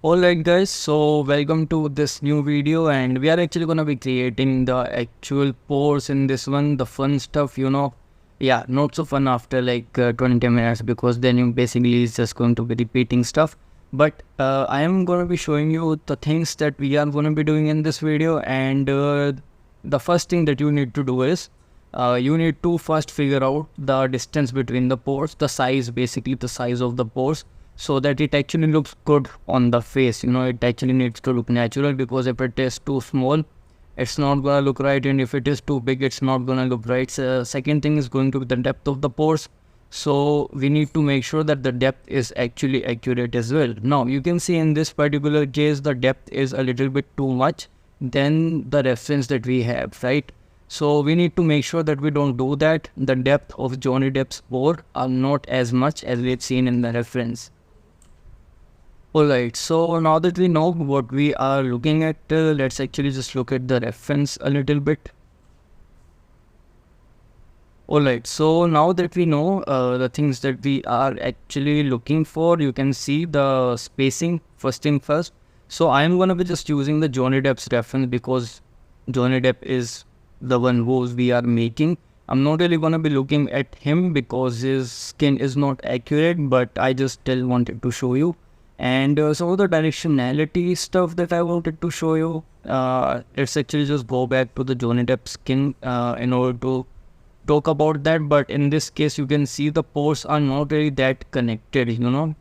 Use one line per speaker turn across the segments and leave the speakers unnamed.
Alright guys, so welcome to this new video, and we are actually gonna be creating the actual pores in this one, the fun stuff. Yeah, not so fun after like 20 minutes, because then you basically is just going to be repeating stuff. But I am gonna be showing you the things that we are gonna be doing in this video, and the first thing that you need to do is you need to first figure out the distance between the pores, the size, basically the size of the pores, so that it actually looks good on the face. It actually needs to look natural, because if it is too small, it's not gonna look right, and if it is too big, it's not gonna look right. So second thing is going to be the depth of the pores. So we need to make sure that the depth is actually accurate as well. Now you can see in this particular case the depth is a little bit too much than the reference that we have, right? So we need to make sure that we don't do that. The depth of Johnny Depp's pore are not as much as we've seen in the reference. Alright, so now that we know what we are looking at, let's actually just look at the reference a little bit. Alright, so now that we know the things that we are actually looking for, you can see the spacing first thing first. So I am going to be just using the Johnny Depp's reference, because Johnny Depp is the one who we are making. I'm not really going to be looking at him because his skin is not accurate, but I just still wanted to show you. And some of the directionality stuff that I wanted to show you, let's actually just go back to the Johnny Depp skin in order to talk about that. But in this case, you can see the pores are not really that connected.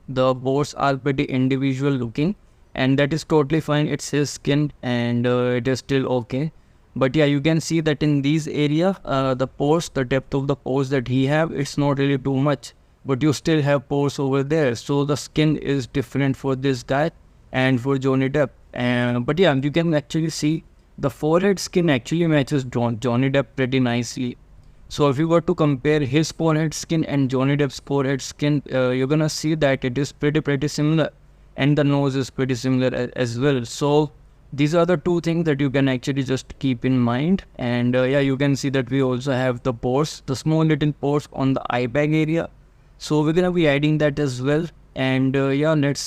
The pores are pretty individual looking, and that is totally fine. It's his skin, and it is still okay. But yeah, you can see that in these area, the pores, the depth of the pores that he have, it's not really too much, but you still have pores over there. So the skin is different for this guy and for Johnny Depp. But yeah, you can actually see the forehead skin actually matches Johnny Depp pretty nicely. So if you were to compare his forehead skin and Johnny Depp's forehead skin, you're gonna see that it is pretty similar, and the nose is pretty similar as well. So these are the two things that you can actually just keep in mind. And yeah, you can see that we also have the pores, the small little pores on the eye bag area. So we're gonna be adding that as well. And yeah, let's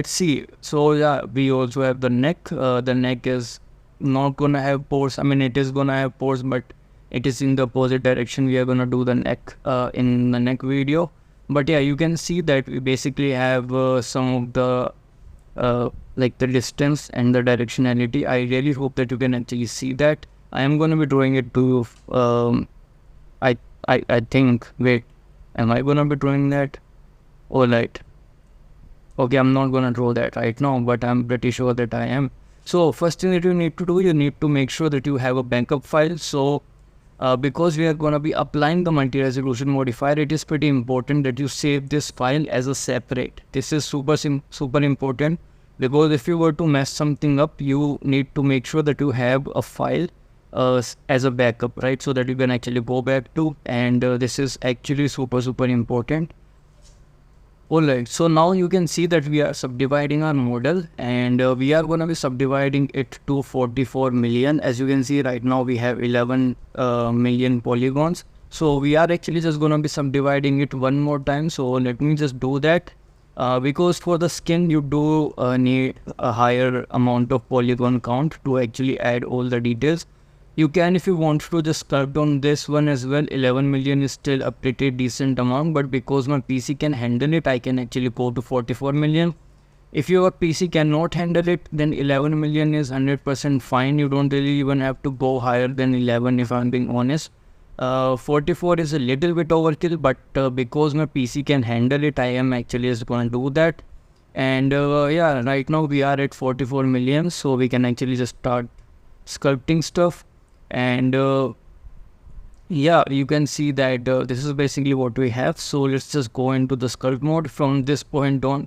see. So yeah, we also have the neck. The neck is not gonna have pores. I mean, it is gonna have pores, but it is in the opposite direction. We are gonna do the neck in the neck video. But yeah, you can see that we basically have some of the like the distance and the directionality. I really hope that you can actually see that. I am gonna be drawing it to I think, wait, am I gonna be drawing that? Alright. Okay, I'm not gonna draw that right now, but I'm pretty sure that I am. So first thing that you need to do, you need to make sure that you have a backup file. So because we are gonna be applying the multi-resolution modifier, it is pretty important that you save this file as a separate. This is super important, because if you were to mess something up, you need to make sure that you have a file as a backup, right? So that you can actually go back to, and this is actually super important. Alright, so now you can see that we are subdividing our model, and we are going to be subdividing it to 44 million. As you can see right now, we have 11 million polygons. So we are actually just going to be subdividing it one more time. So let me just do that. Because for the skin, you do need a higher amount of polygon count to actually add all the details. You can, if you want to, just sculpt on this one as well. 11 million is still a pretty decent amount, but because my PC can handle it, I can actually go to 44 million. If your PC cannot handle it, then 11 million is 100% fine. You don't really even have to go higher than 11, if I'm being honest. 44 is a little bit overkill, but because my PC can handle it, I am actually just going to do that. And yeah, right now we are at 44 million, so we can actually just start sculpting stuff. And yeah, you can see that this is basically what we have. So let's just go into the sculpt mode. From this point on,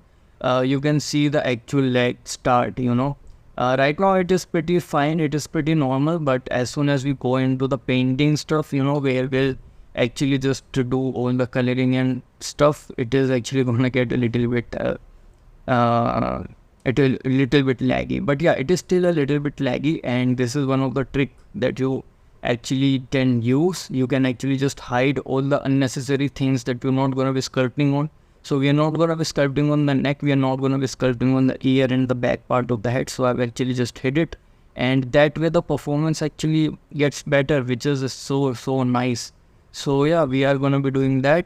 you can see the actual leg start. Right now it is pretty fine, it is pretty normal, but as soon as we go into the painting stuff, where we'll actually just to do all the coloring and stuff, it is actually gonna get a little bit laggy. But yeah, it is still a little bit laggy, and this is one of the trick that you actually can use. You can actually just hide all the unnecessary things that you're not going to be sculpting on. So we are not going to be sculpting on the neck, we are not going to be sculpting on the ear and the back part of the head. So I've actually just hit it, and that way the performance actually gets better, which is so nice. So yeah, we are going to be doing that.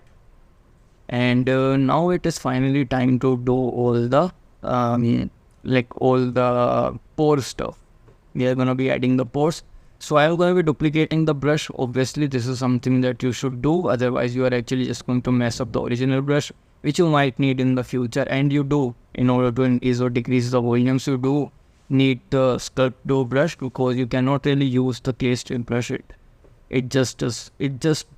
And now it is finally time to do all the all the pore stuff. We are going to be adding the pores. So I am going to be duplicating the brush. Obviously this is something that you should do, otherwise you are actually just going to mess up the original brush, which you might need in the future. And you do, in order to increase or decrease the volumes, you do need the sculpt do brush, because you cannot really use the case to brush it. It just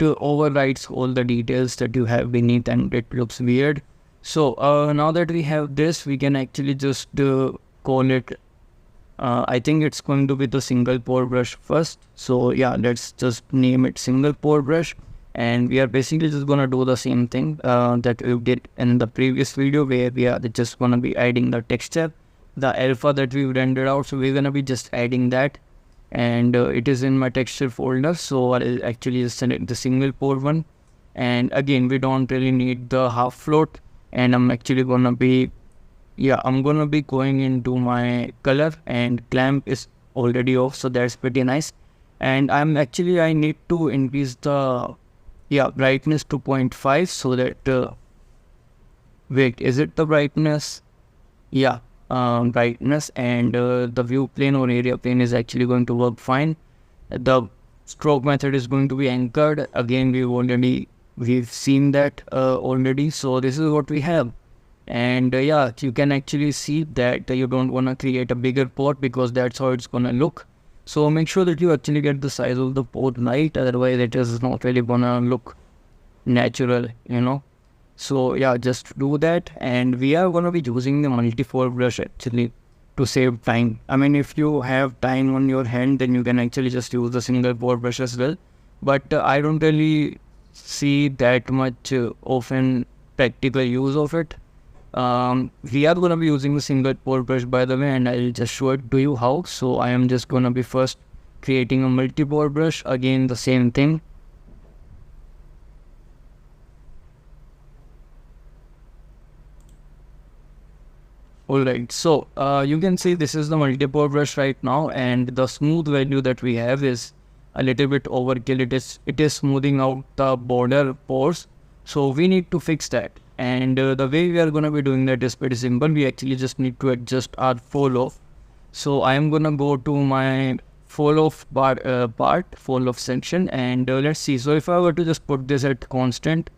overrides all the details that you have beneath, and it looks weird. So now that we have this, we can actually just call it, I think it's going to be the single pore brush first. So yeah, let's just name it single pore brush. And we are basically just gonna do the same thing that we did in the previous video, where we are just gonna be adding the texture, the alpha that we rendered out. So we're gonna be just adding that, and it is in my texture folder. So I'll actually just select the single pore one. And again, we don't really need the half float, and I'm actually gonna be going into my color, and clamp is already off, so that's pretty nice. And I need to increase the brightness to 0.5, so that wait, is it the brightness? Yeah, brightness, and the view plane or area plane is actually going to work fine. The stroke method is going to be anchored. Again, we've seen that already. So this is what we have. And you can actually see that you don't want to create a bigger pore, because that's how it's gonna look. So make sure that you actually get the size of the pore right, otherwise it is not really gonna look natural, So yeah, just do that. And we are gonna be using the multi-pore brush actually to save time. I mean, if you have time on your hand, then you can actually just use the single pore brush as well. But I don't really see that much often practical use of it. We are going to be using the single pore brush, by the way, and I'll just show it to you how. So I am just going to be first creating a multi-pore brush. Again, the same thing. Alright, so you can see this is the multi-pore brush right now, and the smooth value that we have is a little bit overkill. It is smoothing out the border pores, so we need to fix that. And the way we are going to be doing that is pretty simple. We actually just need to adjust our fall off. So I am going to go to my fall off fall off section, and let's see. So if I were to just put this at constant,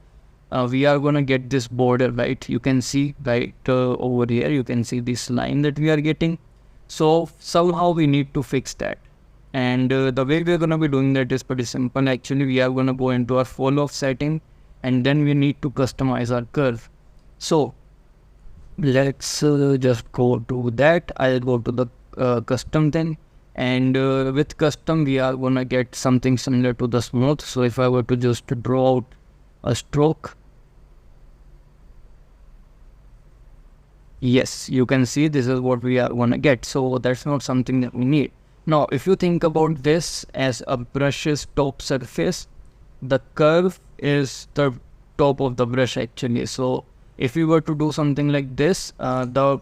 we are going to get this border, right? You can see right over here, you can see this line that we are getting. So somehow we need to fix that. And the way we are going to be doing that is pretty simple. Actually, we are going to go into our fall off setting, and then we need to customize our curve. So let's just go to that. I'll go to the custom thing, and with custom we are gonna get something similar to the smooth. So if I were to just draw out a stroke, yes, you can see this is what we are gonna get. So that's not something that we need. Now if you think about this as a brush's top surface, the curve is the top of the brush actually. So if we were to do something like this, the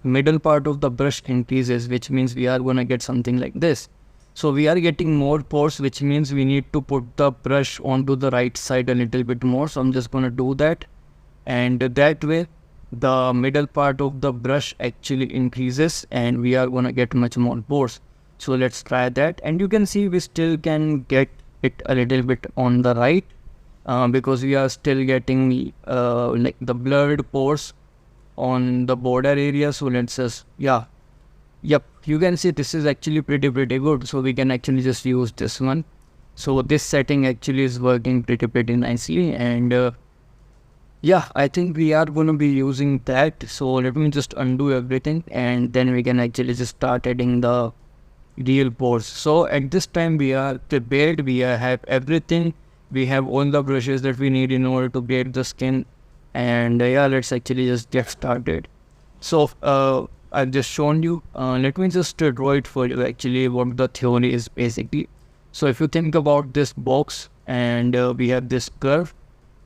middle part of the brush increases, which means we are going to get something like this. So we are getting more pores, which means we need to put the brush onto the right side a little bit more. So I'm just going to do that, and that way the middle part of the brush actually increases, and we are going to get much more pores. So let's try that, and you can see we still can get it a little bit on the right, because we are still getting like the blurred pores on the border area. So let's just you can see this is actually pretty good. So we can actually just use this one. So this setting actually is working pretty nicely, and I think we are going to be using that. So let me just undo everything, and then we can actually just start adding the real pores. So at this time we are prepared. We have everything. We have all the brushes that we need in order to create the skin, and let's actually just get started. So I've just shown you. Let me just draw it for you actually what the theory is basically. So if you think about this box, and we have this curve,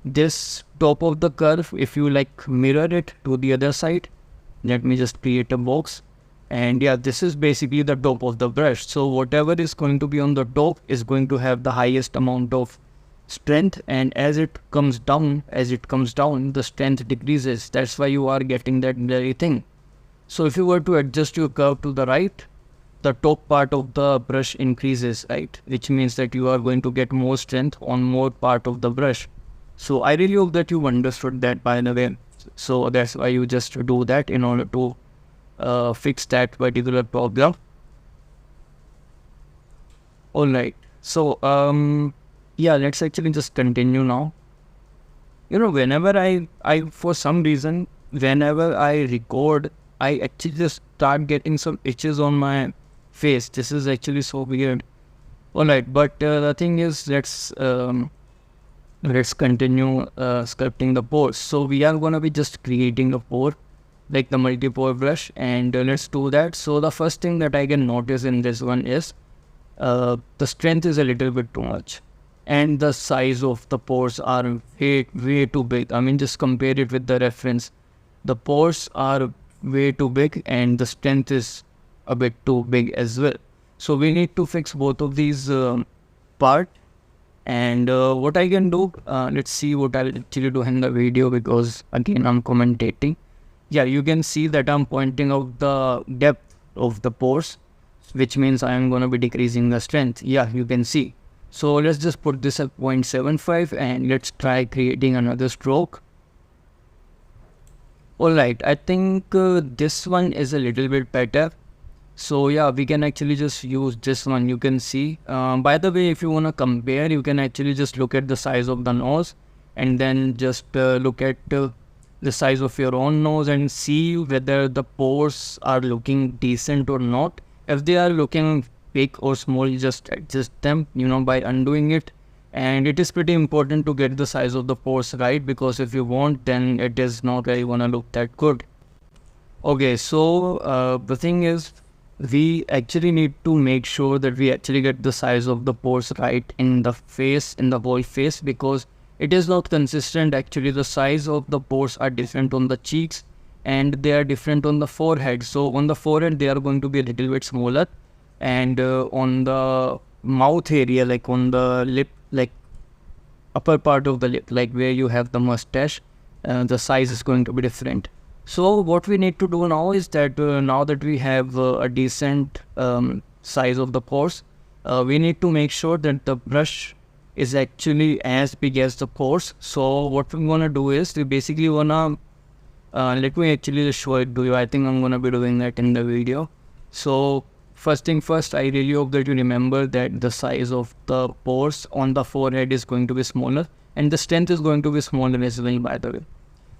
this top of the curve, if you like mirror it to the other side, let me just create a box. And yeah, this is basically the top of the brush. So whatever is going to be on the top is going to have the highest amount of strength, and as it comes down, the strength decreases. That's why you are getting that blurry thing. So if you were to adjust your curve to the right, the top part of the brush increases, right? Which means that you are going to get more strength on more part of the brush. So I really hope that you understood that, by the way. So that's why you just do that in order to fix that particular problem. Alright, so yeah, let's actually just continue now. Whenever I for some reason, whenever I record, I actually just start getting some itches on my face. This is actually so weird. Alright, but the thing is, let's continue sculpting the pores. So we are gonna be just creating a pore, like the multi-pore brush, and let's do that. So the first thing that I can notice in this one is the strength is a little bit too much, and the size of the pores are way too big. I mean, just compare it with the reference. The pores are way too big and the strength is a bit too big as well. So we need to fix both of these part. And what I can do, let's see what I'll actually do in the video, because again I'm commentating. Yeah, you can see that I'm pointing out the depth of the pores, which means I am going to be decreasing the strength. Yeah, you can see. So let's just put this at 0.75 and let's try creating another stroke. Alright, I think this one is a little bit better. So yeah, we can actually just use this one. You can see. By the way, if you want to compare, you can actually just look at the size of the nose and then just look at the size of your own nose and see whether the pores are looking decent or not. If they are looking big or small, you just adjust them, by undoing it. And it is pretty important to get the size of the pores right, because if you won't, then it is not really gonna look that good. Okay, so the thing is, we actually need to make sure that we actually get the size of the pores right in the face, in the whole face, because it is not consistent. Actually, the size of the pores are different on the cheeks and they are different on the forehead. So on the forehead, they are going to be a little bit smaller, and on the mouth area, like on the lip, like upper part of the lip, like where you have the mustache, the size is going to be different. So what we need to do now is that now that we have a decent size of the pores, we need to make sure that the brush is actually as big as the pores. So what we're gonna do is, we basically wanna let me actually just show it to you. I think I'm gonna be doing that in the video. So first thing first, I really hope that you remember that the size of the pores on the forehead is going to be smaller, and the strength is going to be smaller as well, by the way.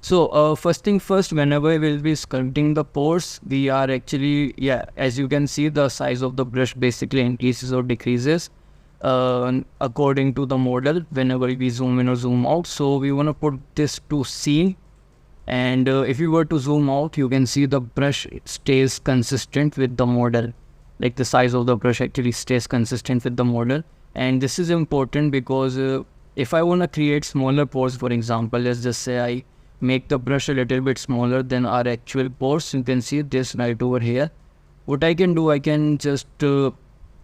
So first thing first, whenever we'll be sculpting the pores, we are actually, yeah, as you can see, the size of the brush basically increases or decreases according to the model whenever we zoom in or zoom out. So we want to put this to C, and if you were to zoom out, you can see the brush stays consistent with the model. Like the size of the brush actually stays consistent with the model. And this is important because if I want to create smaller pores, for example, let's just say I make the brush a little bit smaller than our actual pores. You can see this right over here. What I can do, I can just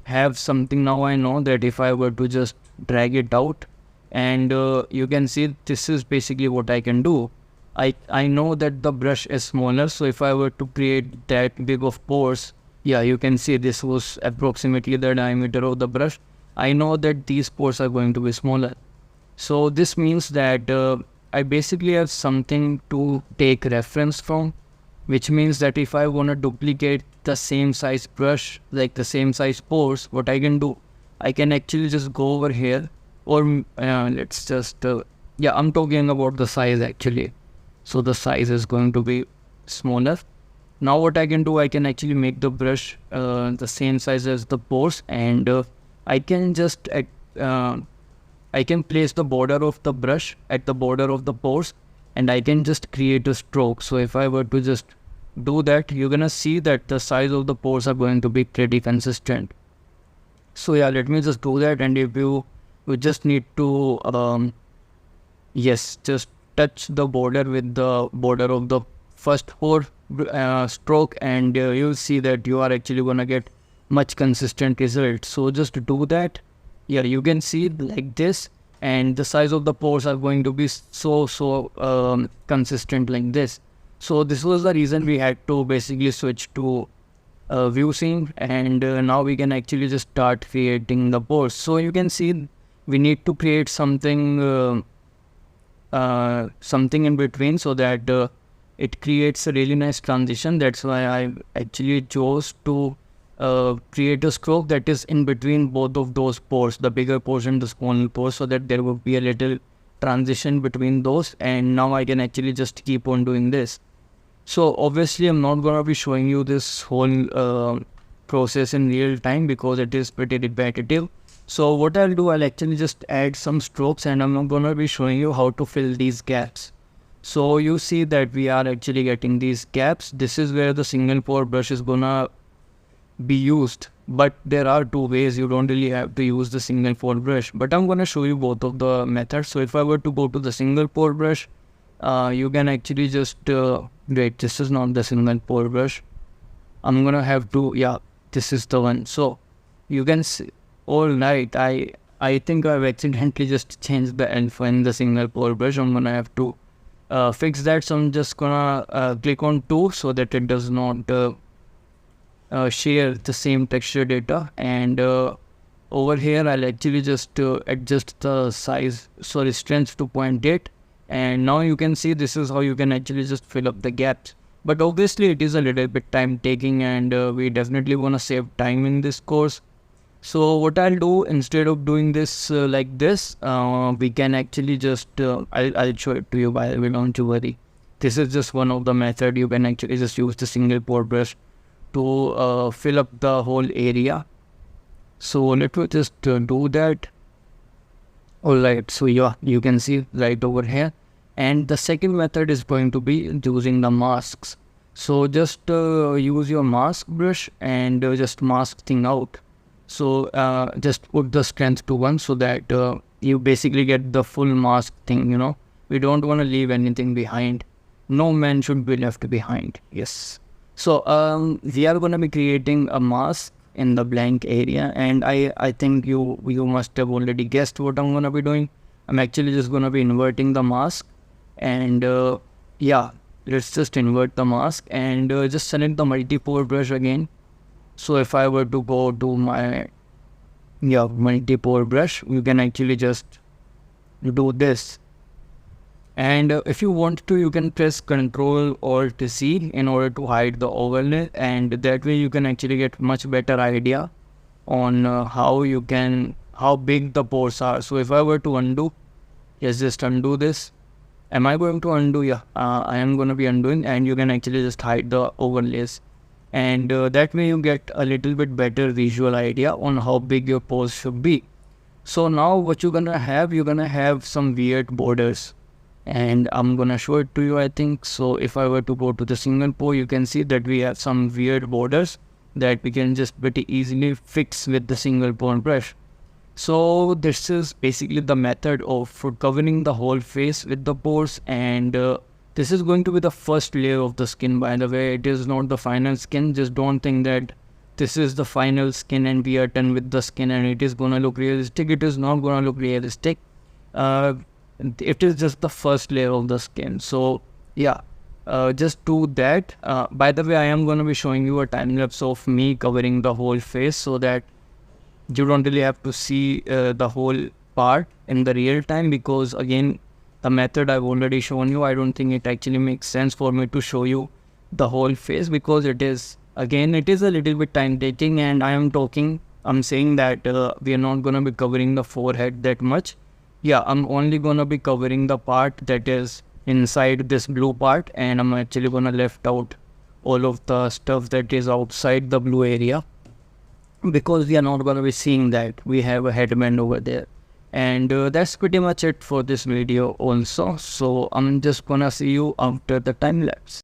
have something. Now I know that if I were to just drag it out, and you can see this is basically what I can do. I know that the brush is smaller, so if I were to create that big of pores, yeah, you can see this was approximately the diameter of the brush. I know that these pores are going to be smaller. So this means that I basically have something to take reference from, which means that if I want to duplicate the same size brush, like the same size pores, what I can do, I can actually just go over here, or let's just, yeah, I'm talking about the size actually. So the size is going to be smaller. Now what I can do, I can actually make the brush the same size as the pores, and I can just I can place the border of the brush at the border of the pores, and I can just create a stroke. So if I were to just do that, you're gonna see that the size of the pores are going to be pretty consistent. So yeah, let me just do that. And if you just need to Yes, just touch the border with the border of the first pore stroke, and you'll see that you are actually gonna get much consistent results. So just do that. Yeah, you can see like this, and the size of the pores are going to be so consistent like this. So this was the reason we had to basically switch to view scene, and now we can actually just start creating the pores. So you can see we need to create something in between so that it creates a really nice transition. That's why I actually chose to create a stroke that is in between both of those pores, the bigger pores and the smaller pores, so that there will be a little transition between those. And now I can actually just keep on doing this. So obviously I'm not gonna be showing you this whole process in real time because it is pretty repetitive. So what I'll do, I'll actually just add some strokes, and I'm not gonna be showing you how to fill these gaps. So you see that we are actually getting these gaps. This is where the single pore brush is gonna be used. But there are two ways. You don't really have to use the single pore brush. But I'm gonna show you both of the methods. So if I were to go to the single pore brush, you can actually just wait. This is not the single pore brush. I'm gonna have to, yeah, this is the one. So you can see, all right, I think I've accidentally just changed the alpha in the single pore brush. I'm gonna have to fix that. So I'm just gonna click on 2 so that it does not share the same texture data. And over here I'll actually just adjust the size, sorry, strength to 0.8. And now you can see this is how you can actually just fill up the gaps. But obviously it is a little bit time taking, and we definitely want to save time in this course. So what I'll do, instead of doing this like this, we can actually just I'll show it to you, by the way, don't you worry. This is just one of the method. You can actually just use the single pore brush to fill up the whole area. So let me just do that. Alright, so yeah, you can see right over here. And the second method is going to be using the masks. So just use your mask brush and just mask thing out. So just put the strength to 1 so that you basically get the full mask thing, you know. We don't want to leave anything behind. No man should be left behind. Yes. So we are going to be creating a mask in the blank area, and I think you must have already guessed what I'm gonna be doing. I'm actually just gonna be inverting the mask, and yeah, let's just invert the mask and just select the multi-pore brush again. So if I were to go to my multi-pore brush, you can actually just do this. And if you want to, you can press Ctrl Alt C in order to hide the overlay, and that way you can actually get much better idea on how big the pores are. So if I were to undo, yes, just undo this. Am I going to undo? Yeah, I am going to be undoing, and you can actually just hide the overlays, and that way you get a little bit better visual idea on how big your pores should be. So now what you're gonna have some weird borders, and I'm gonna show it to you, I think. So if I were to go to the single pore, you can see that we have some weird borders that we can just pretty easily fix with the single pore brush. So this is basically the method of covering the whole face with the pores, and this is going to be the first layer of the skin, by the way. It is not the final skin. Just don't think that this is the final skin and we are done with the skin and it is gonna look realistic. It is not gonna look realistic. uh, it is just the first layer of the skin. So yeah, just do that. By the way, I am going to be showing you a time lapse of me covering the whole face so that you don't really have to see the whole part in the real time, because again, the method I've already shown you, I don't think it actually makes sense for me to show you the whole face, because it is a little bit time taking, and I'm saying that we are not going to be covering the forehead that much. Yeah, I'm only going to be covering the part that is inside this blue part, and I'm actually going to left out all of the stuff that is outside the blue area, because we are not going to be seeing that. We have a headband over there. And that's pretty much it for this video also. So I'm just gonna see you after the time lapse.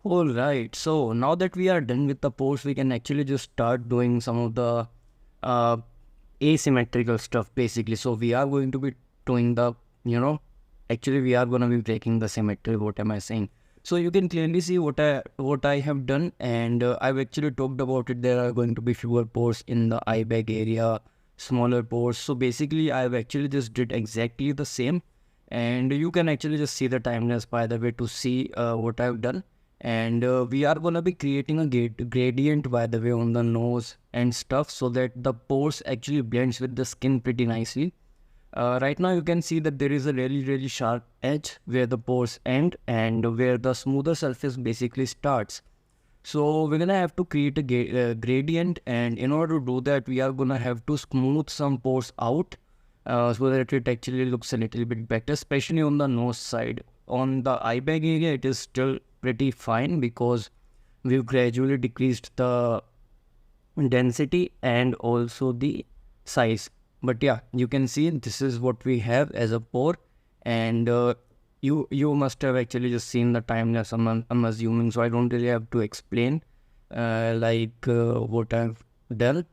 All right. So now that we are done with the pores, we can actually just start doing some of the uh, asymmetrical stuff basically. So we are going to be doing the, actually we are going to be breaking the symmetry. What am I saying? So you can clearly see what I have done, and I've actually talked about it. There are going to be fewer pores in the eye bag area, smaller pores. So basically I've actually just did exactly the same, and you can actually just see the timelines by the way to see what I've done. And we are going to be creating a gradient by the way on the nose and stuff, so that the pores actually blends with the skin pretty nicely. Right now you can see that there is a really sharp edge where the pores end and where the smoother surface basically starts. So we're gonna have to create a gradient, and in order to do that we are gonna have to smooth some pores out, so that it actually looks a little bit better, especially on the nose side. On the eye bag area it is still pretty fine because we've gradually decreased the density and also the size. But yeah, you can see this is what we have as a pore, and you must have actually just seen the time lapse, I'm assuming, so I don't really have to explain what I've done.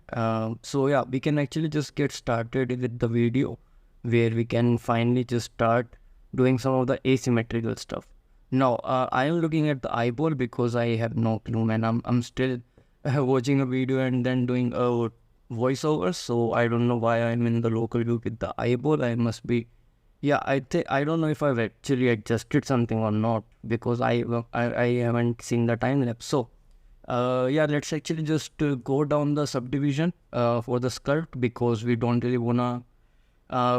So yeah, we can actually just get started with the video where we can finally just start doing some of the asymmetrical stuff. Now I am looking at the eyeball because I have no clue, man. I'm still watching a video and then doing a voiceover, so I don't know why I'm in the local view with the eyeball. I must be, yeah, I don't know if I've actually adjusted something or not, because I haven't seen the time lapse. So yeah, let's actually just go down the subdivision for the sculpt, because we don't really wanna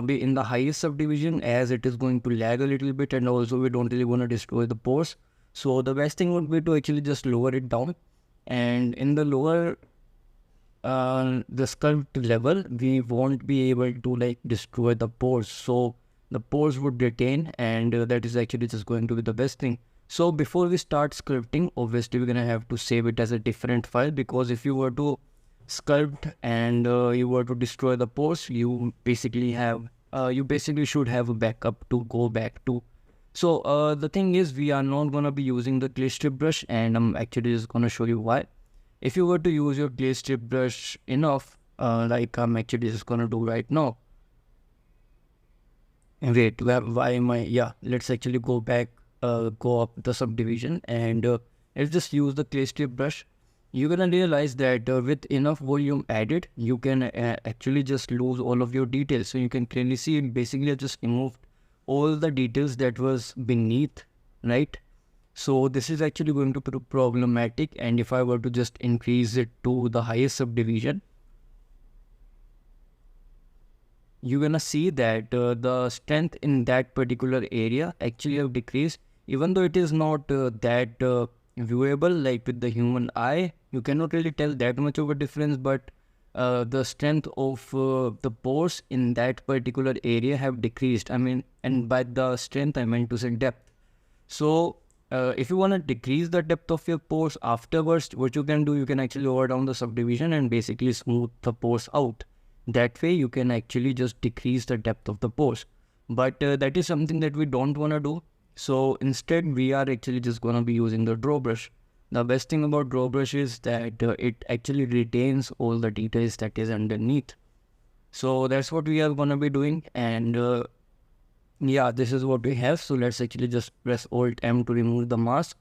be in the highest subdivision as it is going to lag a little bit, and also we don't really want to destroy the pores. So the best thing would be to actually just lower it down, and in the lower the sculpt level we won't be able to like destroy the pores, so the pores would retain, and that is actually just going to be the best thing. So before we start sculpting, obviously we're gonna have to save it as a different file, because if you were to sculpt and you were to destroy the pores, you basically should have a backup to go back to. So the thing is, we are not gonna be using the clay strip brush, and I'm actually just gonna show you why. If you were to use your clay strip brush enough, like I'm actually just gonna do right now. Wait, why am I? Yeah, let's actually go back, go up the subdivision, and let's just use the clay strip brush. You're gonna realize that with enough volume added, you can actually just lose all of your details. So you can clearly see it basically just removed all the details that was beneath, right? So this is actually going to be problematic, and if I were to just increase it to the highest subdivision, you're gonna see that the strength in that particular area actually have decreased, even though it is not that viewable like with the human eye. You cannot really tell that much of a difference, but the strength of the pores in that particular area have decreased. I mean, and by the strength I meant to say depth. So if you want to decrease the depth of your pores afterwards, what you can do, you can actually lower down the subdivision and basically smooth the pores out. That way you can actually just decrease the depth of the pores. But that is something that we don't want to do. So instead we are actually just going to be using the draw brush. The best thing about draw brush is that it actually retains all the details that is underneath. So that's what we are going to be doing, and yeah, this is what we have. So let's actually just press Alt M to remove the mask,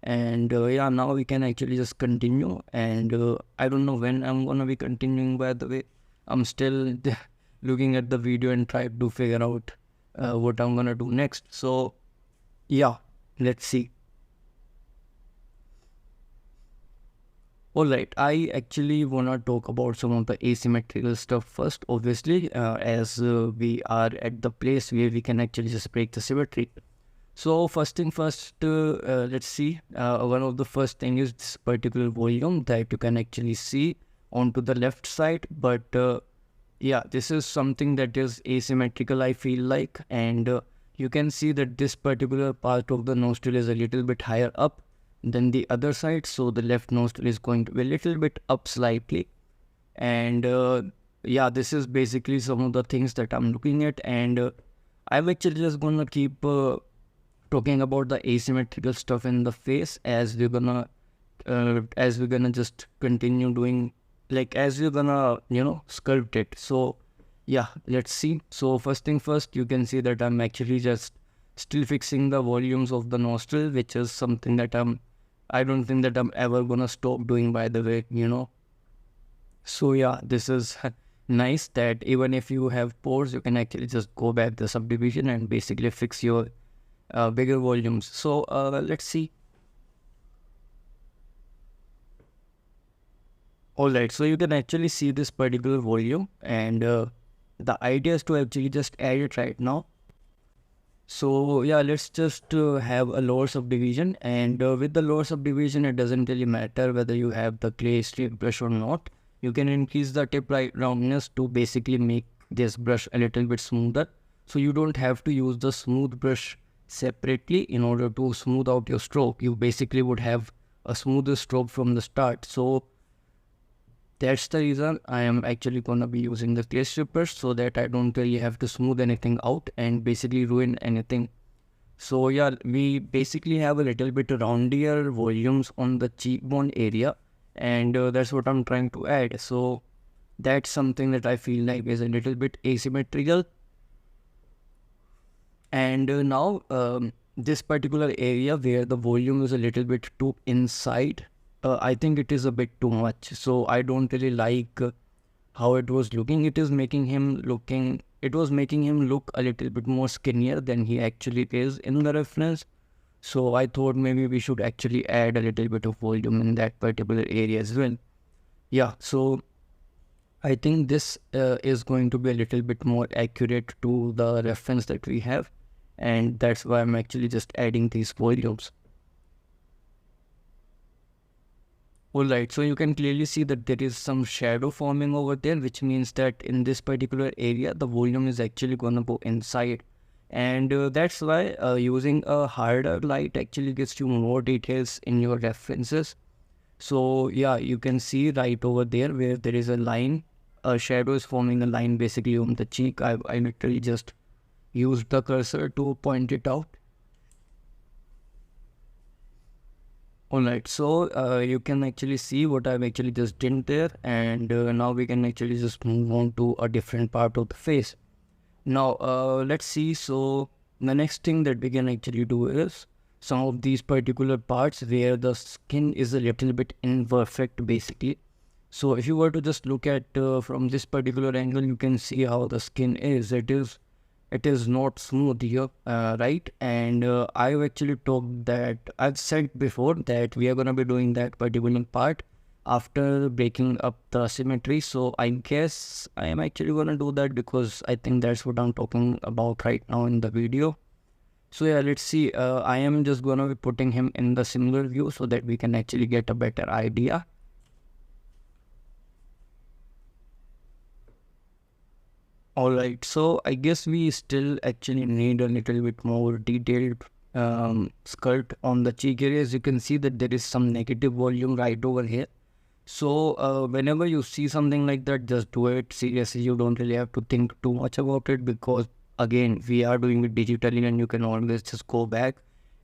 and yeah, now we can actually just continue. And I don't know when I'm gonna be continuing, by the way. I'm still looking at the video and trying to figure out what I'm gonna do next. So yeah, let's see. Alright, I actually wanna talk about some of the asymmetrical stuff first, obviously, as we are at the place where we can actually just break the symmetry. So first thing first, let's see. One of the first thing is this particular volume that you can actually see onto the left side. But yeah, this is something that is asymmetrical, I feel like, and you can see that this particular part of the nostril is a little bit higher up than the other side. So the left nostril is going to be a little bit up slightly, and yeah, this is basically some of the things that I'm looking at, and I'm actually just gonna keep talking about the asymmetrical stuff in the face, as we're gonna just continue doing, like as we're gonna sculpt it. So yeah, let's see. So first thing first, you can see that I'm actually just still fixing the volumes of the nostril, which is something that I don't think that I'm ever gonna stop doing, by the way. So yeah, this is nice that even if you have pores, you can actually just go back the subdivision and basically fix your bigger volumes. So let's see. Alright, so you can actually see this particular volume, and the idea is to actually just add it right now. So yeah, let's just have a lower subdivision, and with the lower subdivision, it doesn't really matter whether you have the clay straight brush or not. You can increase the tip roundness to basically make this brush a little bit smoother. So you don't have to use the smooth brush separately in order to smooth out your stroke. You basically would have a smoother stroke from the start. So that's the reason I am actually gonna be using the clay strip brush, so that I don't really have to smooth anything out and basically ruin anything. So yeah, we basically have a little bit roundier volumes on the cheekbone area, and that's what I'm trying to add. So that's something that I feel like is a little bit asymmetrical. And now this particular area where the volume is a little bit too inside, I think it is a bit too much. So I don't really like how it was looking. It was making him look a little bit more skinnier than he actually is in the reference. So I thought maybe we should actually add a little bit of volume in that particular area as well. Yeah, so I think this is going to be a little bit more accurate to the reference that we have, and that's why I'm actually just adding these volumes. Alright, so you can clearly see that there is some shadow forming over there, which means that in this particular area, the volume is actually going to go inside. And that's why using a harder light actually gives you more details in your references. So yeah, you can see right over there where there is a line, a shadow is forming a line basically on the cheek. I literally just used the cursor to point it out. Alright, so you can actually see what I've actually just did there, and now we can actually just move on to a different part of the face. Now let's see. So the next thing that we can actually do is some of these particular parts where the skin is a little bit imperfect basically. So if you were to just look at from this particular angle, you can see how the skin is. It is not smooth here, right? And I've actually I've said before that we are going to be doing that particular part after breaking up the symmetry. So I guess I am actually going to do that because I think that's what I'm talking about right now in the video. So yeah, let's see. I am just going to be putting him in the similar view so that we can actually get a better idea. Alright, so I guess we still actually need a little bit more detailed sculpt on the cheek areas. You can see that there is some negative volume right over here. So whenever you see something like that, just do it seriously. You don't really have to think too much about it, because again, we are doing it digitally and you can always just go back.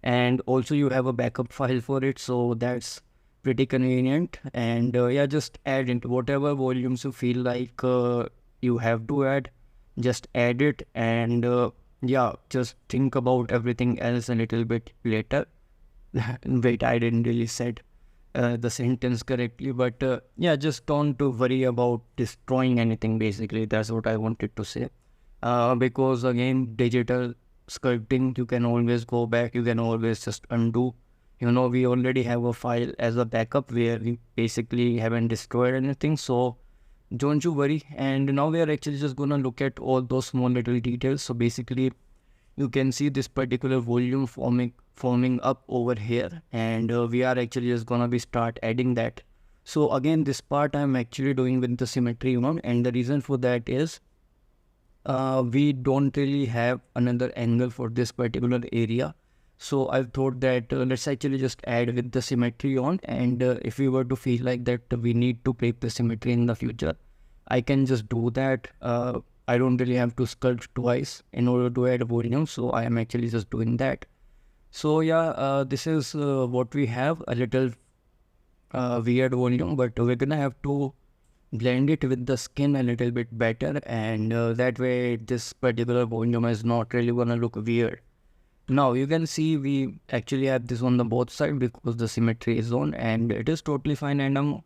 And also you have a backup file for it, so that's pretty convenient. And yeah, just add into whatever volumes you feel like you have to add. Just add it, and yeah, just think about everything else a little bit later. Wait, I didn't really said the sentence correctly, but yeah, just don't worry about destroying anything basically. That's what I wanted to say. Because again, digital sculpting, you can always go back, you can always just undo. We already have a file as a backup where we basically haven't destroyed anything, so don't you worry. And now we are actually just gonna look at all those small little details. So basically you can see this particular volume forming up over here, and we are actually just gonna be start adding that. So again, this part I'm actually doing with the symmetry one, and the reason for that is we don't really have another angle for this particular area. So I thought that let's actually just add with the symmetry on, and if we were to feel like that we need to break the symmetry in the future, I can just do that. I don't really have to sculpt twice in order to add a volume, so I am actually just doing that. So yeah, this is what we have, a little weird volume, but we're gonna have to blend it with the skin a little bit better, and that way this particular volume is not really gonna look weird. Now you can see we actually have this on the both side because the symmetry is on, and it is totally fine. And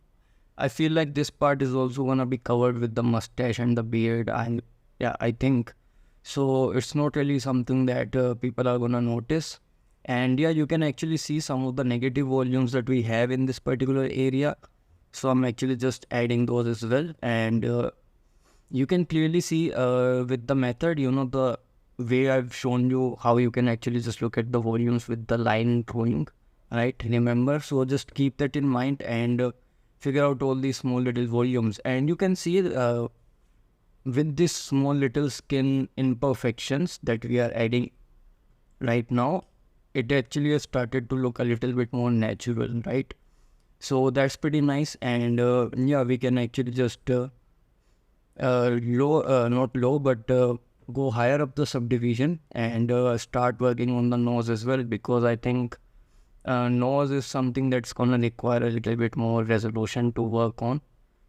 I feel like this part is also gonna be covered with the mustache and the beard, and yeah, I think so. It's not really something that people are gonna notice. And yeah, you can actually see some of the negative volumes that we have in this particular area. So I'm actually just adding those as well, and you can clearly see with the method, the way I've shown you how you can actually just look at the volumes with the line drawing, right? Remember, so just keep that in mind, and figure out all these small little volumes, and you can see with this small little skin imperfections that we are adding right now, it actually has started to look a little bit more natural, right? So that's pretty nice. And yeah, we can actually just not low, but go higher up the subdivision, and start working on the nose as well, because I think nose is something that's gonna require a little bit more resolution to work on.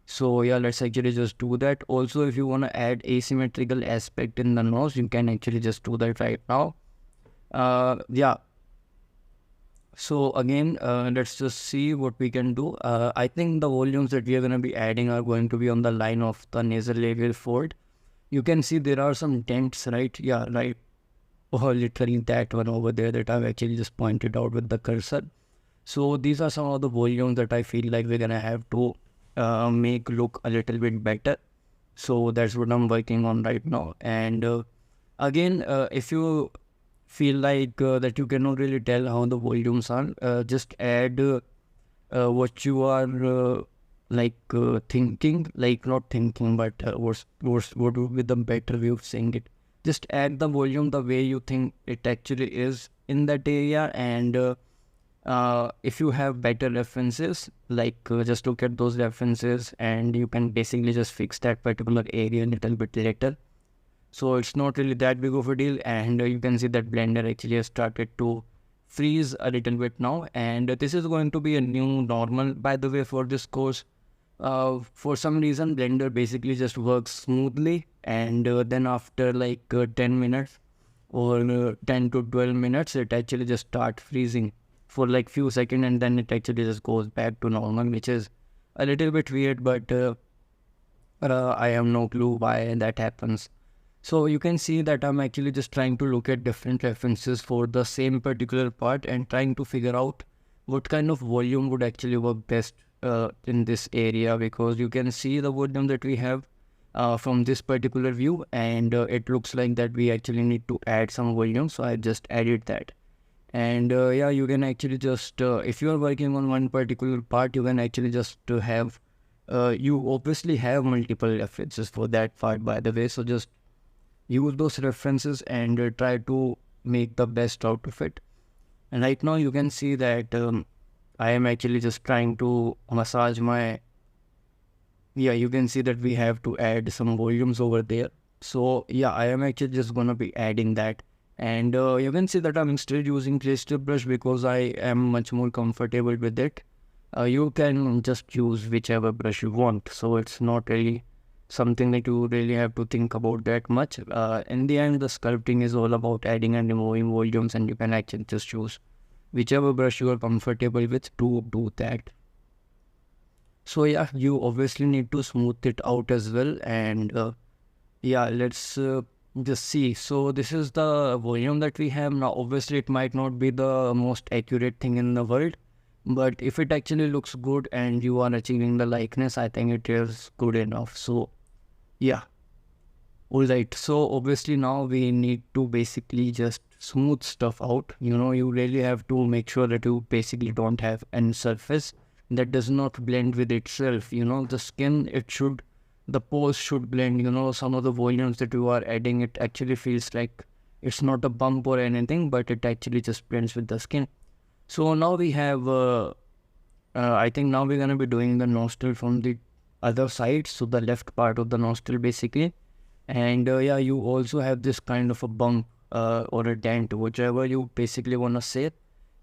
So yeah, let's actually just do that. Also, if you want to add asymmetrical aspect in the nose, you can actually just do that right now. Yeah, so again, let's just see what we can do. I think the volumes that we are going to be adding are going to be on the line of the nasal labial fold. You can see there are some dents, right? Yeah, right. Oh, literally that one over there that I've actually just pointed out with the cursor. So these are some of the volumes that I feel like we're going to have to make look a little bit better. So that's what I'm working on right now. And again, if you feel like that you cannot really tell how the volumes are, just add what you are thinking, like not thinking, but what would be the better way of saying it? Just add the volume the way you think it actually is in that area, and if you have better references, just look at those references, and you can basically just fix that particular area a little bit later. So it's not really that big of a deal, and you can see that Blender actually has started to freeze a little bit now, and this is going to be a new normal, by the way, for this course. For some reason, Blender basically just works smoothly, and then after 10 minutes or 10 to 12 minutes, it actually just starts freezing for like few seconds, and then it actually just goes back to normal, which is a little bit weird, but I have no clue why that happens. So you can see that I'm actually just trying to look at different references for the same particular part and trying to figure out what kind of volume would actually work best in this area, because you can see the volume that we have from this particular view, and it looks like that we actually need to add some volume. So I just added that. And yeah, you can actually just, if you are working on one particular part, you can actually just have, you obviously have multiple references for that part, by the way. So just use those references and try to make the best out of it. And right now you can see that I am actually just trying to massage my, yeah, you can see that we have to add some volumes over there. So yeah, I am actually just gonna be adding that. And you can see that I'm still using crystal brush because I am much more comfortable with it. You can just use whichever brush you want, so it's not really something that you really have to think about that much. In the end, the sculpting is all about adding and removing volumes, and you can actually just choose whichever brush you are comfortable with to do that. So yeah, you obviously need to smooth it out as well, and yeah, let's just see. So this is the volume that we have now. Obviously it might not be the most accurate thing in the world, but if it actually looks good and you are achieving the likeness, I think it is good enough. So yeah, alright, so obviously now we need to basically just smooth stuff out. You really have to make sure that you basically don't have any surface that does not blend with itself. The skin, the pose should blend. Some of the volumes that you are adding, it actually feels like it's not a bump or anything, but it actually just blends with the skin. So now we have, I think now we're going to be doing the nostril from the other side, so the left part of the nostril basically. And yeah, you also have this kind of a bump or a dent, whichever you basically want to say,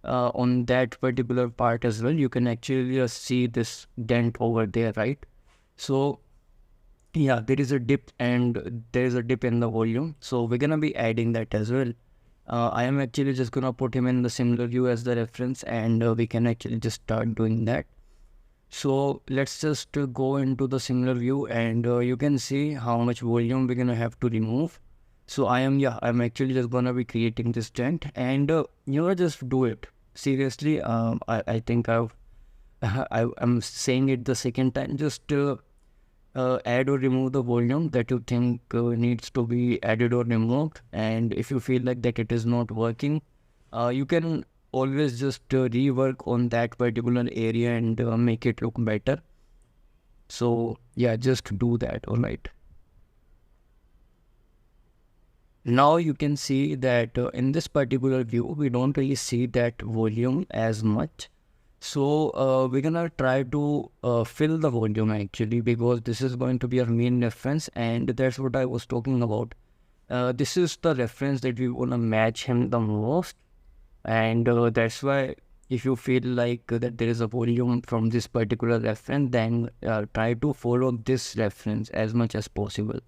on that particular part as well, you can actually see this dent over there, right? So yeah, there is a dip, and there is a dip in the volume, so we're gonna be adding that as well. I am actually just gonna put him in the similar view as the reference, and we can actually just start doing that. So let's just go into the similar view, and you can see how much volume we're gonna have to remove. So I'm actually just gonna be creating this dent, and just do it seriously. I think I'm saying it the second time. Just add or remove the volume that you think needs to be added or removed, and if you feel like that it is not working, you can always just rework on that particular area and make it look better. So yeah, just do that. All right, now you can see that in this particular view we don't really see that volume as much. So we're gonna try to fill the volume actually, because this is going to be our main reference, and that's what I was talking about. This is the reference that we wanna match him the most, and that's why if you feel like that there is a volume from this particular reference, then try to follow this reference as much as possible.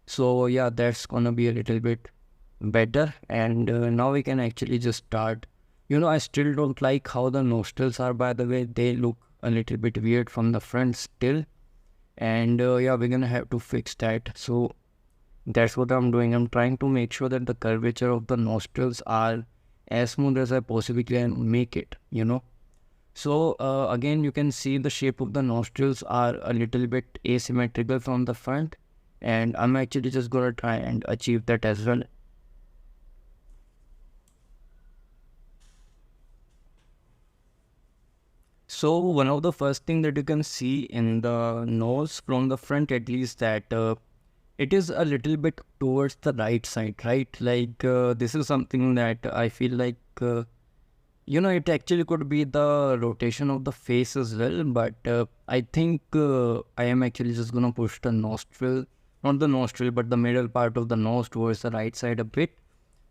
So yeah, that's gonna be a little bit better, and now we can actually just start. I still don't like how the nostrils are, by the way. They look a little bit weird from the front still, and yeah, we're gonna have to fix that. So that's what I'm doing. I'm trying to make sure that the curvature of the nostrils are as smooth as I possibly can make it. So again, you can see the shape of the nostrils are a little bit asymmetrical from the front, and I'm actually just gonna try and achieve that as well. So one of the first thing that you can see in the nose from the front, at least, that it is a little bit towards the right side, right? Like this is something that I feel like it actually could be the rotation of the face as well, but I think I am actually just gonna push the nostril, not the nostril, but the middle part of the nose towards the right side a bit.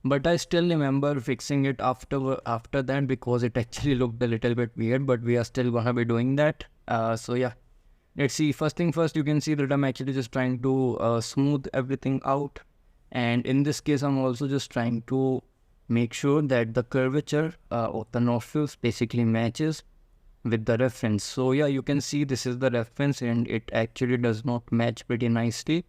But I still remember fixing it after that, because it actually looked a little bit weird, but we are still gonna be doing that. So yeah, let's see. First thing first, you can see that I'm actually just trying to smooth everything out, and in this case I'm also just trying to make sure that the curvature of the nostrils basically matches with the reference. So yeah, you can see this is the reference, and it actually does not match pretty nicely.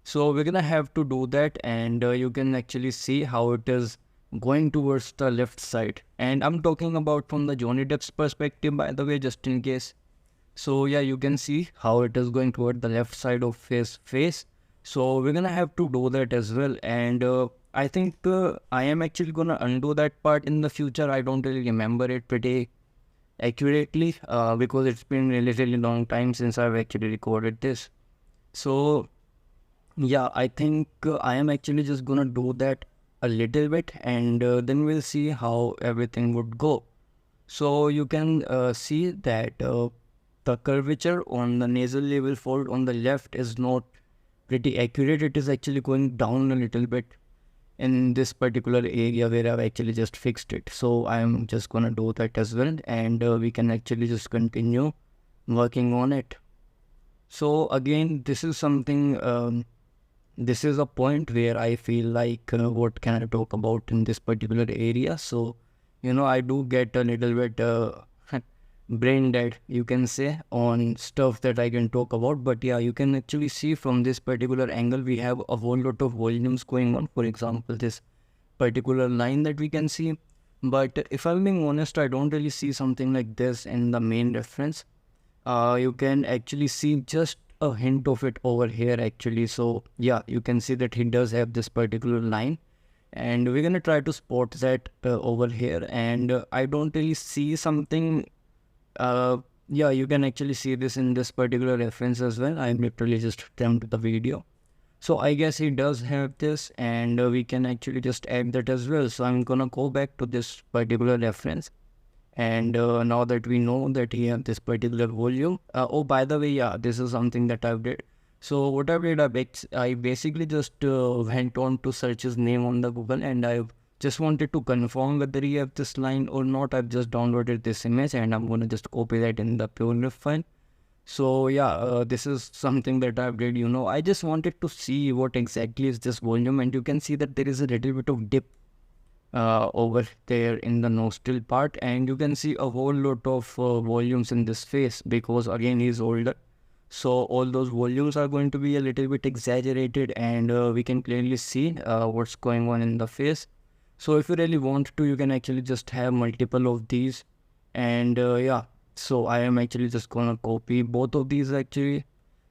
So we're gonna have to do that, and you can actually see how it is going towards the left side. And I'm talking about from the Johnny Depp's perspective, by the way, just in case. So yeah, you can see how it is going toward the left side of his face. So we're gonna have to do that as well, and I think I am actually gonna undo that part in the future. I don't really remember it pretty accurately because it's been really long time since I've actually recorded this. So yeah, I think I am actually just gonna do that a little bit, and then we'll see how everything would go. So you can see that the curvature on the nasal level fold on the left is not pretty accurate. It is actually going down a little bit in this particular area where I've actually just fixed it. So I'm just gonna do that as well, and we can actually just continue working on it. So again, this is something, this is a point where I feel like what can I talk about in this particular area. So I do get a little bit brain dead, you can say, on stuff that I can talk about. But yeah, you can actually see from this particular angle we have a whole lot of volumes going on. For example, this particular line that we can see. But if I'm being honest, I don't really see something like this in the main reference. You can actually see just a hint of it over here actually. So yeah, you can see that he does have this particular line, and we're gonna try to spot that over here. And I don't really see something. Yeah, you can actually see this in this particular reference as well. I'm literally just jumped the video. So I guess he does have this, and we can actually just add that as well. So I'm gonna go back to this particular reference, and now that we know that he has this particular volume, oh, by the way, yeah, this is something that I've did. So what I did, I basically just went on to search his name on the Google, and I just wanted to confirm whether he have this line or not. I've just downloaded this image, and I'm gonna just copy that in the pure file. So yeah, this is something that I've did. I just wanted to see what exactly is this volume, and you can see that there is a little bit of dip over there in the nostril part, and you can see a whole lot of volumes in this face because again he's older. So all those volumes are going to be a little bit exaggerated, and we can clearly see what's going on in the face. So if you really want to, you can actually just have multiple of these, and yeah. So I am actually just gonna copy both of these actually.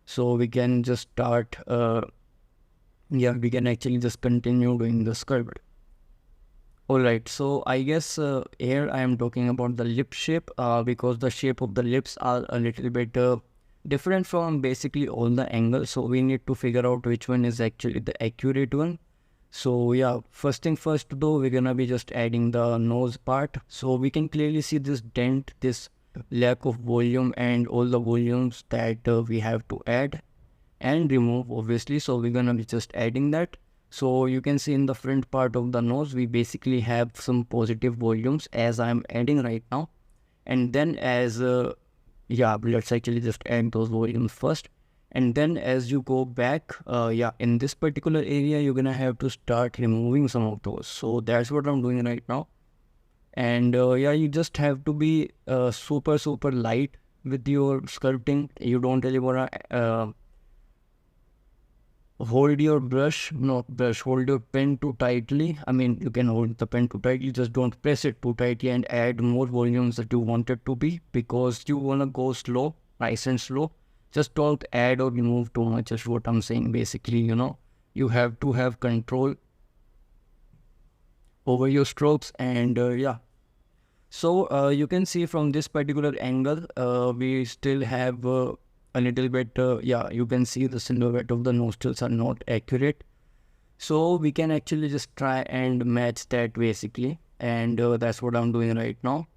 So we can just start. Yeah, we can actually just continue doing the sculpt. Alright, so I guess here I am talking about the lip shape because the shape of the lips are a little bit different from basically all the angles. So we need to figure out which one is actually the accurate one. So yeah, first thing first though, we're gonna be just adding the nose part. So we can clearly see this dent, this lack of volume and all the volumes that we have to add and remove obviously. So we're gonna be just adding that. So you can see in the front part of the nose, we basically have some positive volumes as I'm adding right now. And then as, yeah, let's actually just add those volumes first. And then as you go back, yeah, in this particular area, you're gonna have to start removing some of those. So that's what I'm doing right now. And yeah, you just have to be super, super light with your sculpting. You don't really wanna hold your brush, not brush, hold your pen too tightly. I mean, you can hold the pen too tightly, just don't press it too tightly and add more volumes that you want it to be because you want to go slow, nice and slow. Just don't add or remove too much is what I'm saying basically, You have to have control over your strokes and yeah. So you can see from this particular angle, we still have a little bit, yeah, you can see the silhouette of the nostrils are not accurate. So we can actually just try and match that basically. And that's what I'm doing right now.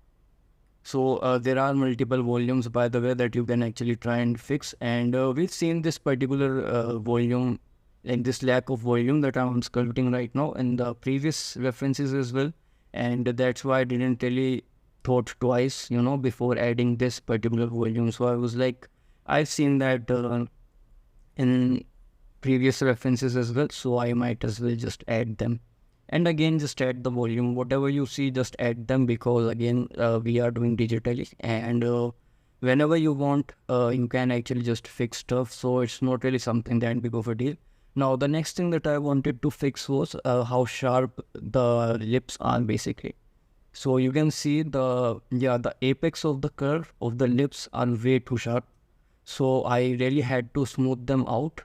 So there are multiple volumes, by the way, that you can actually try and fix. And we've seen this particular volume, like this lack of volume that I'm sculpting right now in the previous references as well. And that's why I didn't really thought twice, before adding this particular volume. So I was like, I've seen that in previous references as well, so I might as well just add them. And again, just add the volume. Whatever you see, just add them because again, we are doing digitally. And whenever you want, you can actually just fix stuff. So it's not really something that big of a deal. Now, the next thing that I wanted to fix was how sharp the lips are basically. So you can see the apex of the curve of the lips are way too sharp. So I really had to smooth them out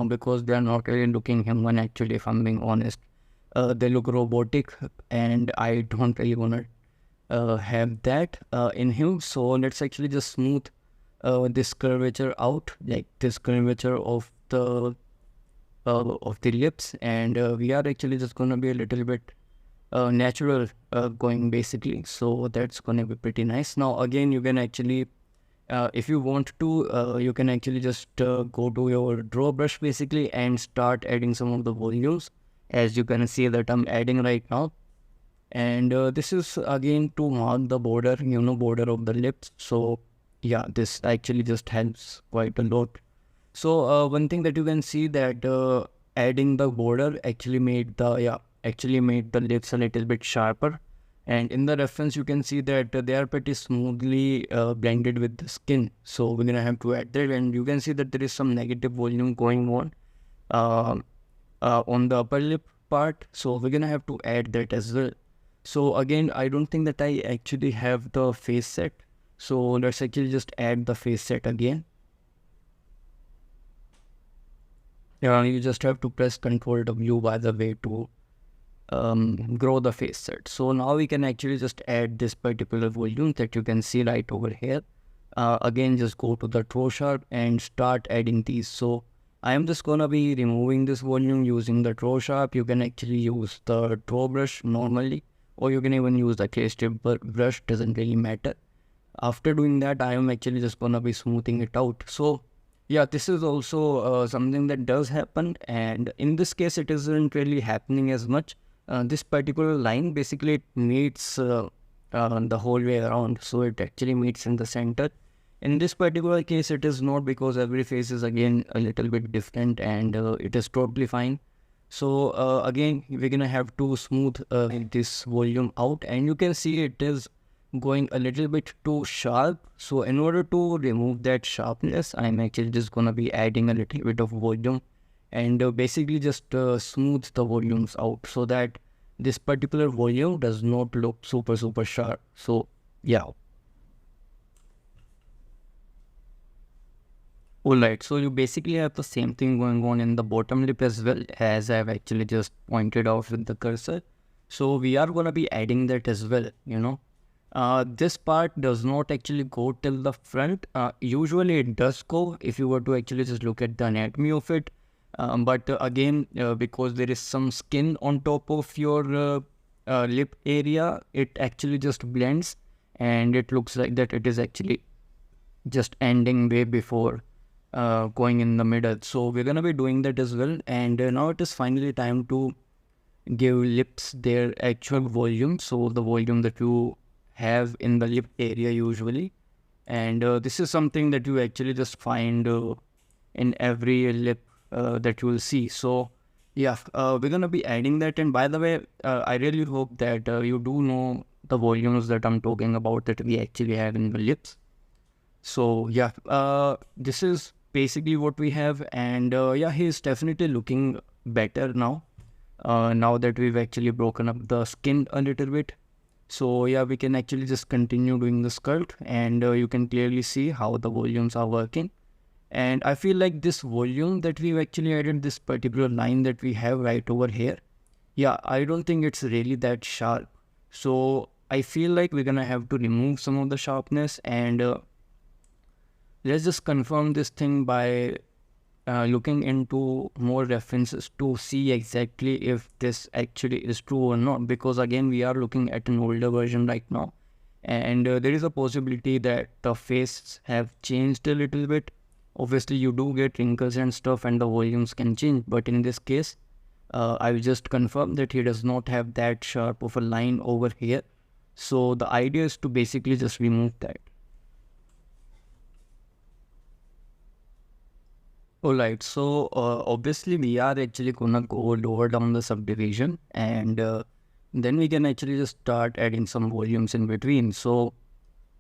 because they are not really looking human actually, if I'm being honest. They look robotic and I don't really want to have that in him. So let's actually just smooth this curvature out, like this curvature of the lips, and we are actually just going to be a little bit natural going basically. So that's going to be pretty nice. Now again, you can actually if you want to, you can actually just go to your draw brush basically and start adding some of the volumes, as you can see that I'm adding right now. And this is again to mark the border, border of the lips. So yeah, this actually just helps quite a lot. So one thing that you can see that adding the border actually made the lips a little bit sharper. And in the reference, you can see that they are pretty smoothly blended with the skin. So we're gonna have to add that, and you can see that there is some negative volume going on the upper lip part. So we're gonna have to add that as well. So again, I don't think that I actually have the face set. So let's actually just add the face set again. You just have to press Ctrl W by the way to grow the face set. So now we can actually just add this particular volume that you can see right over here. Again, just go to the throw sharp and start adding these. So I am just gonna be removing this volume using the throw sharp. You can actually use the throw brush normally, or you can even use the clay strip brush, doesn't really matter. After doing that, I am actually just gonna be smoothing it out. So Yeah, this is also something that does happen, and in this case, it isn't really happening as much. This particular line basically it meets the whole way around, so it actually meets in the center. In this particular case, it is not, because every face is again a little bit different, and it is totally fine. So again, we're gonna have to smooth this volume out, and you can see it is going a little bit too sharp. So in order to remove that sharpness, I'm actually just gonna be adding a little bit of volume, and basically just smooth the volumes out so that this particular volume does not look super sharp. So yeah. Alright, so you basically have the same thing going on in the bottom lip as well, as I've actually just pointed out with the cursor. So we are gonna be adding that as well, you know. This part does not actually go till the front. Usually it does go if you were to actually just look at the anatomy of it. But again, because there is some skin on top of your lip area, it actually just blends, and it looks like that it is actually just ending way before going in the middle. So we're gonna be doing that as well. And now it is finally time to give lips their actual volume. So the volume that you have in the lip area usually. And this is something that you actually just find in every lip that you will see. So yeah, we're gonna be adding that. And by the way, I really hope that you do know the volumes that I'm talking about that we actually have in the lips. So yeah, this is basically what we have, and yeah, he's definitely looking better now. Now that we've actually broken up the skin a little bit. So yeah, we can actually just continue doing the skirt, and you can clearly see how the volumes are working. And I feel like this volume that we've actually added, this particular line that we have right over here, yeah, I don't think it's really that sharp. So I feel like we're gonna have to remove some of the sharpness, and let's just confirm this thing by looking into more references to see exactly if this actually is true or not, because again we are looking at an older version right now, and there is a possibility that the faces have changed a little bit. Obviously you do get wrinkles and stuff, and the volumes can change, but in this case I will just confirm that he does not have that sharp of a line over here. So the idea is to basically just remove that. Alright, so obviously we are actually gonna go lower down the subdivision, and then we can actually just start adding some volumes in between. So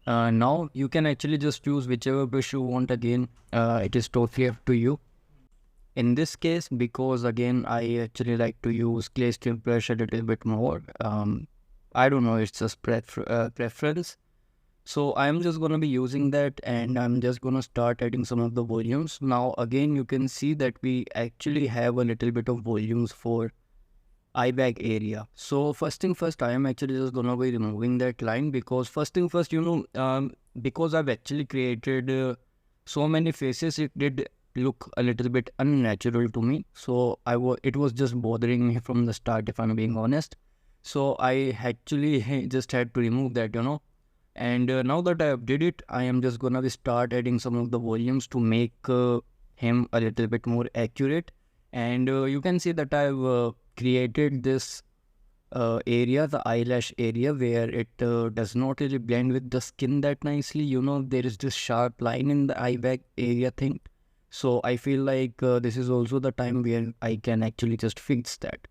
now you can actually just use whichever brush you want again. It is totally up to you. In this case, because again I actually like to use clay strip brush a little bit more. I don't know, it's just preference. So I'm just going to be using that, and I'm just going to start adding some of the volumes. Now again, you can see that we actually have a little bit of volumes for eye bag area. So first thing first, I am actually just going to be removing that line, because first thing first, you know, because I've actually created so many faces, it did look a little bit unnatural to me. So it was just bothering me from the start, if I'm being honest. So I actually just had to remove that, you know. And now that I have did it, I am just gonna be start adding some of the volumes to make him a little bit more accurate. And you can see that I've created this area, the eyelash area, where it does not really blend with the skin that nicely. You know, there is this sharp line in the eye bag area thing. So I feel like this is also the time where I can actually just fix that.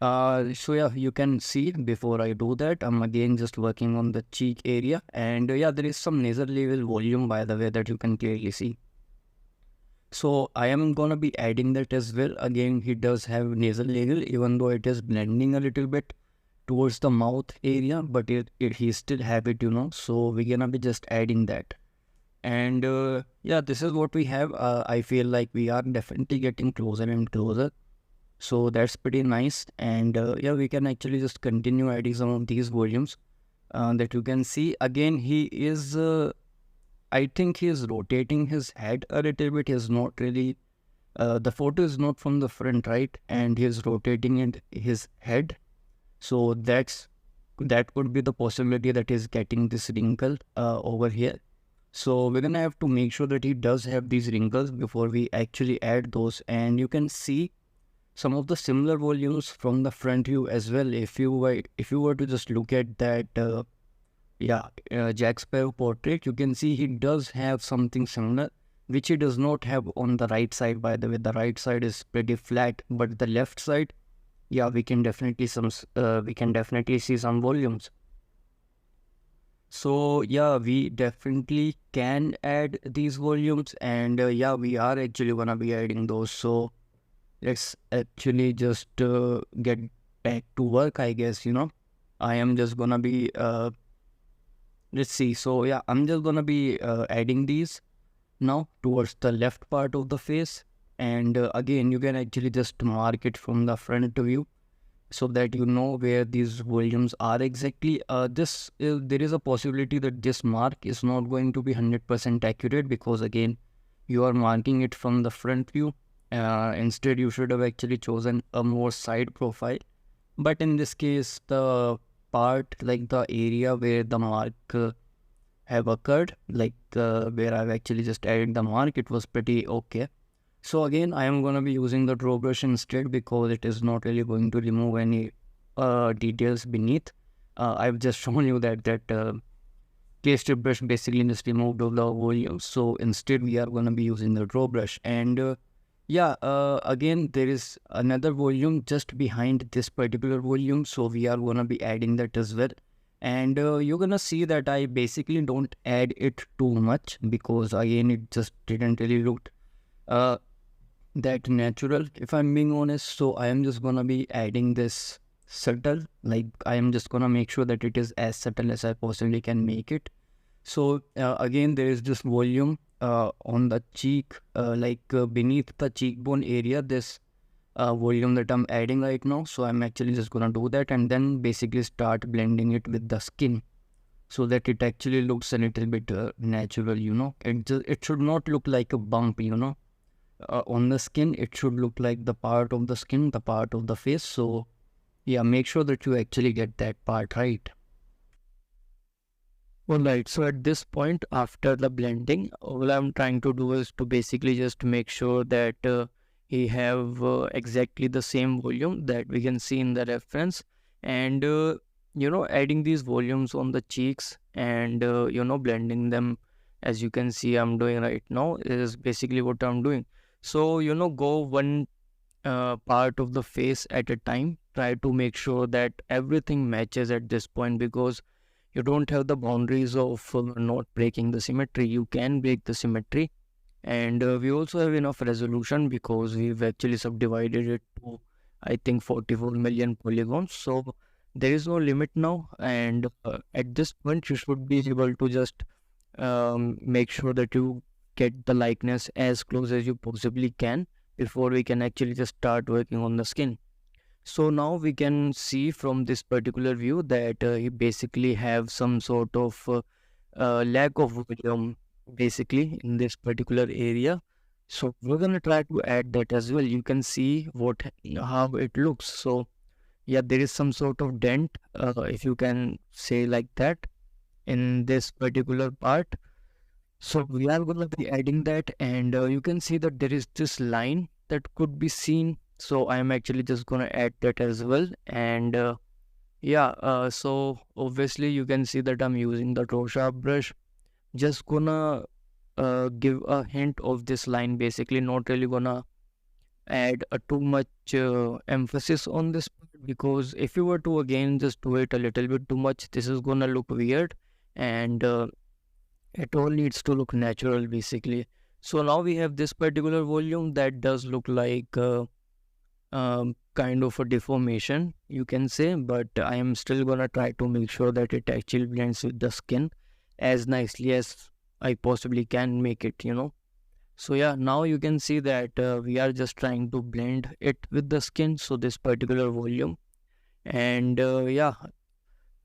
So yeah, you can see before I do that, I'm again just working on the cheek area, and yeah, there is some nasal level volume, by the way, that you can clearly see. So I am gonna be adding that as well. Again, he does have nasal level, even though it is blending a little bit towards the mouth area, but he still have it, you know. So we're gonna be just adding that. And yeah, this is what we have. I feel like we are definitely getting closer and closer. So that's pretty nice. And yeah, we can actually just continue adding some of these volumes that you can see. Again, he is, I think he is rotating his head a little bit. He is not really, the photo is not from the front, right? And he is rotating his head. So that could be the possibility that he's getting this wrinkle over here. So we're gonna have to make sure that he does have these wrinkles before we actually add those. And you can see some of the similar volumes from the front view as well. If you were to just look at that Jack Sparrow portrait, you can see he does have something similar, which he does not have on the right side. By the way, the right side is pretty flat, but the left side, yeah, we can definitely see some volumes. So yeah, we definitely can add these volumes, and yeah, we are actually gonna be adding those. So let's actually just get back to work, I guess. I am just gonna be let's see. So yeah, I'm just gonna be adding these now towards the left part of the face, and again, you can actually just mark it from the front view so that you know where these volumes are exactly. This There is a possibility that this mark is not going to be 100% accurate, because again, you are marking it from the front view. Instead, you should have actually chosen a more side profile. But in this case, the part, like the area where the mark have occurred, like where I've actually just added the mark, it was pretty okay. So again, I am going to be using the draw brush instead, because it is not really going to remove any details beneath. I've just shown you that clay strip brush basically just removed all the volumes. So instead, we are going to be using the draw brush. And again, there is another volume just behind this particular volume. So we are going to be adding that as well. And you're going to see that I basically don't add it too much, because again, it just didn't really look uh, that natural, if I'm being honest. So I am just gonna be adding this subtle, like I am just gonna make sure that it is as subtle as I possibly can make it. So again, there is this volume on the cheek, beneath the cheekbone area, this volume that I'm adding right now. So I'm actually just gonna do that, and then basically start blending it with the skin, so that it actually looks a little bit natural. It should not look like a bump. On the skin, it should look like the part of the skin, the part of the face. So yeah, make sure that you actually get that part right. Alright, so at this point, after the blending, all I'm trying to do is to basically just make sure that he have exactly the same volume that we can see in the reference. And adding these volumes on the cheeks, and blending them, as you can see I'm doing right now, is basically what I'm doing. So go one part of the face at a time. Try to make sure that everything matches at this point, because you don't have the boundaries of not breaking the symmetry. You can break the symmetry. And we also have enough resolution, because we've actually subdivided it to, I think, 44 million polygons. So there is no limit now. And at this point, you should be able to just make sure that you get the likeness as close as you possibly can, before we can actually just start working on the skin. So now we can see from this particular view that you basically have some sort of lack of volume basically in this particular area. So we're gonna try to add that as well. You can see how it looks. So yeah, there is some sort of dent, if you can say like that, in this particular part. So we are going to be adding that, and you can see that there is this line that could be seen. So I am actually just going to add that as well. And so obviously you can see that I'm using the draw sharp brush. Just gonna give a hint of this line, basically not really gonna add too much emphasis on this part, because if you were to again just do it a little bit too much, this is gonna look weird. And it all needs to look natural basically. So now we have this particular volume that does look like kind of a deformation, you can say, but I am still gonna try to make sure that it actually blends with the skin as nicely as I possibly can make it. So yeah, now you can see that we are just trying to blend it with the skin, so this particular volume. And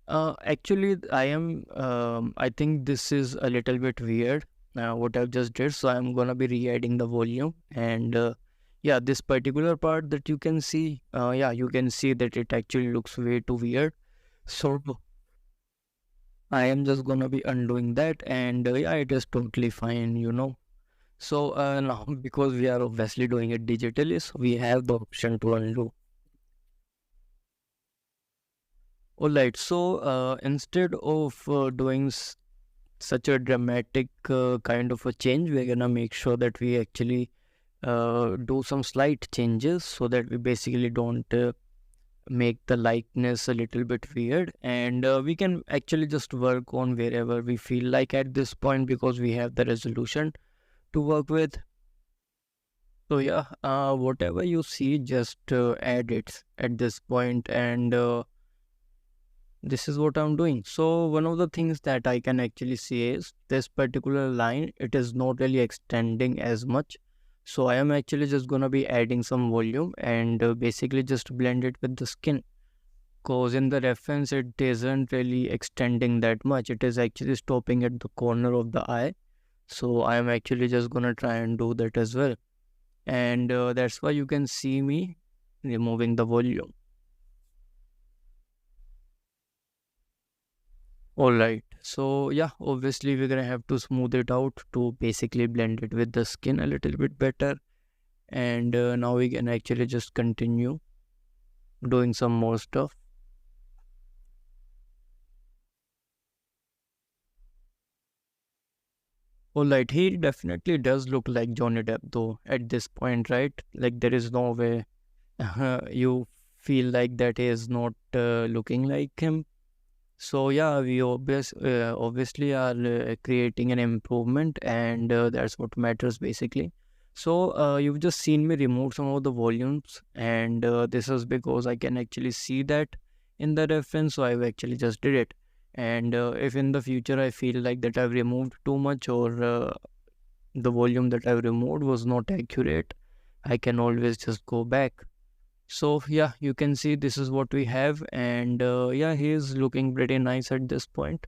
actually, I think this is a little bit weird, what I've just did. So I'm gonna be re-adding the volume, and yeah, this particular part that you can see, you can see that it actually looks way too weird. So I am just gonna be undoing that, and yeah, it is totally fine. So now, because we are obviously doing it digitally, so we have the option to undo. Alright, so instead of doing such a dramatic kind of a change, we're gonna make sure that we actually do some slight changes so that we basically don't make the likeness a little bit weird, and we can actually just work on wherever we feel like at this point because we have the resolution to work with. So yeah, whatever you see, just add it at this point, and this is what I'm doing. So one of the things that I can actually see is this particular line, it is not really extending as much. So I am actually just gonna be adding some volume and basically just blend it with the skin. Cause in the reference it isn't really extending that much. It is actually stopping at the corner of the eye. So I am actually just gonna try and do that as well. And that's why you can see me removing the volume. Alright, so yeah, obviously we're gonna have to smooth it out to basically blend it with the skin a little bit better. And now we can actually just continue doing some more stuff. Alright, he definitely does look like Johnny Depp though at this point, right? Like there is no way you feel like that he is not looking like him. So yeah, we obviously are creating an improvement, and that's what matters basically. So you've just seen me remove some of the volumes, and this is because I can actually see that in the reference, so I've actually just did it. And if in the future I feel like that I've removed too much, or the volume that I've removed was not accurate, I can always just go back. So yeah, you can see this is what we have, and yeah, he is looking pretty nice at this point.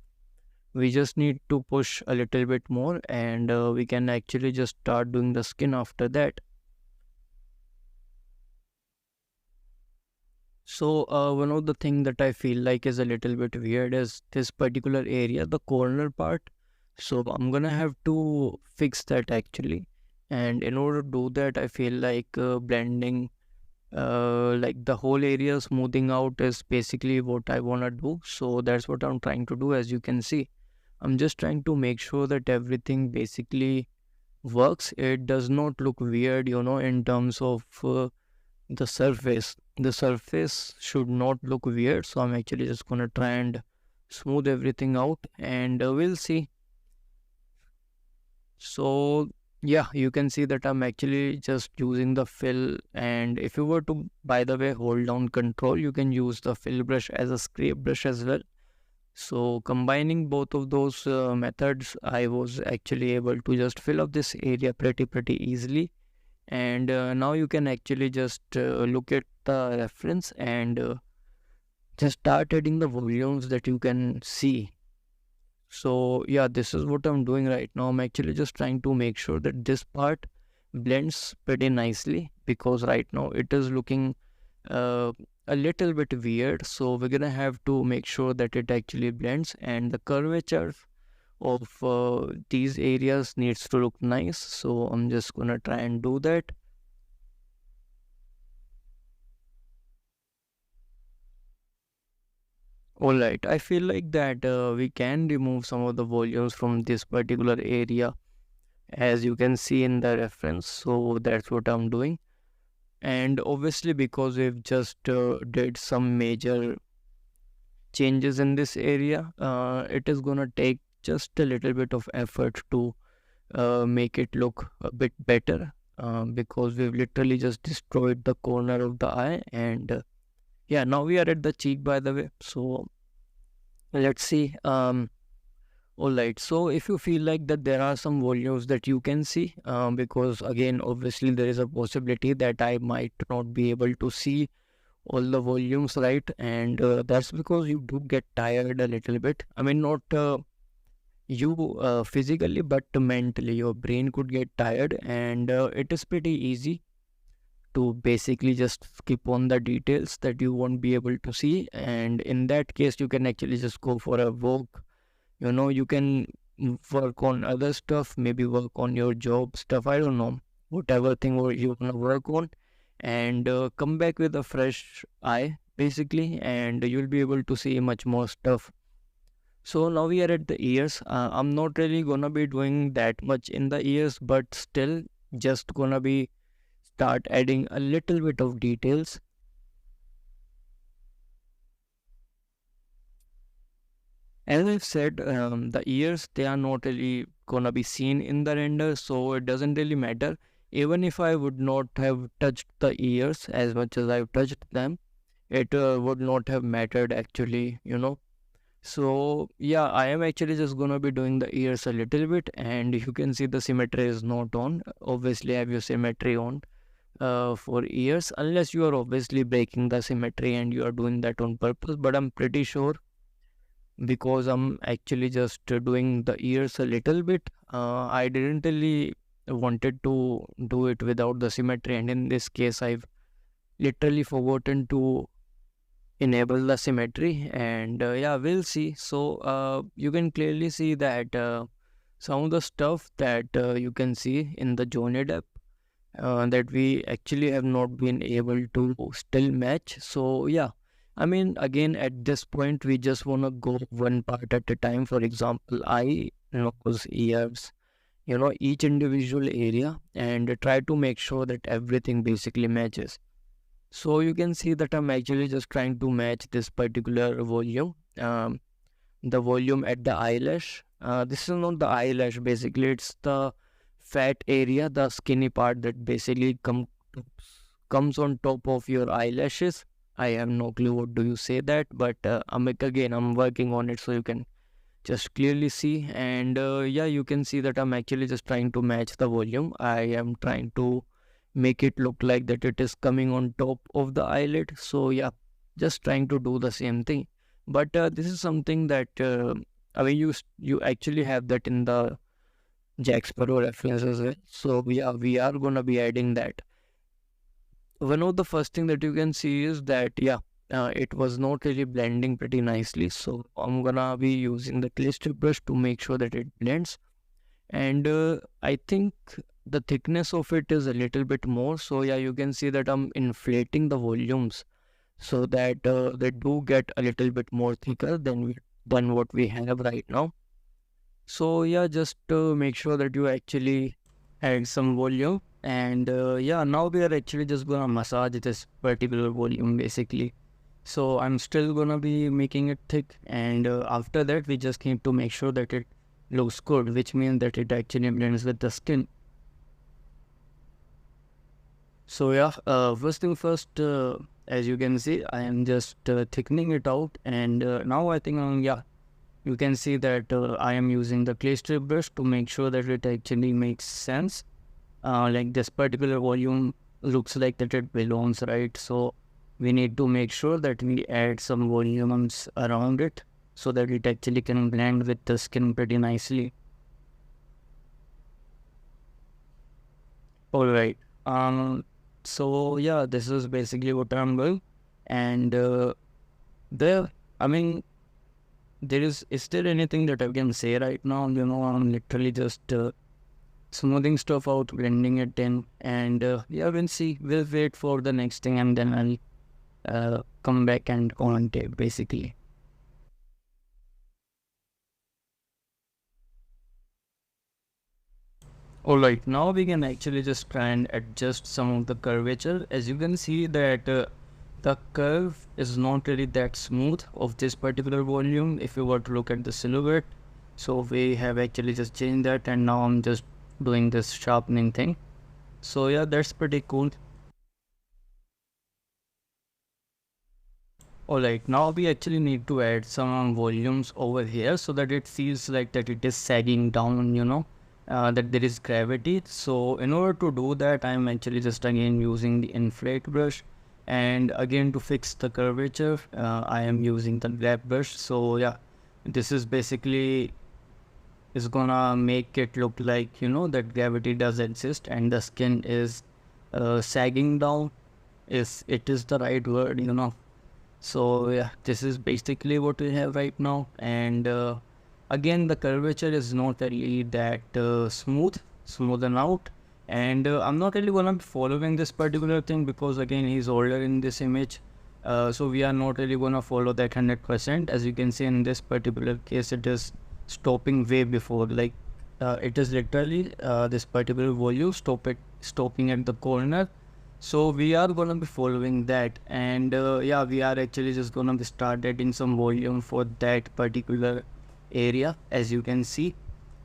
We just need to push a little bit more, and we can actually just start doing the skin after that. So one of the thing that I feel like is a little bit weird is this particular area, the corner part. So I'm gonna have to fix that actually, and in order to do that, I feel like blending like the whole area smoothing out is basically what I want to do. So that's what I'm trying to do. As you can see, I'm just trying to make sure that everything basically works. It does not look weird, in terms of the surface. The surface should not look weird. So I'm actually just going to try and smooth everything out, and we'll see. So yeah, you can see that I'm actually just using the fill, and if you were to, by the way, hold down control, you can use the fill brush as a scrape brush as well. So combining both of those methods, I was actually able to just fill up this area pretty easily. And now you can actually just look at the reference and just start adding the volumes that you can see. So yeah, this is what I'm doing right now. I'm actually just trying to make sure that this part blends pretty nicely, because right now it is looking uh, a little bit weird. So we're gonna have to make sure that it actually blends, and the curvature of these areas needs to look nice. So I'm just gonna try and do that. Alright, I feel like that we can remove some of the volumes from this particular area, as you can see in the reference. So that's what I'm doing. And obviously, because we've just did some major changes in this area, it is gonna take just a little bit of effort to make it look a bit better, because we've literally just destroyed the corner of the eye. And yeah, now we are at the cheek, by the way. So let's see. All right. So if you feel like that there are some volumes that you can see, because again, obviously there is a possibility that I might not be able to see all the volumes, right? And that's because you do get tired a little bit. I mean, not you physically, but mentally, your brain could get tired, and it is pretty easy to basically just skip on the details that you won't be able to see. And in that case, you can actually just go for a walk, You can work on other stuff, maybe work on your job stuff, I don't know, whatever thing you want to work on, and come back with a fresh eye basically, and you'll be able to see much more stuff. So now we are at the ears. I'm not really gonna be doing that much in the ears, but still just gonna be start adding a little bit of details. As I've said, the ears, they are not really gonna be seen in the render, so it doesn't really matter. Even if I would not have touched the ears as much as I've touched them, it would not have mattered actually. So yeah, I am actually just gonna be doing the ears a little bit, and you can see the symmetry is not on. Obviously, have your symmetry on for ears, unless you are obviously breaking the symmetry and you are doing that on purpose. But I'm pretty sure, because I'm actually just doing the ears a little bit. I didn't really wanted to do it without the symmetry, and in this case, I've literally forgotten to enable the symmetry, and yeah, we'll see. So you can clearly see that some of the stuff that you can see in the Johnny Depp that we actually have not been able to still match. So yeah, I mean, again, at this point we just want to go one part at a time. For example, eye, nose, ears, each individual area, and try to make sure that everything basically matches. So you can see that I'm actually just trying to match this particular volume, the volume at the eyelash. This is not the eyelash, basically it's the fat area, the skinny part that basically comes on top of your eyelashes. I have no clue what do you say that, but I'm working on it, so you can just clearly see. And yeah, you can see that I'm actually just trying to match the volume. I am trying to make it look like that it is coming on top of the eyelid. So yeah, just trying to do the same thing. But this is something that I mean, you actually have that in the Jack Sparrow reference as well. So yeah, we are gonna be adding that. One of the first thing that you can see is that yeah, it was not really blending pretty nicely. So I'm gonna be using the clay strip brush to make sure that it blends. And I think the thickness of it is a little bit more. So yeah, you can see that I'm inflating the volumes so that they do get a little bit more thicker than what we have right now. So yeah, just make sure that you actually add some volume, and yeah, now we are actually just gonna massage this particular volume basically. So I'm still gonna be making it thick, and after that we just need to make sure that it looks good, which means that it actually blends with the skin. So yeah, first thing first, as you can see, I am just thickening it out, and now I think yeah, you can see that I am using the clay strip brush to make sure that it actually makes sense. Like this particular volume looks like that it belongs, right? So we need to make sure that we add some volumes around it so that it actually can blend with the skin pretty nicely. All right. So yeah, this is basically what I'm doing, and there. I mean, is there anything that I can say right now? I'm literally just smoothing stuff out, blending it in, and yeah, we'll see. We'll wait for the next thing, and then I'll come back and comment it basically. Alright, now we can actually just try and adjust some of the curvature. As you can see that the curve is not really that smooth of this particular volume if you were to look at the silhouette. So we have actually just changed that, and now I'm just doing this sharpening thing. So yeah, that's pretty cool. Alright, now we actually need to add some volumes over here so that it feels like that it is sagging down, that there is gravity. So in order to do that, I'm actually just again using the inflate brush, and again to fix the curvature, I am using the grab brush. So yeah, this is basically is gonna make it look like that gravity does exist and the skin is sagging down, if it is the right word. So yeah, this is basically what we have right now, and again the curvature is not really that smoothen out, and I'm not really gonna be following this particular thing because again he's older in this image. So we are not really gonna follow that 100%. As you can see in this particular case, it is stopping way before, like it is literally this particular volume stopping at the corner. So we are gonna be following that, and yeah, we are actually just gonna be start adding some volume for that particular area, as you can see.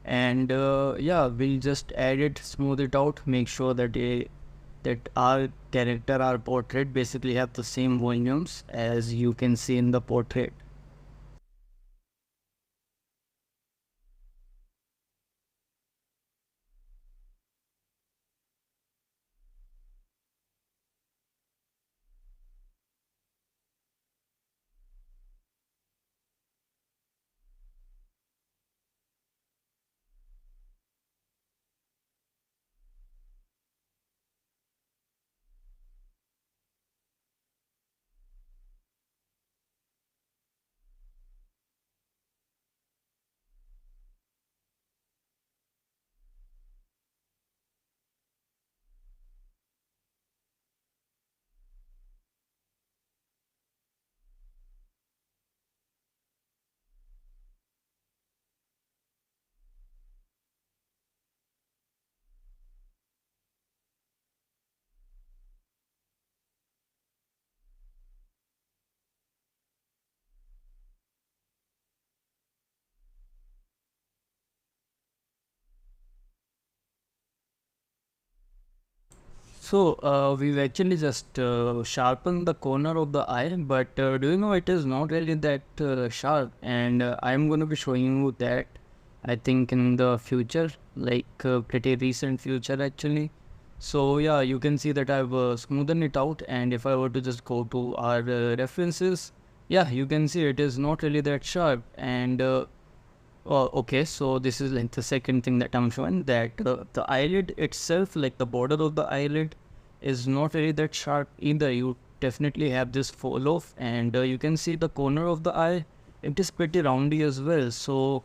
And yeah, we'll just add it, smooth it out, make sure that that our character, our portrait basically have the same volumes as you can see in the portrait. So we've actually just sharpened the corner of the eye, but do you know it is not really that sharp, and I'm going to be showing you that, I think, in the future, like pretty recent future actually. So yeah, you can see that I've smoothened it out, and if I were to just go to our references, yeah, you can see it is not really that sharp. And oh, okay, so this is like the second thing that I'm showing, that the eyelid itself, like the border of the eyelid, is not really that sharp either. You definitely have this fall off, and you can see the corner of the eye, it is pretty roundy as well. So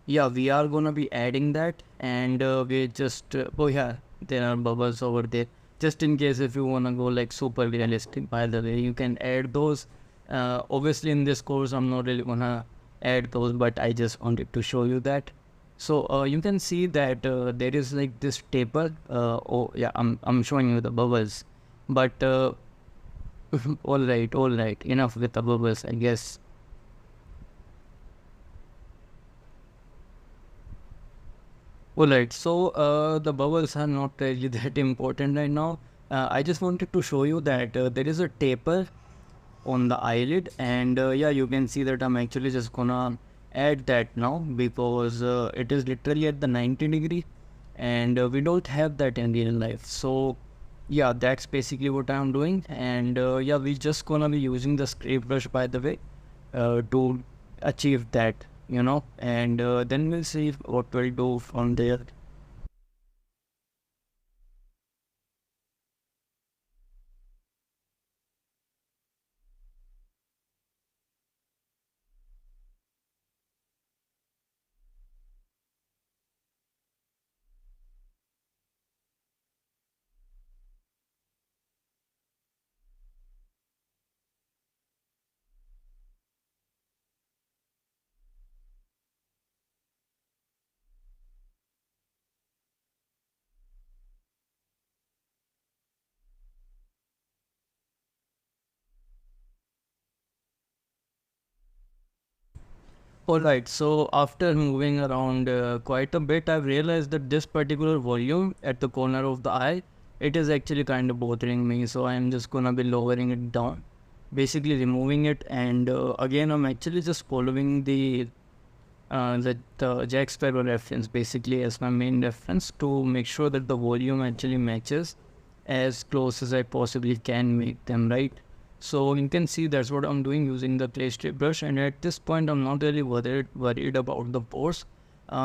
yeah, we are gonna be adding that, and we just oh yeah, there are bubbles over there. Just in case if you wanna go like super realistic, by the way, you can add those. Obviously, in this course, I'm not really gonna add those, but I just wanted to show you that. So you can see that there is like this taper. Oh yeah, I'm showing you the bubbles, but all right, enough with the bubbles, I guess. Alright, so the bubbles are not really that important right now. I just wanted to show you that there is a taper on the eyelid, and yeah, you can see that I'm actually just gonna add that now, because it is literally at the 90-degree, and we don't have that in real life. So yeah, that's basically what I'm doing, and yeah, we're just gonna be using the scrape brush, by the way, to achieve that, and then we'll see what we'll do from there. Alright, so after moving around quite a bit, I've realized that this particular volume at the corner of the eye, it is actually kind of bothering me. So I'm just gonna be lowering it down, basically removing it, and again I'm actually just following the Jack Sparrow reference basically as my main reference, to make sure that the volume actually matches as close as I possibly can make them, right? So you can see that's what I'm doing using the clay strip brush, and at this point I'm not really worried about the pores,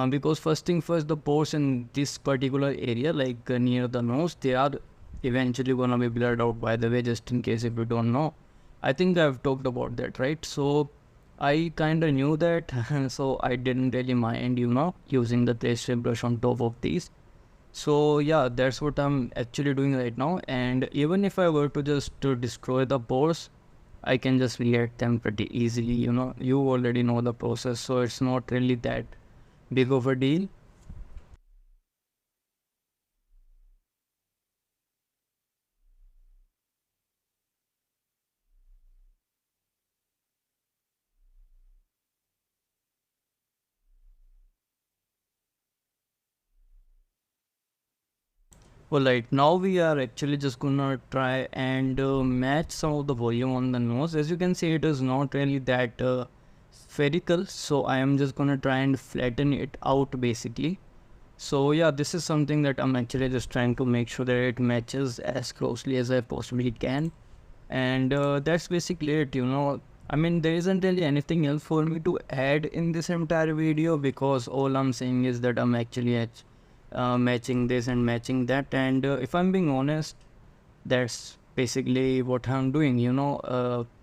because first thing first, the pores in this particular area, like near the nose, they are eventually gonna be blurred out, by the way, just in case if you don't know. I think I've talked about that, right? So I kind of knew that, so I didn't really mind, using the trace brush on top of these. So yeah, that's what I'm actually doing right now. And even if I were to just to destroy the pores, I can just react them pretty easily. You already know the process, so it's not really that big of a deal. Well, right now we are actually just gonna try and match some of the volume on the nose. As you can see, it is not really that spherical, so I am just gonna try and flatten it out basically. So yeah, this is something that I'm actually just trying to make sure that it matches as closely as I possibly can. And that's basically it. I mean, there isn't really anything else for me to add in this entire video, because all I'm saying is that I'm actually matching this and matching that. And if I'm being honest, that's basically what I'm doing,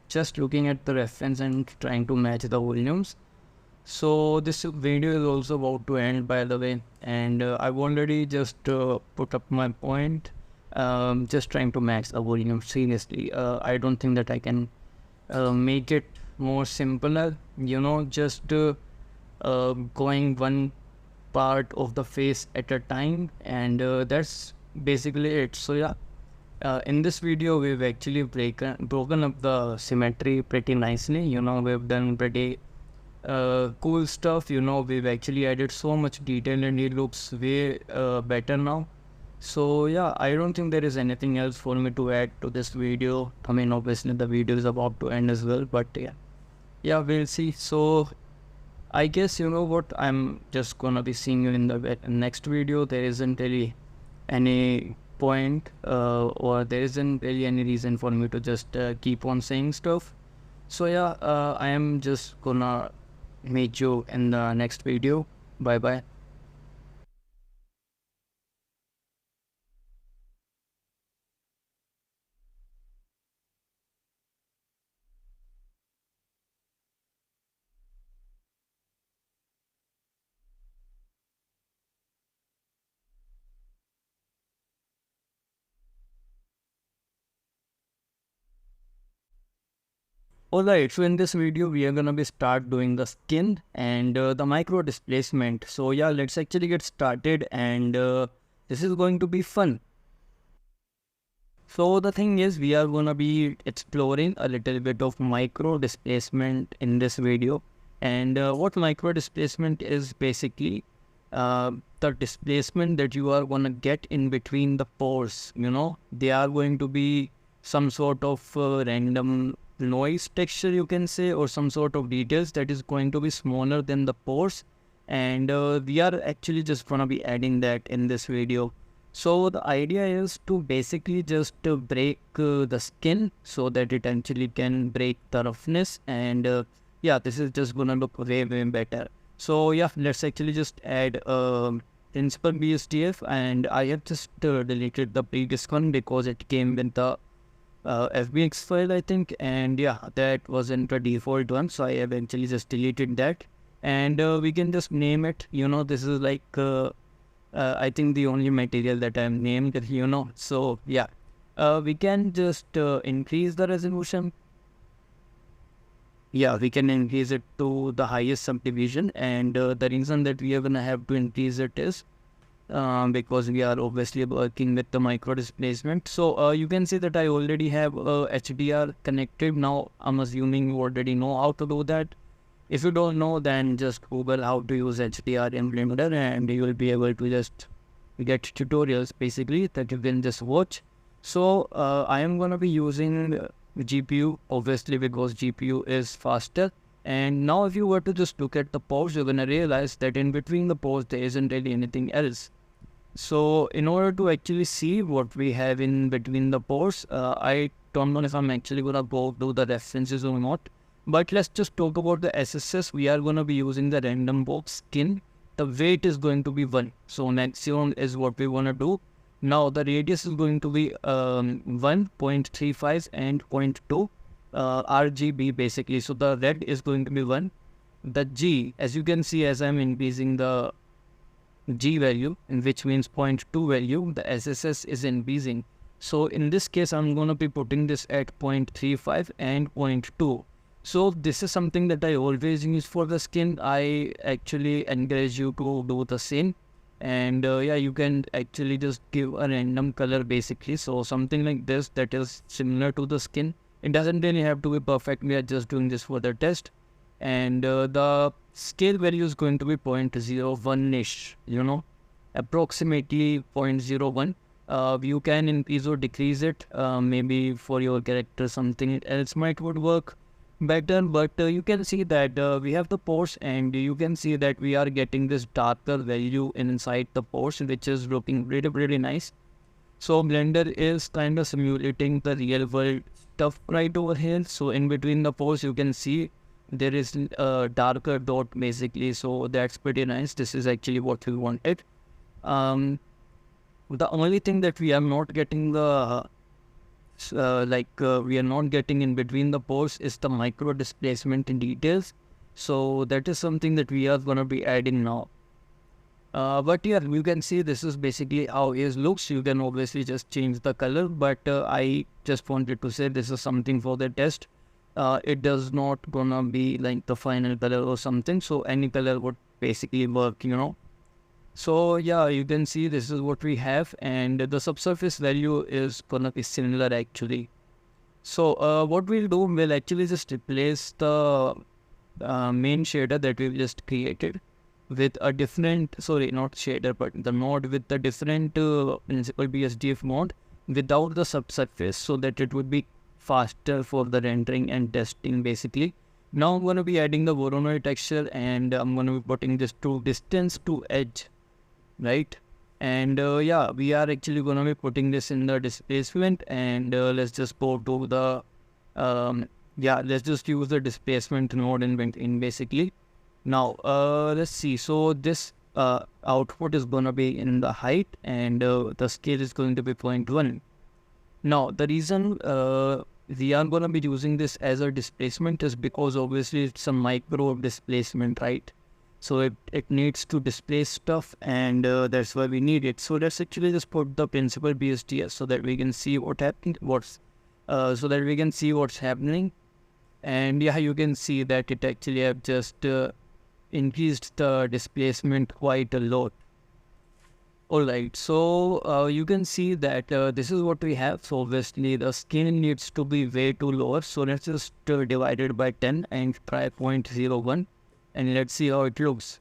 just looking at the reference and trying to match the volumes. So this video is also about to end, by the way, and I've already just put up my point. Just trying to match the volume. Seriously, I don't think that I can make it more simpler. Just going one part of the face at a time, and that's basically it. So yeah, in this video we've actually broken up the symmetry pretty nicely. We've done pretty cool stuff. We've actually added so much detail and it looks way better now. So yeah, I don't think there is anything else for me to add to this video. I mean, obviously the video is about to end as well, but yeah, we'll see. So I guess you know what, I'm just gonna be seeing you in the next video. There isn't really any point or there isn't really any reason for me to just keep on saying stuff. So yeah, I am just gonna meet you in the next video. Bye bye. Alright, so in this video we are gonna be start doing the skin and the micro displacement. So yeah, let's actually get started, and this is going to be fun. So the thing is, we are gonna be exploring a little bit of micro displacement in this video. And what micro displacement is basically the displacement that you are gonna get in between the pores. They are going to be some sort of random noise texture, you can say, or some sort of details that is going to be smaller than the pores. And we are actually just gonna be adding that in this video. So the idea is to basically just break the skin so that it actually can break the roughness, and yeah, this is just gonna look way better. So yeah, let's actually just add principal BSDF, and I have just deleted the previous one because it came with the FBX file, I think, and yeah, that wasn't a default one, so I have actually just deleted that. And we can just name it, this is like I think the only material that I'm named, so yeah, we can just increase the resolution. Yeah, we can increase it to the highest subdivision, and the reason that we are gonna have to increase it is because we are obviously working with the micro displacement. So you can see that I already have HDR connected. Now I'm assuming you already know how to do that. If you don't know, then just Google how to use HDR in Blender and you will be able to just get tutorials basically that you can just watch. So I am gonna be using GPU obviously because GPU is faster. And now if you were to just look at the pores, you're gonna realize that in between the pores there isn't really anything else. So in order to actually see what we have in between the pores, I don't know if I'm actually gonna go do the references or not. But let's just talk about the SSS. We are going to be using the random box skin. The weight is going to be 1. So maximum is what we want to do. Now the radius is going to be 1.35 and 0.2. RGB basically. So the red is going to be 1. The G, as you can see, as I'm increasing the G value, in which means 0.2 value, the SSS is increasing. So in this case, I'm going to be putting this at 0.35 and 0.2. So this is something that I always use for the skin. I actually encourage you to do the same. And yeah, you can actually just give a random color basically. So something like this that is similar to the skin. It doesn't really have to be perfect. We are just doing this for the test. And the scale value is going to be 0.01-ish, approximately 0.01. You can increase or decrease it, maybe for your character something else might would work better, but you can see that we have the pores, and you can see that we are getting this darker value inside the pores, which is looking really, really nice. So Blender is kind of simulating the real world stuff right over here. So in between the pores, you can see there is a darker dot basically. So that's pretty nice. This is actually what we wanted. The only thing that we are not getting we are not getting in between the pores is the micro displacement in details. So that is something that we are going to be adding now. But yeah, you can see this is basically how it looks. You can obviously just change the color, but I just wanted to say this is something for the test. It does not gonna be like the final color or something, so any color would basically work, So yeah, you can see this is what we have, and the subsurface value is gonna be similar actually. So what we'll do, we'll actually just replace the main shader that we've just created with a different, sorry, not shader, but the node with the different principal BSDF mode without the subsurface, so that it would be faster for the rendering and testing basically. Now I'm going to be adding the Voronoi texture, and I'm going to be putting this to distance to edge, right? And yeah, we are actually going to be putting this in the displacement, and let's just go to the yeah, let's just use the displacement node in basically. Now let's see. So this output is going to be in the height, and the scale is going to be 0.1. Now the reason we are going to be using this as a displacement is because obviously it's a micro displacement, right? So it needs to displace stuff, and that's why we need it. So let's actually just put the principal BSDS so that we can see what's happening. And yeah, you can see that it actually have just increased the displacement quite a lot. Alright, so you can see that this is what we have. So obviously the scale needs to be way too lower. So let's just divide it by 10 and try 0.01, and let's see how it looks.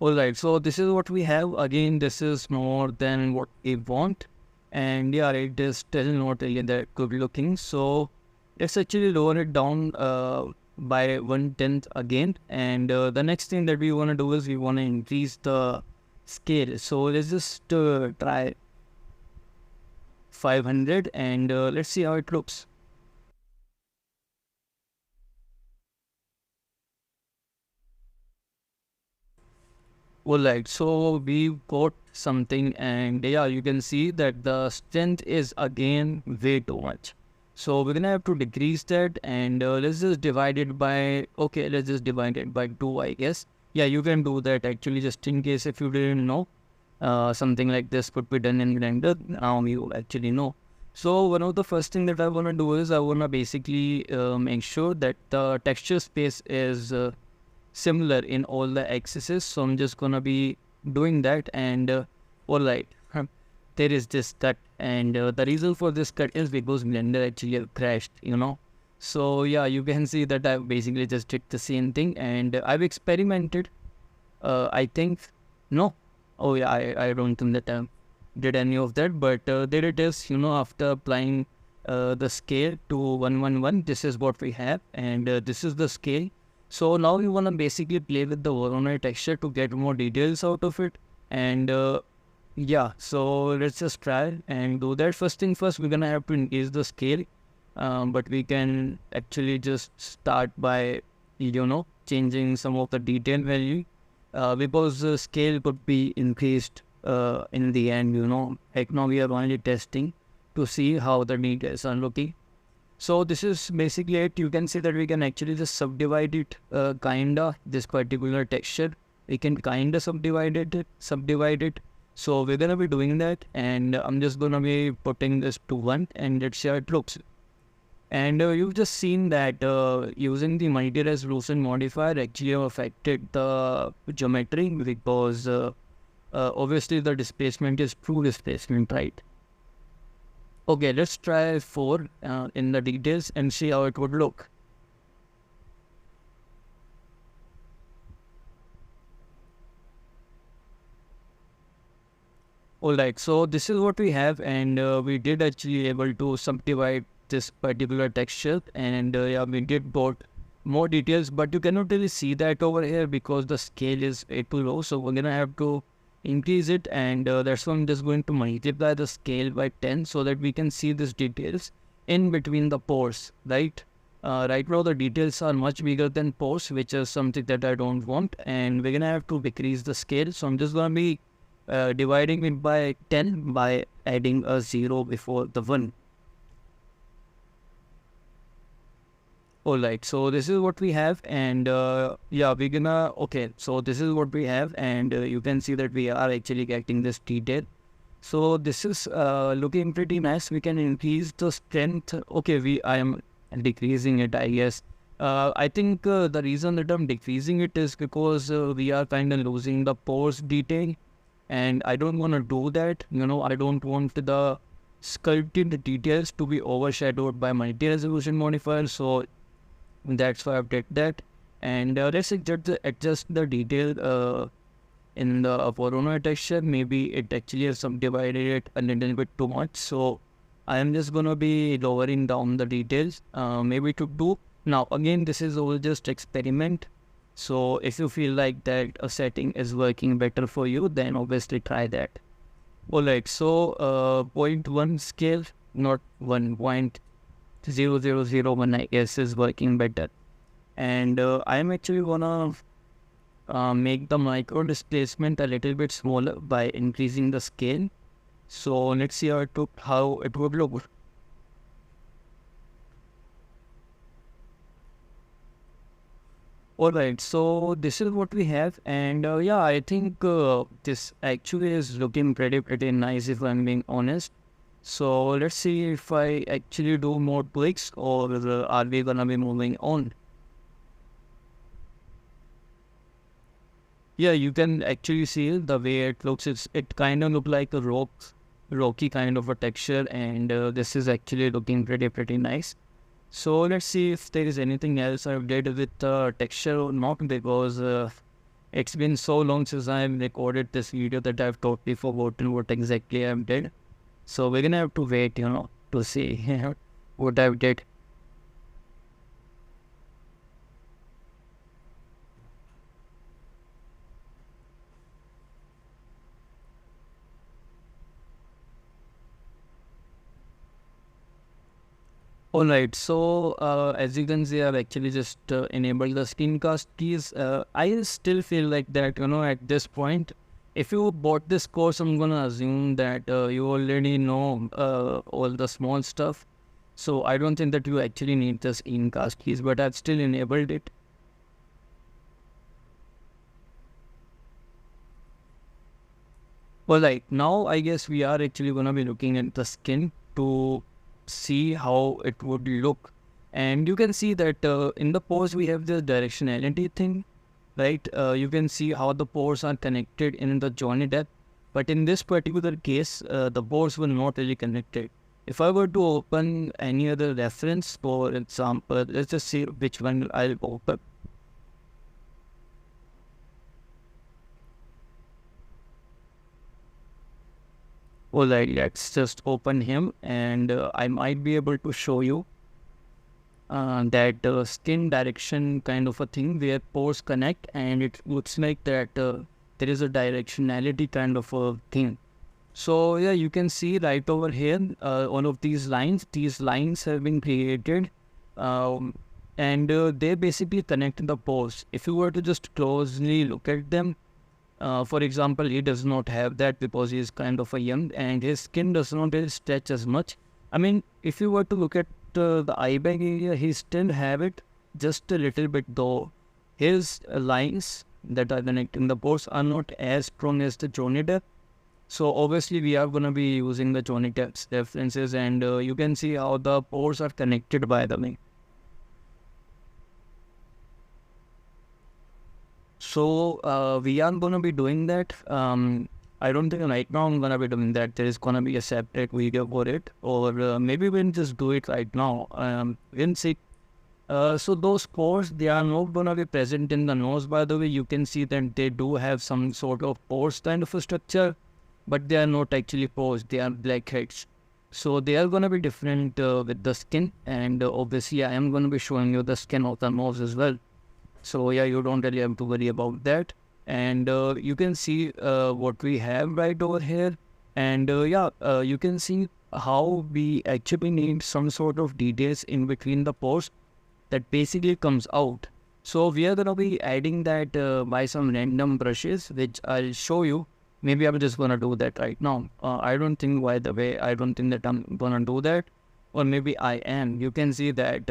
Alright, so this is what we have. Again, this is more than what we want, and yeah, it is still not really that good looking. So let's actually lower it down by 1/10 again, and the next thing that we want to do is we want to increase the scale. So let's just try 500, and let's see how it looks. Alright, so we got something, and yeah, you can see that the strength is again way too much. So we're gonna have to decrease that, and let's just divide it by, okay, let's just divide it by 2, I guess. Yeah, you can do that actually, just in case if you didn't know. Something like this could be done in Blender. Now you actually know. So one of the first thing that I want to do is I want to basically make sure that the texture space is similar in all the axes. So I'm just gonna be doing that, and alright, there is this cut, and the reason for this cut is because Blender actually crashed, So yeah, you can see that I basically just did the same thing, and I've experimented. I think no, oh yeah, I don't think that I did any of that, but there it is. After applying the scale to 111, this is what we have, and this is the scale. So now we want to basically play with the Voronoi texture to get more details out of it, and yeah, so let's just try and do that. First thing first, we're gonna have to increase the scale, but we can actually just start by changing some of the detail value. because the scale could be increased in the end, like now we are only testing to see how the details are looking. So this is basically it. You can see that we can actually just subdivide it, this particular texture. We can subdivide it. So we're gonna be doing that, and I'm just gonna be putting this to 1, and let's see how it looks. And you've just seen that using the multi-resolution modifier actually affected the geometry, because obviously the displacement is true displacement, right? Okay, let's try 4 in the details and see how it would look. Alright, so this is what we have, and we did actually able to subdivide this particular texture, and yeah, we did got more details, but you cannot really see that over here because the scale is too low. So we're gonna have to increase it, and that's why I'm just going to multiply the scale by 10 so that we can see these details in between the pores, right? Right now the details are much bigger than pores, which is something that I don't want, and we're gonna have to decrease the scale. So I'm just gonna be dividing it by 10 by adding a 0 before the 1. Alright, so this is what we have, and yeah, we're gonna, okay, so this is what we have, and you can see that we are actually getting this detail. So this is looking pretty nice. We can increase the strength. Okay, I am decreasing it, I guess. I think the reason that I'm decreasing it is because we are kind of losing the pores detail, and I don't want to do that. I don't want the sculpted details to be overshadowed by multi-resolution modifier, so that's why I've did that. And let's adjust the detail in the Voronoi texture. Maybe it actually has subdivided it a little bit too much, so I am just gonna be lowering down the details, maybe to 2. Now again, this is all just experiment, so if you feel like that a setting is working better for you, then obviously try that. Alright, so 0.1 scale, not 1.0001, I guess, is working better. And I'm actually gonna make the micro displacement a little bit smaller by increasing the scale. So let's see how it would look. Alright, so this is what we have, and yeah, I think this actually is looking pretty nice, if I'm being honest. So let's see if I actually do more tweaks, or are we gonna be moving on? Yeah, you can actually see the way it looks. It kind of look like a rocky kind of a texture, and this is actually looking pretty nice. So let's see if there is anything else I've did with texture or not, because it's been so long since I've recorded this video that I've totally forgotten what exactly I've did. So we're gonna have to wait, to see what I've did. Alright, so as you can see, I've actually just enabled the screencast keys. I still feel like that, at this point, if you bought this course, I'm gonna assume that you already know all the small stuff. So I don't think that you actually need the screencast keys, but I've still enabled it. Alright, now I guess we are actually gonna be looking at the skin to see how it would look, and you can see that in the pores we have the directionality thing, right? You can see how the pores are connected in the journey depth, but in this particular case the pores were not really connected. If I were to open any other reference, for example, let's just see which one I'll open. Alright, let's just open him, and I might be able to show you that skin direction kind of a thing where pores connect, and it looks like that there is a directionality kind of a thing. So yeah, you can see right over here one of these lines have been created, and they basically connect the pores. If you were to just closely look at them, For example, he does not have that because he is kind of a young and his skin does not really stretch as much. I mean, if you were to look at the eye bag area, he still have it just a little bit, though his lines that are connecting the pores are not as strong as the Johnny Depp. So obviously we are gonna be using the Johnny Depp's references, and you can see how the pores are connected by the way. So we are gonna be doing that. I don't think right now I'm gonna be doing that. There is gonna be a separate video for it, or maybe we'll just do it right now. We'll see. So those pores, they are not gonna be present in the nose. By the way, you can see that they do have some sort of pores kind of a structure, but they are not actually pores. They are blackheads. So they are gonna be different with the skin, and obviously I am gonna be showing you the skin of the nose as well. So yeah, you don't really have to worry about that. And you can see what we have right over here. And you can see how we actually need some sort of details in between the pores that basically comes out. So we are going to be adding that by some random brushes, which I'll show you. Maybe I'm just going to do that right now. I don't think, by the way, I don't think that I'm going to do that. Or maybe I am. You can see that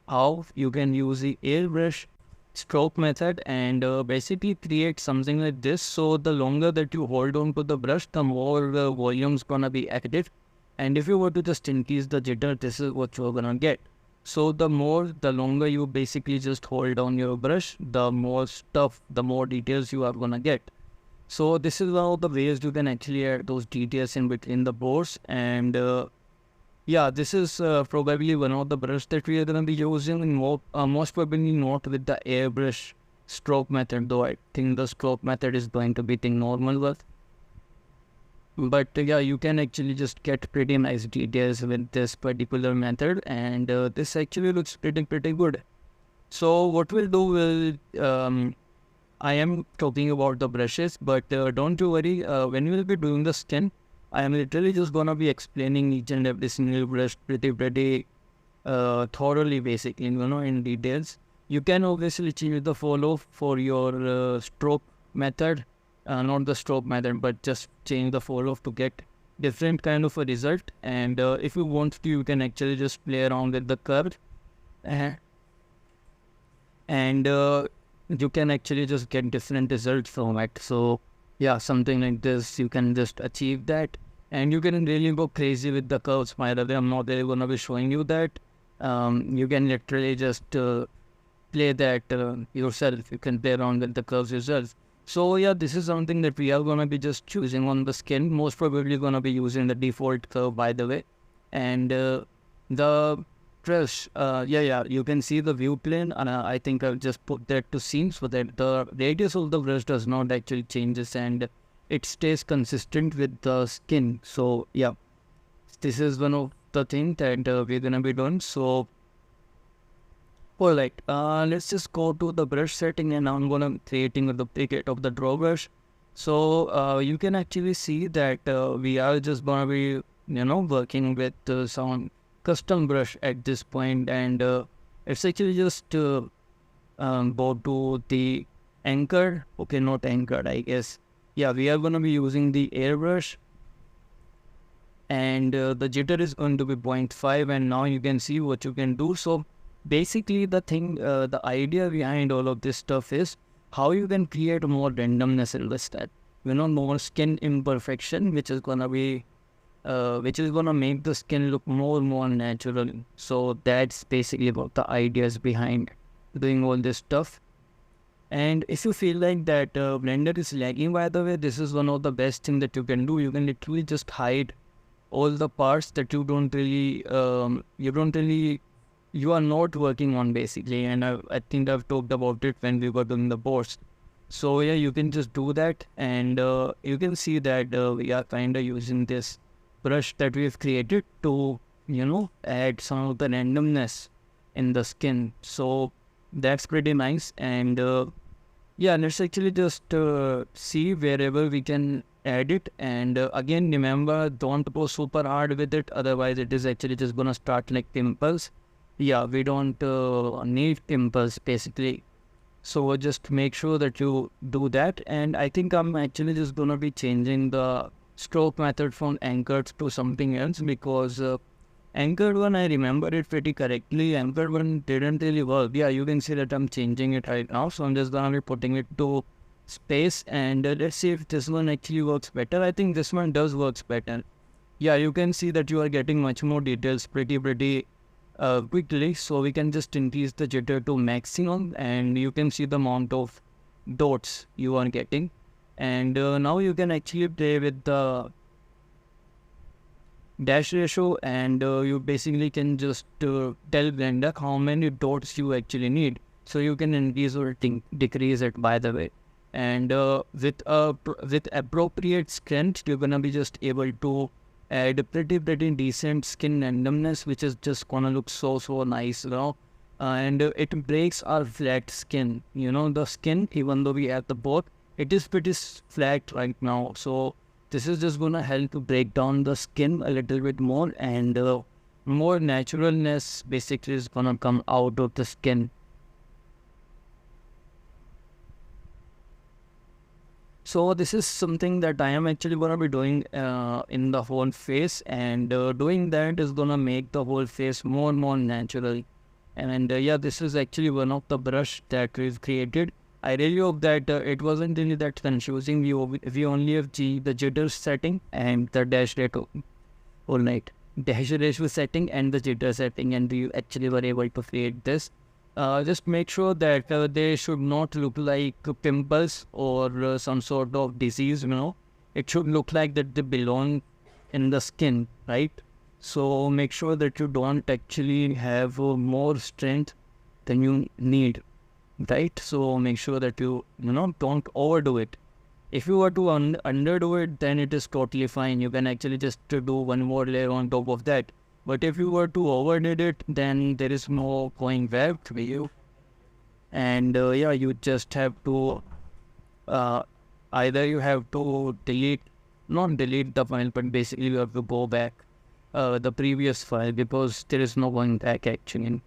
how you can use the airbrush stroke method and basically create something like this. So the longer that you hold on to the brush, the more volume's gonna be added. And if you were to just increase the jitter, this is what you're gonna get. So the longer you basically just hold on your brush, the more stuff, the more details you are gonna get. So this is one of the ways you can actually add those details in between the pores. And yeah, this is probably one of the brushes that we are going to be using, most probably not with the airbrush stroke method, though I think the stroke method is going to be the normal one. But yeah, you can actually just get pretty nice details with this particular method, and this actually looks pretty good. So what we'll do will, I am talking about the brushes, but don't you worry, when we will be doing the skin, I am literally just gonna be explaining each and every single brush pretty thoroughly, basically, in details. You can obviously change the follow for your stroke method, not the stroke method, but just change the follow to get different kind of a result. And if you want to, you can actually just play around with the curve, and you can actually just get different results from it. So yeah, something like this, you can just achieve that. And you can really go crazy with the curves, by the way. I'm not really going to be showing you that. You can literally just play that yourself. You can play around with the curves yourself. So yeah, this is something that we are going to be just choosing on the skin. Most probably going to be using the default curve, by the way. And the brush, you can see the view plane, and I think I'll just put that to scene so that the radius of the brush does not actually changes and it stays consistent with the skin. So yeah, this is one of the things that we're gonna be doing. So alright, let's just go to the brush setting, and I'm gonna creating a duplicate of the draw brush. So you can actually see that we are just gonna be working with some custom brush at this point, and it's actually just go to the anchor. Okay, not anchored, I guess. Yeah, we are going to be using the airbrush, and the jitter is going to be 0.5, and now you can see what you can do. So basically the thing, the idea behind all of this stuff is how you can create more randomness in the step, more skin imperfection, which is going to be make the skin look more natural. So that's basically what the ideas behind doing all this stuff. And if you feel like that Blender is lagging, by the way, this is one of the best thing that you can do. You can literally just hide all the parts that you are not working on, basically. And I think I've talked about it when we were doing the boards. So yeah, you can just do that, and you can see that we are kind of using this brush that we've created to add some of the randomness in the skin. So that's pretty nice. And yeah, let's actually just see wherever we can add it. And again, remember, don't go super hard with it, otherwise it is actually just gonna start like pimples. Yeah, we don't need pimples, basically. So just make sure that you do that. And I think I'm actually just gonna be changing the stroke method from anchored to something else, because anchored one, I remember it pretty correctly. Anchored one didn't really work. Yeah, you can see that I'm changing it right now. So I'm just gonna be putting it to space, and let's see if this one actually works better. I think this one does works better. Yeah, you can see that you are getting much more details pretty quickly. So we can just increase the jitter to maximum, and you can see the amount of dots you are getting. And now you can actually play with the dash ratio, and you basically can just tell Blender how many dots you actually need. So you can increase or decrease it, by the way. And with appropriate strength, you're gonna be just able to add pretty decent skin randomness, which is just gonna look so nice, you know. And it breaks our flat skin. You know, the skin, even though we have the both, it is pretty flat right now. So this is just gonna help to break down the skin a little bit more, and more naturalness basically is gonna come out of the skin. So this is something that I am actually gonna be doing in the whole face, and doing that is gonna make the whole face more natural. And yeah, this is actually one of the brush that we've created. I really hope that it wasn't really that confusing. We only have the jitter setting and the dash rate. All right, dash ratio setting and the jitter setting, and you actually were able to create this. Just make sure that they should not look like pimples or some sort of disease, you know. It should look like that they belong in the skin, right? So make sure that you don't actually have more strength than you need, right? So make sure that you know, don't overdo it. If you were to underdo it, then it is totally fine. You can actually just do one more layer on top of that. But if you were to overdid it, then there is no going back for you. And yeah, you just have to uh, either you have to not delete the file, but basically you have to go back the previous file, because there is no going back actually.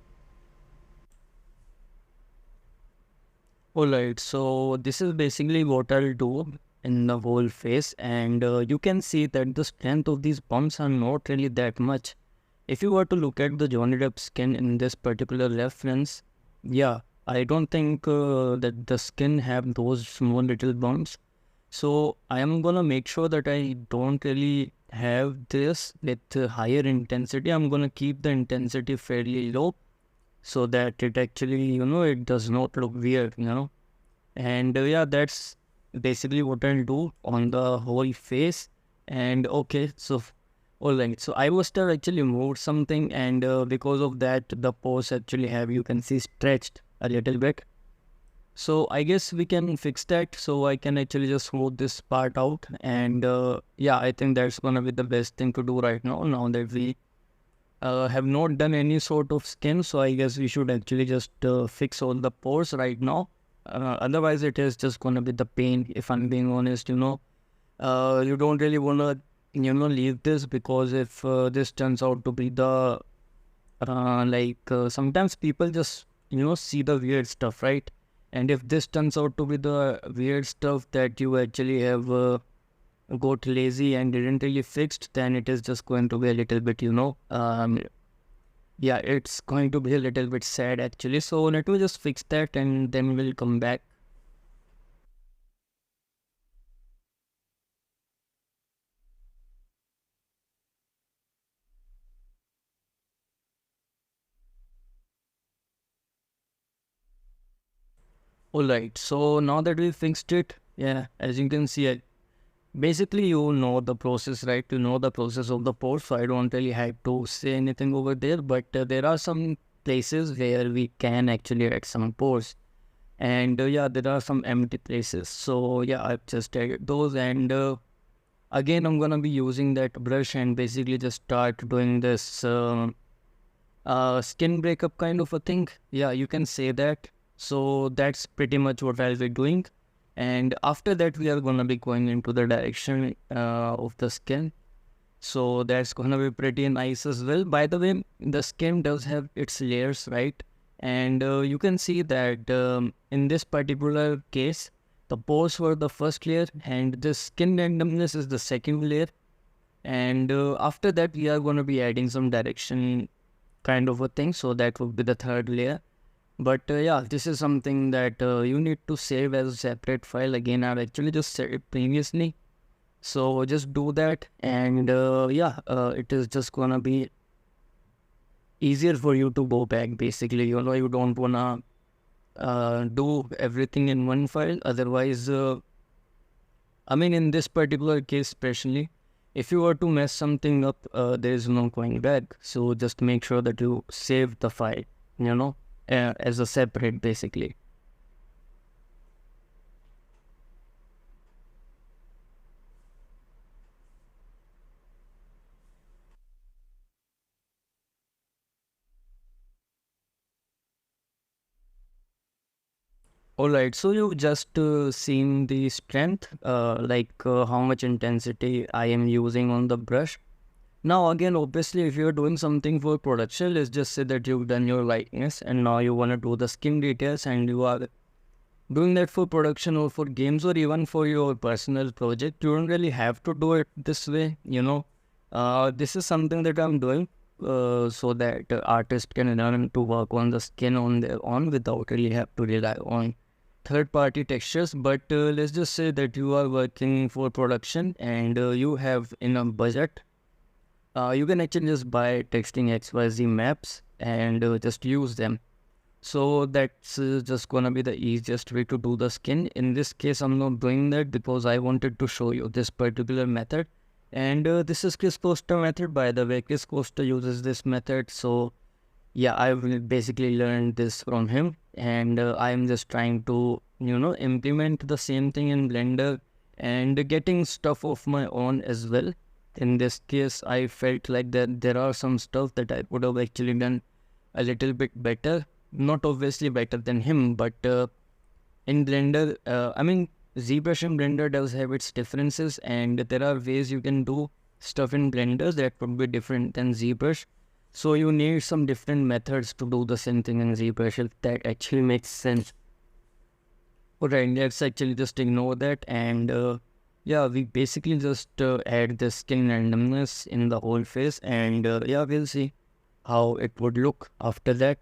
Alright, so this is basically what I'll do in the whole face, and you can see that the strength of these bumps are not really that much. If you were to look at the Johnny Depp skin in this particular reference, yeah, I don't think that the skin have those small little bumps. So I am gonna make sure that I don't really have this with higher intensity. I'm gonna keep the intensity fairly low, so that it actually, you know, it does not look weird, you know. And yeah, that's basically what I'll do on the whole face. And okay, so alright, so I was there actually moved something, and because of that the pose actually have, you can see, stretched a little bit. So I guess we can fix that. So I can actually just smooth this part out, and yeah, I think that's gonna be the best thing to do right now that we have not done any sort of skin. So I guess we should actually just fix all the pores right now. Otherwise it is just gonna be the pain, if I'm being honest, you know. You don't really wanna, you know, leave this, because if this turns out to be the sometimes people just, you know, see the weird stuff, right? And if this turns out to be the weird stuff that you actually have got lazy and didn't really fixed, then it is just going to be a little bit, you know, yeah, it's going to be a little bit sad actually. So let me just fix that, and then we'll come back. Alright, so now that we fixed it, yeah, as you can see, basically you know the process, right? You know the process of the port, so I don't really have to say anything over there. But there are some places where we can actually add some pores, and yeah, there are some empty places. So yeah, I've just added those, and again I'm gonna be using that brush and basically just start doing this skin breakup kind of a thing. Yeah, you can say that. So that's pretty much what I'll be doing. And after that, we are gonna be going into the direction of the skin. So that's gonna be pretty nice as well. By the way, the skin does have its layers, right? And you can see that in this particular case, the pores were the first layer and the skin randomness is the second layer. And after that, we are going to be adding some direction kind of a thing. So that would be the third layer. But yeah, this is something that you need to save as a separate file. Again, I've actually just said it previously. So just do that. And yeah, it is just going to be easier for you to go back basically. You don't want to do everything in one file. Otherwise, I mean, in this particular case, especially, if you were to mess something up, there is no going back. So just make sure that you save the file, as a separate, basically. Alright, so you've just seen the strength, how much intensity I am using on the brush. Now again, obviously, if you're doing something for production, let's just say that you've done your lightness and now you want to do the skin details and you are doing that for production or for games or even for your personal project. You don't really have to do it this way. This is something that I'm doing so that artists can learn to work on the skin on their own without really have to rely on third party textures. But let's just say that you are working for production and you have enough budget. You can actually just buy texting XYZ maps and just use them. So that's just gonna be the easiest way to do the skin. In this case, I'm not doing that because I wanted to show you this particular method. And this is Chris Costa method, by the way. Chris Costa uses this method. So yeah, I will basically learned this from him. And I'm just trying to, implement the same thing in Blender and getting stuff of my own as well. In this case, I felt like that there are some stuff that I would have actually done a little bit better. Not obviously better than him, but in Blender, ZBrush in Blender does have its differences, and there are ways you can do stuff in Blender that would be different than ZBrush. So you need some different methods to do the same thing in ZBrush, if that actually makes sense. Alright, let's actually just ignore that, and yeah, we basically just add the skin randomness in the whole face, and yeah, we'll see how it would look after that.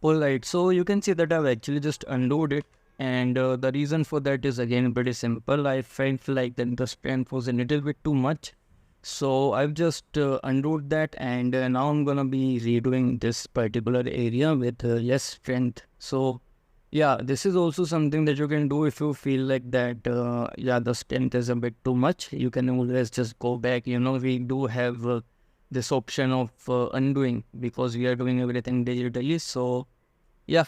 Alright, so you can see that I've actually just undid it, and the reason for that is again pretty simple. I felt like that the strength was a little bit too much, so I've just undid that, and now I'm gonna be redoing this particular area with less strength. So yeah, this is also something that you can do if you feel like that. Yeah, the strength is a bit too much. You can always just go back. We do have this option of undoing because we are doing everything digitally. So yeah,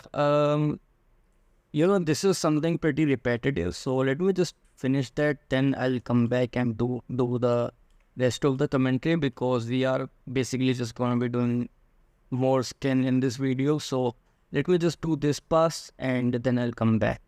this is something pretty repetitive. So let me just finish that. Then I'll come back and do the rest of the commentary because we are basically just gonna be doing more skin in this video. So let me just do this pass and then I'll come back.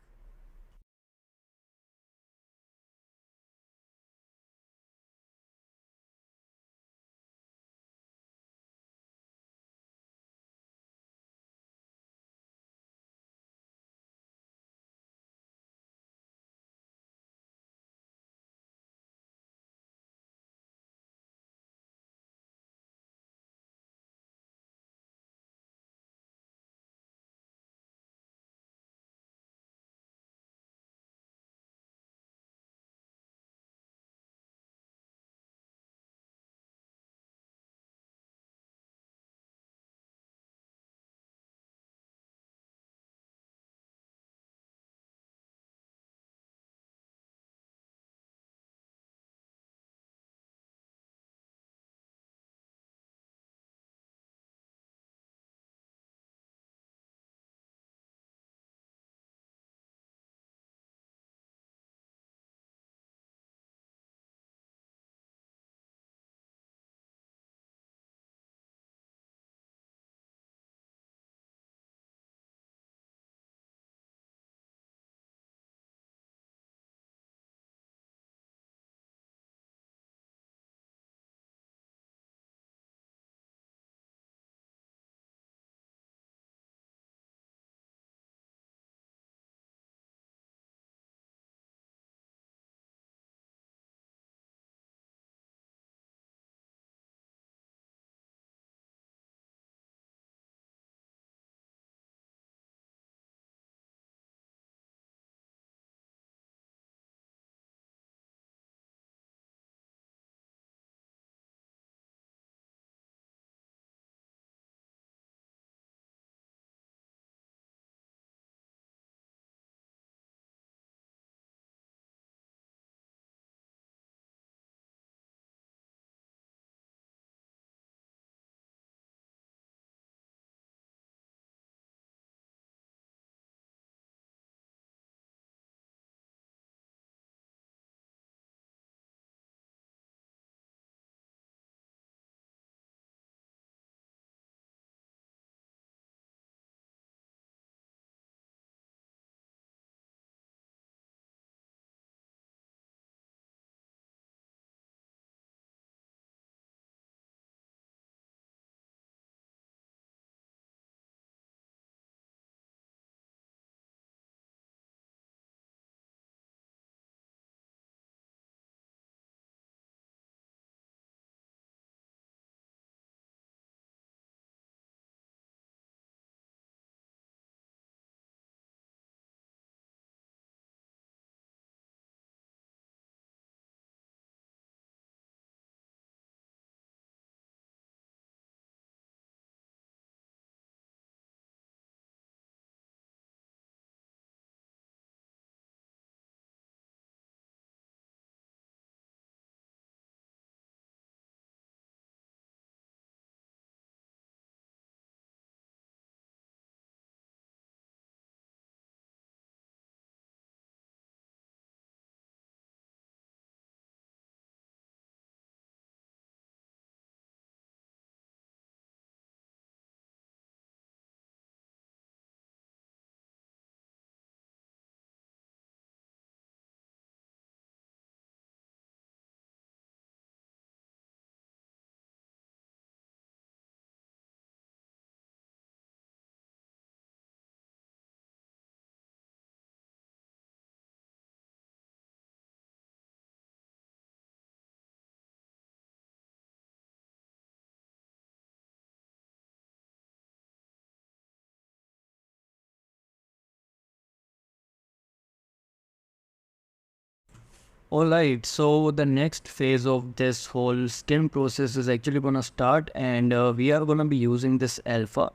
Alright, so the next phase of this whole skin process is actually gonna start, and we are gonna be using this alpha.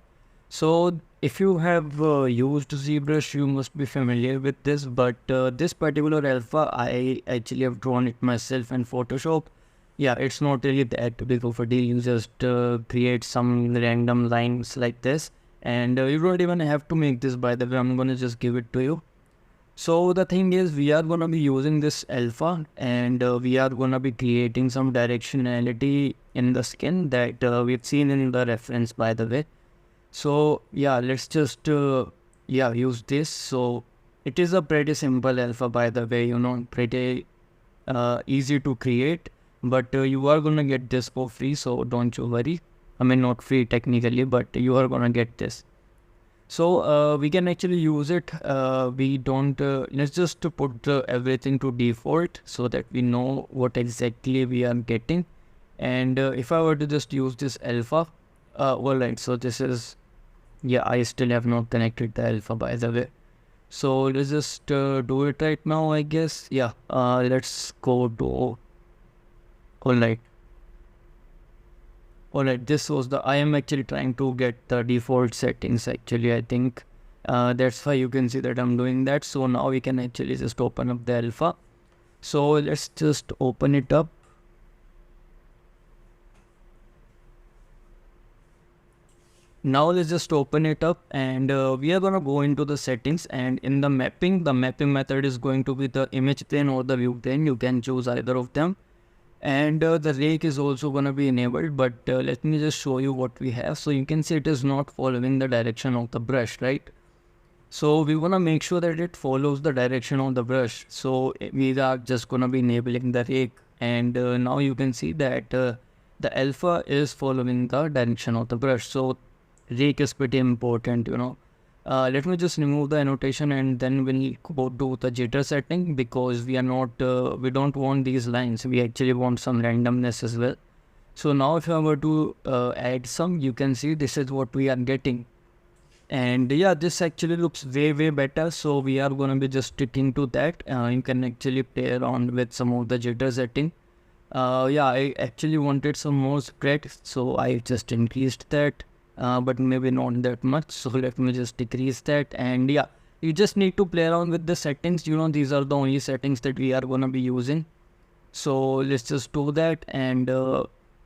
So if you have used ZBrush, you must be familiar with this, but this particular alpha, I actually have drawn it myself in Photoshop. Yeah, it's not really that big of a deal. You just create some random lines like this, and you don't even have to make this, by the way. I'm gonna just give it to you. So the thing is, we are gonna be using this alpha, and we are gonna be creating some directionality in the skin that we've seen in the reference, by the way. So yeah, let's just yeah, use this. So it is a pretty simple alpha, by the way, pretty easy to create, but you are gonna get this for free, so don't you worry. I mean, not free technically, but you are gonna get this. So we can actually use it. We don't, let's just to put everything to default so that we know what exactly we are getting. And if I were to just use this alpha, alright, so this is, yeah, I still have not connected the alpha, by the way. So let's just do it right now, I guess. Yeah, let's go to, alright. Alright, this was the, I am actually trying to get the default settings actually, I think. That's why you can see that I'm doing that. So now we can actually just open up the alpha. So let's just open it up. Now let's just open it up, and we are gonna go into the settings, and in the mapping method is going to be the image plane or the view plane. You can choose either of them. And the rake is also going to be enabled, but let me just show you what we have. So you can see it is not following the direction of the brush, right? So we want to make sure that it follows the direction of the brush. So we are just going to be enabling the rake, and now you can see that the alpha is following the direction of the brush. So rake is pretty important. Let me just remove the annotation, and then we'll go to the jitter setting, because we are not, we don't want these lines. We actually want some randomness as well. So now if I were to add some, you can see this is what we are getting. And yeah, this actually looks way better. So we are going to be just sticking to that. You can actually play around with some of the jitter setting. Yeah, I actually wanted some more spread, so I just increased that. But maybe not that much, so let me just decrease that. And yeah, you just need to play around with the settings. These are the only settings that we are gonna be using, so let's just do that. And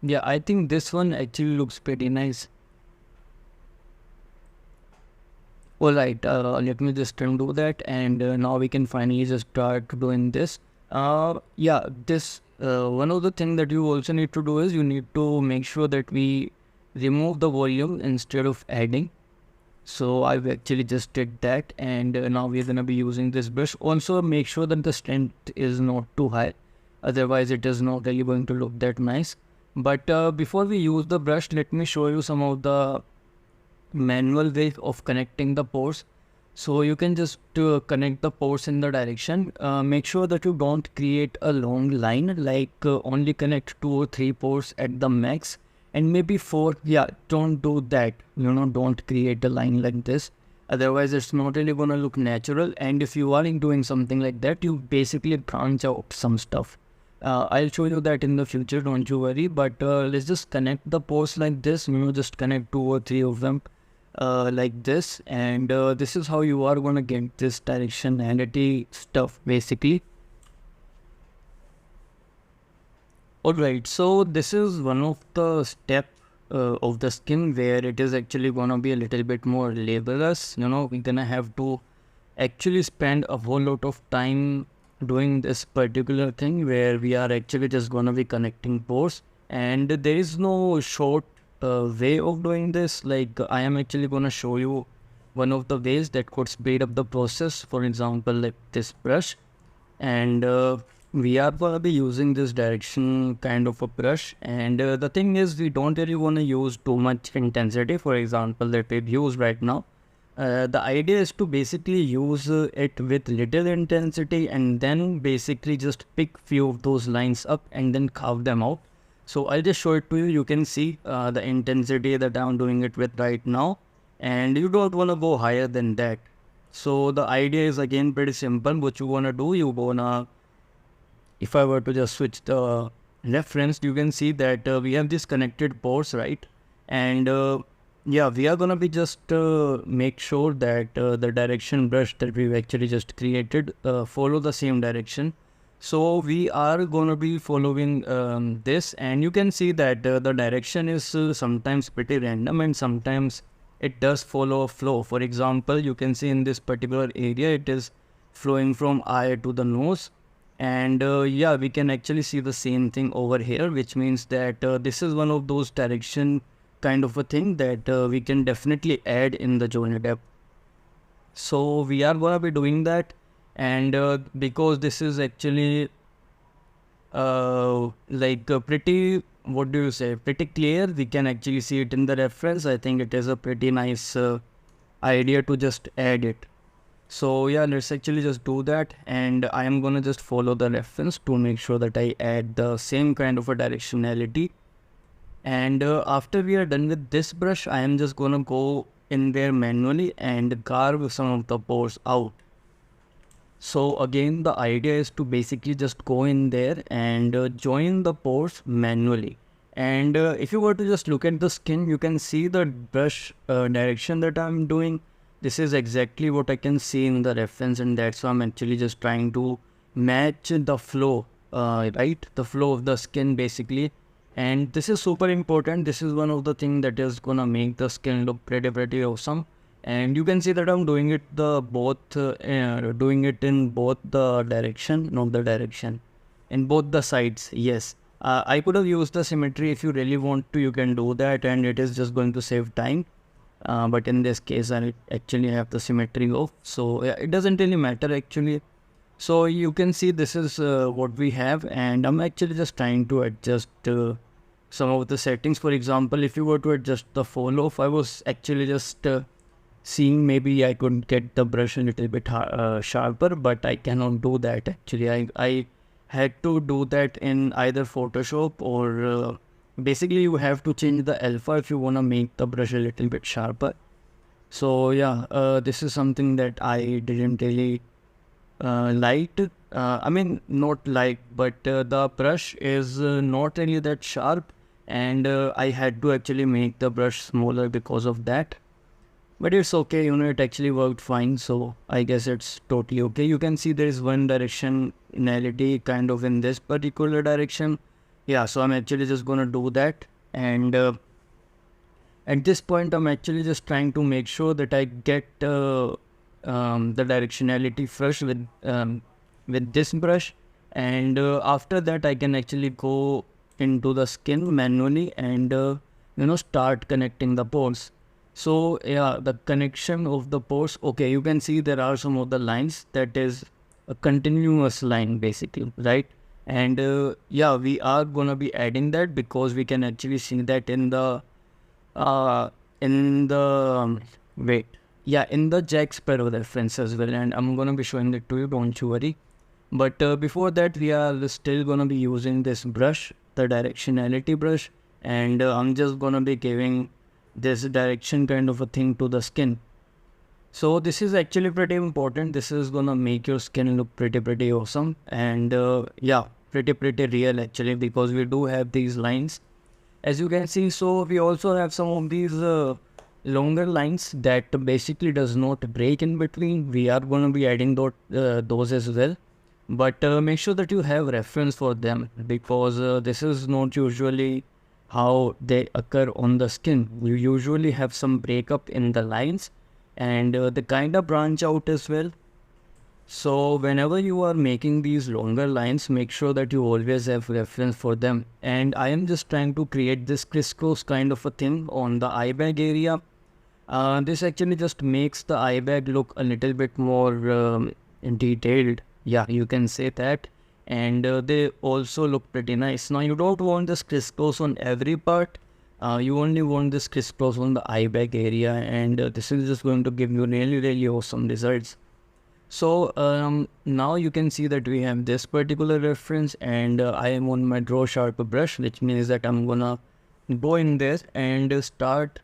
yeah, I think this one actually looks pretty nice. Alright, let me just undo that, and now we can finally just start doing this. Yeah, this one of the things that you also need to do is you need to make sure that we remove the volume instead of adding. So I've actually just did that, and now we're gonna be using this brush. Also make sure that the strength is not too high, otherwise it is not really going to look that nice. But before we use the brush, let me show you some of the manual way of connecting the pores. So you can just connect the pores in the direction. Make sure that you don't create a long line, like only connect 2 or 3 pores at the max, and maybe 4. Yeah, don't do that. Don't create a line like this, otherwise it's not really gonna look natural. And if you are doing something like that, you basically branch out some stuff. I'll show you that in the future, don't you worry. But let's just connect the pores like this. Just connect 2 or 3 of them like this, and this is how you are gonna get this directionality stuff basically. Alright, so this is one of the steps of the skin where it is actually gonna be a little bit more laborious. We're gonna have to actually spend a whole lot of time doing this particular thing, where we are actually just gonna be connecting pores, and there is no short way of doing this. Like, I am actually gonna show you one of the ways that could speed up the process. For example, like this brush, and we are going to be using this direction kind of a brush. And the thing is, we don't really want to use too much intensity, for example, that we've used right now. The idea is to basically use it with little intensity, and then basically just pick few of those lines up and then carve them out. So I'll just show it to you. You can see the intensity that I'm doing it with right now, and you don't want to go higher than that. So the idea is again pretty simple. What you want to do, you want to if I were to just switch the reference, you can see that we have this connected pores, right? And yeah, we are gonna be just make sure that the direction brush that we've actually just created follow the same direction. So we are gonna be following this, and you can see that the direction is sometimes pretty random, and sometimes it does follow a flow. For example, you can see in this particular area it is flowing from eye to the nose, and yeah, we can actually see the same thing over here, which means that this is one of those direction kind of a thing that we can definitely add in the Johnny Depp. So we are gonna be doing that, and because this is actually pretty, what do you say, pretty clear, we can actually see it in the reference. I think it is a pretty nice idea to just add it. So yeah, let's actually just do that, and I am gonna just follow the reference to make sure that I add the same kind of a directionality. And after we are done with this brush, I am just gonna go in there manually and carve some of the pores out. So again, the idea is to basically just go in there and join the pores manually. And if you were to just look at the skin, you can see the brush direction that I'm doing. This is exactly what I can see in the reference, and that's why I'm actually just trying to match the flow, right? The flow of the skin basically. And this is super important. This is one of the things that is gonna make the skin look pretty awesome. And you can see that I'm doing it doing it in both the direction, not the direction, in both the sides. Yes, I could have used the symmetry. If you really want to, you can do that, and it is just going to save time. But in this case, I actually have the symmetry off, so yeah, it doesn't really matter actually. So you can see this is what we have, and I'm actually just trying to adjust some of the settings. For example, if you were to adjust the fall off, I was actually just seeing maybe I could get the brush a little bit sharper, but I cannot do that actually. I had to do that in either Photoshop or basically you have to change the alpha if you want to make the brush a little bit sharper. So yeah, this is something that I didn't really liked. I mean, not like, but the brush is not really that sharp, and I had to actually make the brush smaller because of that. But it's okay, you know, it actually worked fine, so I guess it's totally okay. You can see there is one directionality kind of in this particular direction. Yeah, so I'm actually just gonna do that, and at this point I'm actually just trying to make sure that I get the directionality first with this brush, and after that I can actually go into the skin manually and you know, start connecting the pores. So yeah, the connection of the pores, okay, you can see there are some of the lines that is a continuous line basically, right? And yeah, we are gonna be adding that because we can actually see that in the wait, yeah, in the Jack Sparrow reference as well, and I'm gonna be showing it to you, don't you worry. But before that, we are still gonna be using this brush, the directionality brush, and I'm just gonna be giving this direction kind of a thing to the skin. So this is actually pretty important. This is gonna make your skin look pretty awesome, and yeah, pretty real actually, because we do have these lines, as you can see. So we also have some of these longer lines that basically does not break in between. We are going to be adding those as well, but make sure that you have reference for them, because this is not usually how they occur on the skin. You usually have some breakup in the lines, and they kind of branch out as well. So whenever you are making these longer lines, make sure that you always have reference for them. And I am just trying to create this crisscross kind of a thing on the eye bag area. This actually just makes the eye bag look a little bit more detailed. Yeah, you can say that. And they also look pretty nice. Now you don't want this crisscross on every part. You only want this crisscross on the eye bag area, and this is just going to give you really awesome results. So now you can see that we have this particular reference, and I am on my draw sharp brush, which means that I'm gonna go in there and start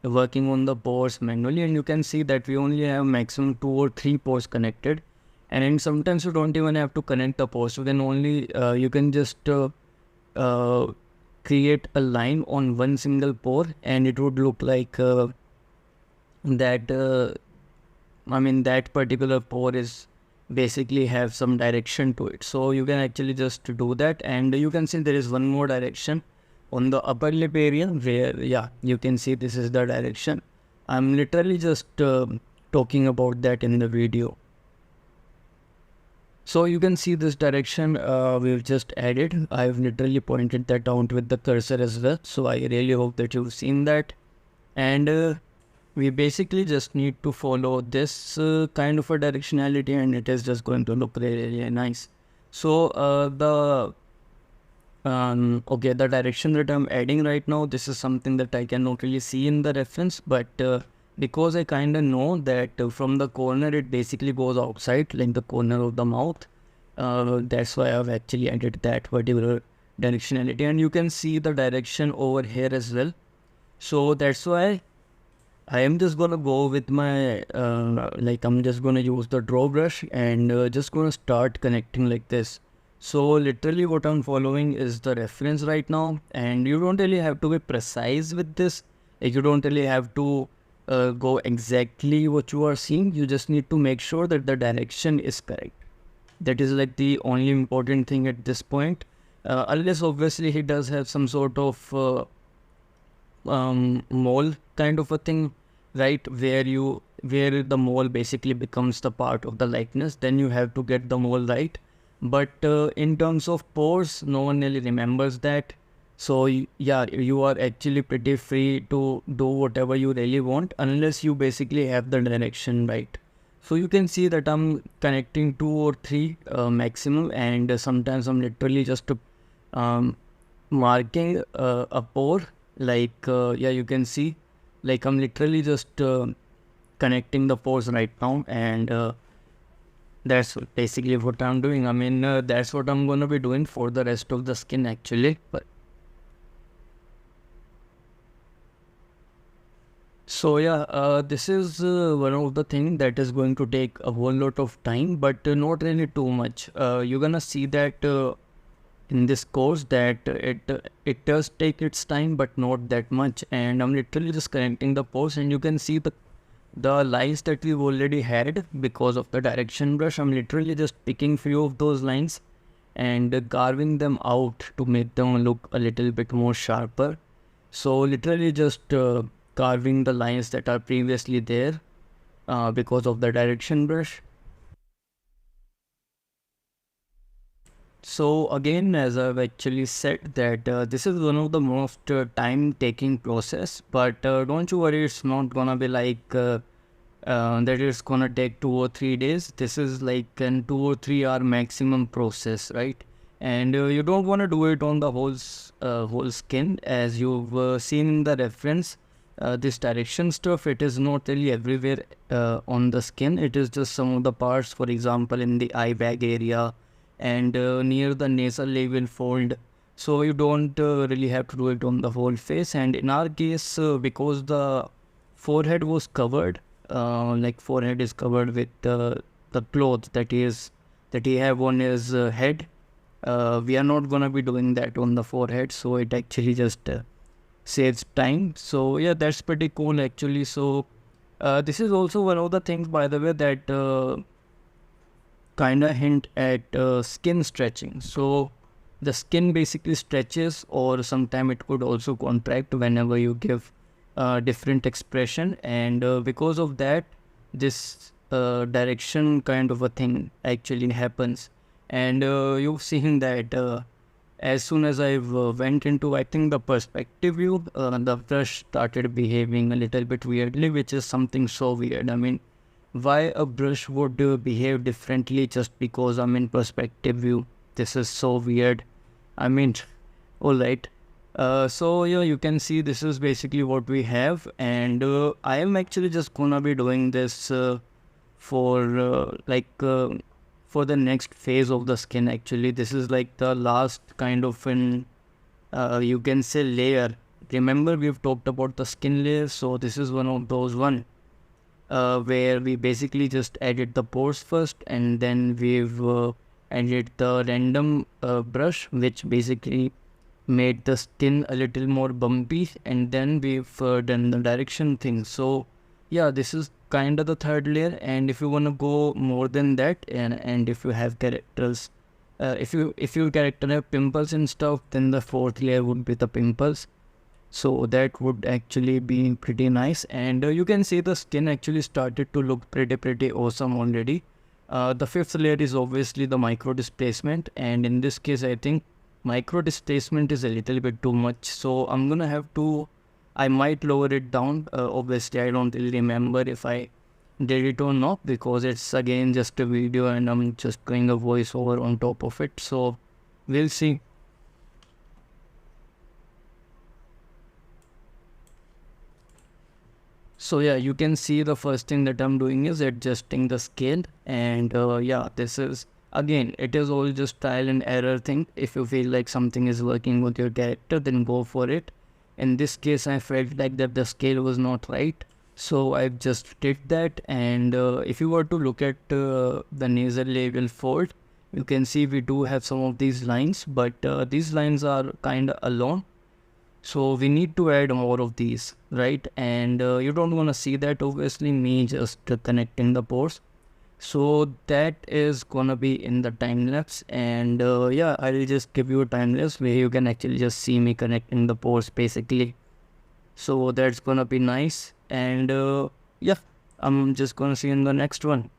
working on the pores manually. And you can see that we only have maximum 2 or 3 pores connected, And sometimes you don't even have to connect the pores. You can only you can just create a line on one single pore, and it would look like that that particular pore is basically have some direction to it. So you can actually just do that, and you can see there is one more direction on the upper lip area where, yeah, you can see this is the direction. I'm literally just talking about that in the video. So you can see this direction we've just added. I've literally pointed that out with the cursor as well. So I really hope that you've seen that. And we basically just need to follow this kind of a directionality, and it is just going to look really, really nice. So okay, the direction that I'm adding right now, this is something that I cannot really see in the reference, but because I kind of know that from the corner it basically goes outside, like the corner of the mouth, that's why I've actually added that particular directionality. And you can see the direction over here as well. So that's why I am just gonna go with my I'm just gonna use the draw brush and just gonna start connecting like this. So literally what I'm following is the reference right now, and you don't really have to be precise with this. Like, you don't really have to go exactly what you are seeing. You just need to make sure that the direction is correct. That is like the only important thing at this point. Unless obviously he does have some sort of mole kind of a thing, right, where the mole basically becomes the part of the likeness, then you have to get the mole right. But in terms of pores, no one really remembers that. So yeah, you are actually pretty free to do whatever you really want, unless you basically have the direction right. So you can see that I'm connecting 2 or 3 maximum, and sometimes I'm literally just marking a pore, yeah, you can see, like, I'm literally just connecting the pores right now, and that's basically what I'm doing. That's what I'm gonna be doing for the rest of the skin actually. But so yeah, this is one of the things that is going to take a whole lot of time, but not really too much. You're gonna see that in this course that it does take its time, but not that much. And I'm literally just connecting the pores, and you can see the lines that we've already had because of the direction brush. I'm literally just picking few of those lines and carving them out to make them look a little bit more sharper. So literally just carving the lines that are previously there because of the direction brush. So again, as I've actually said, that this is one of the most time-taking process, but don't you worry, it's not gonna be like that it's gonna take 2 or 3 days. This is like an 2 or 3 hour maximum process, right? And you don't want to do it on the whole skin, as you've seen in the reference. This direction stuff, it is not really everywhere on the skin. It is just some of the parts, for example, in the eye bag area and near the nasal labial fold. So you don't really have to do it on the whole face. And in our case, because the forehead was covered, forehead is covered with the cloth that he have on his head, we are not gonna be doing that on the forehead, so it actually just saves time. So yeah, that's pretty cool actually. So this is also one of the things, by the way, that kind of hint at skin stretching. So the skin basically stretches, or sometime it could also contract whenever you give different expression, and because of that, this direction kind of a thing actually happens. And you've seen that as soon as I've went into, I think, the perspective view, the brush started behaving a little bit weirdly, which is something so weird. Why a brush would behave differently just because I'm in perspective view? This is so weird. Alright. So yeah, you can see this is basically what we have, and I am actually just gonna be doing this for the next phase of the skin. Actually, this is like the last kind of an you can say layer. Remember, we've talked about the skin layer, so this is one of those one. where we basically just added the pores first, and then we've added the random brush, which basically made the skin a little more bumpy, and then we've done the direction thing. So yeah, this is kind of the third layer. And if you want to go more than that, and if you have characters, if your character have pimples and stuff, then the fourth layer would be the pimples. So that would actually be pretty nice. And you can see the skin actually started to look pretty awesome already. The fifth layer is obviously the micro displacement, and in this case I think micro displacement is a little bit too much, so I'm gonna have to, I might lower it down. Obviously I don't really remember if I did it or not, because it's again just a video and I'm just doing a voiceover on top of it, so we'll see. So yeah, you can see the first thing that I'm doing is adjusting the scale. And yeah, this is, again, it is all just trial and error thing. If you feel like something is working with your character, then go for it. In this case I felt like that the scale was not right, so I just did that. And if you were to look at the nasal labial fold, you can see we do have some of these lines, but these lines are kind of alone, so we need to add more of these, right? And you don't want to see that, obviously, me just connecting the pores. So that is gonna be in the time lapse. And yeah, I'll just give you a time lapse where you can actually just see me connecting the pores basically. So that's gonna be nice. And yeah, I'm just gonna see you in the next one.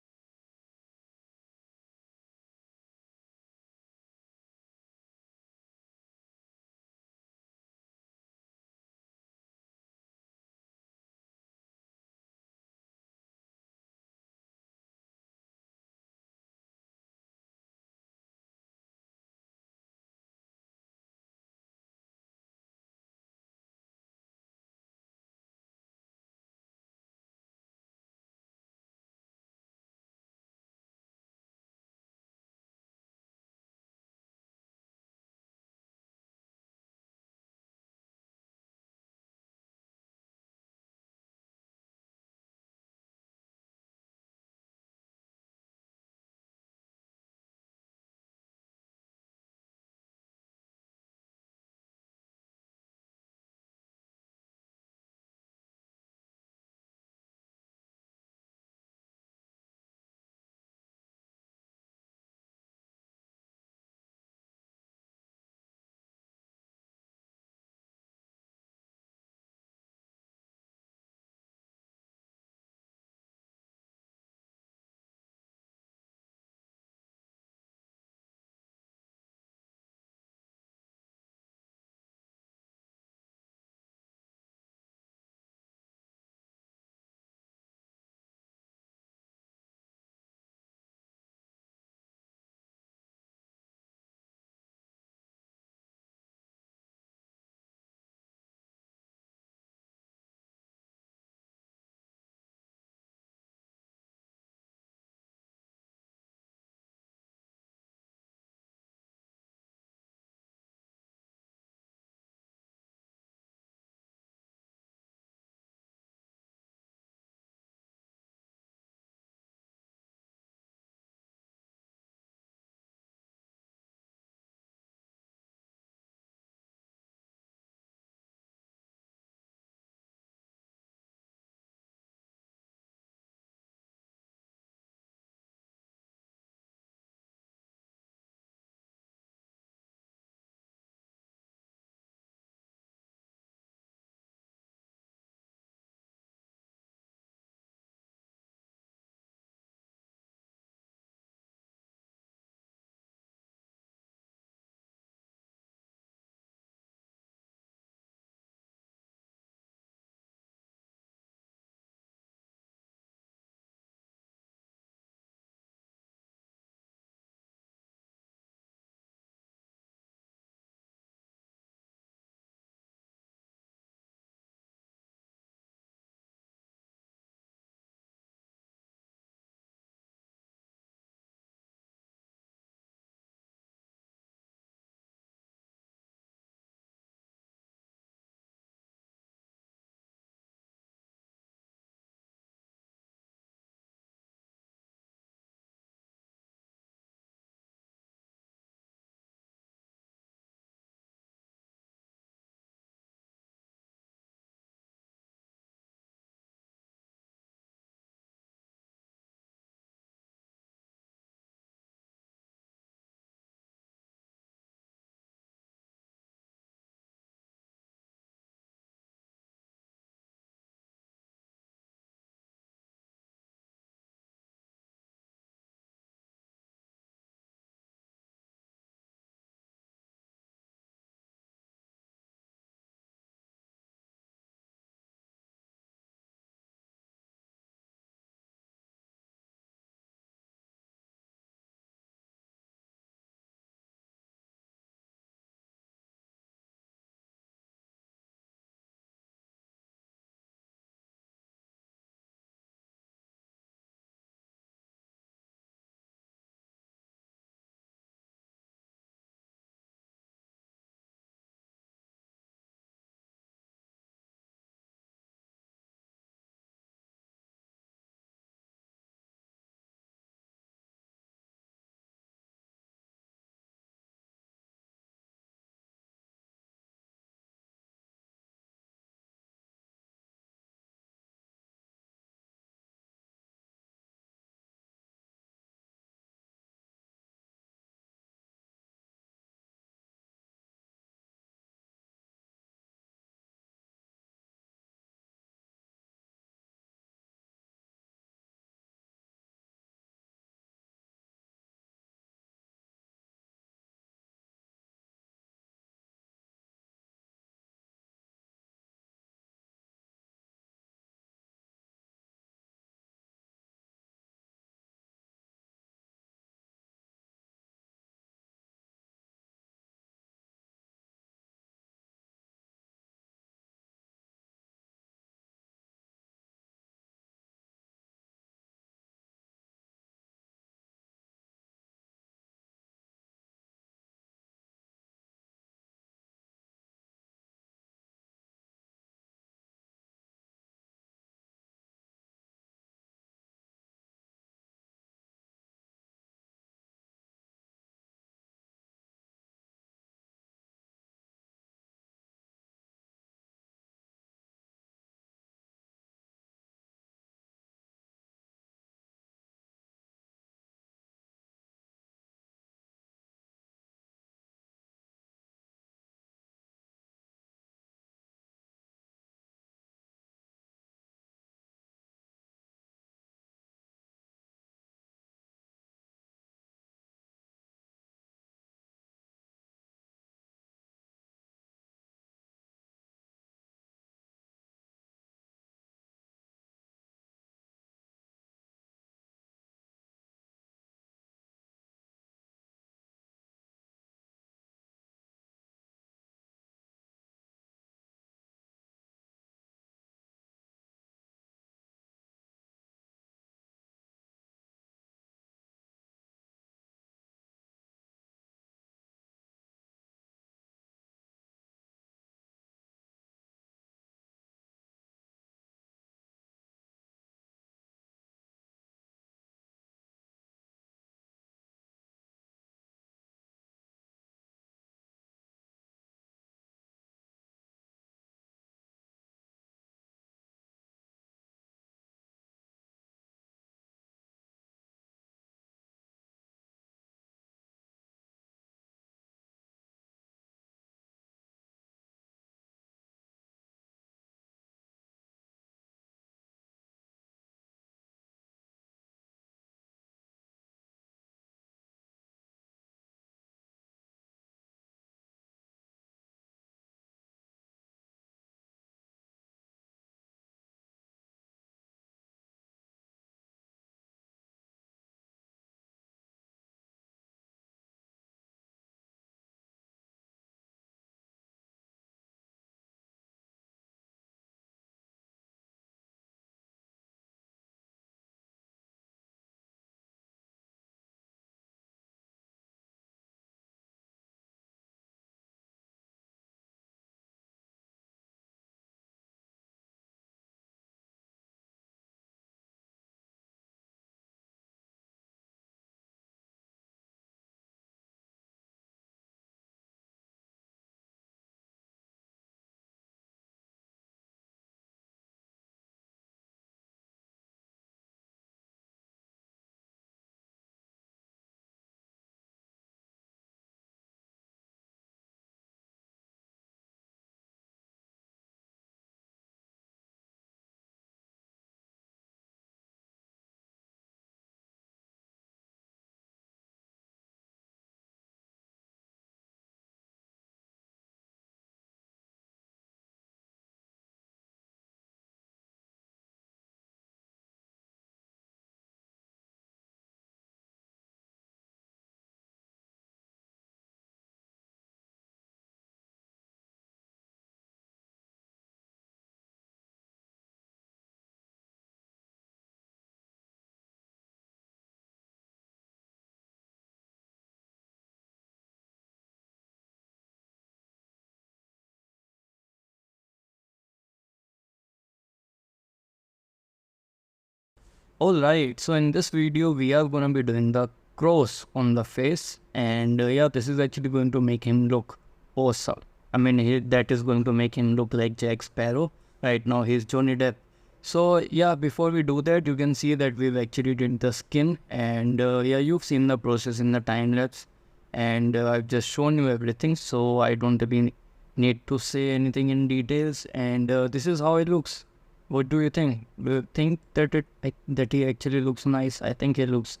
Alright, so in this video we are gonna be doing the cross on the face, and yeah, this is actually going to make him look awesome. I mean, that is going to make him look like Jack Sparrow. Right now he's Johnny Depp. So yeah, before we do that, you can see that we've actually did the skin, and yeah, you've seen the process in the time lapse, and I've just shown you everything, so I don't really need to say anything in details. And this is how it looks. What do you think? Do you think that that he actually looks nice? I think he looks,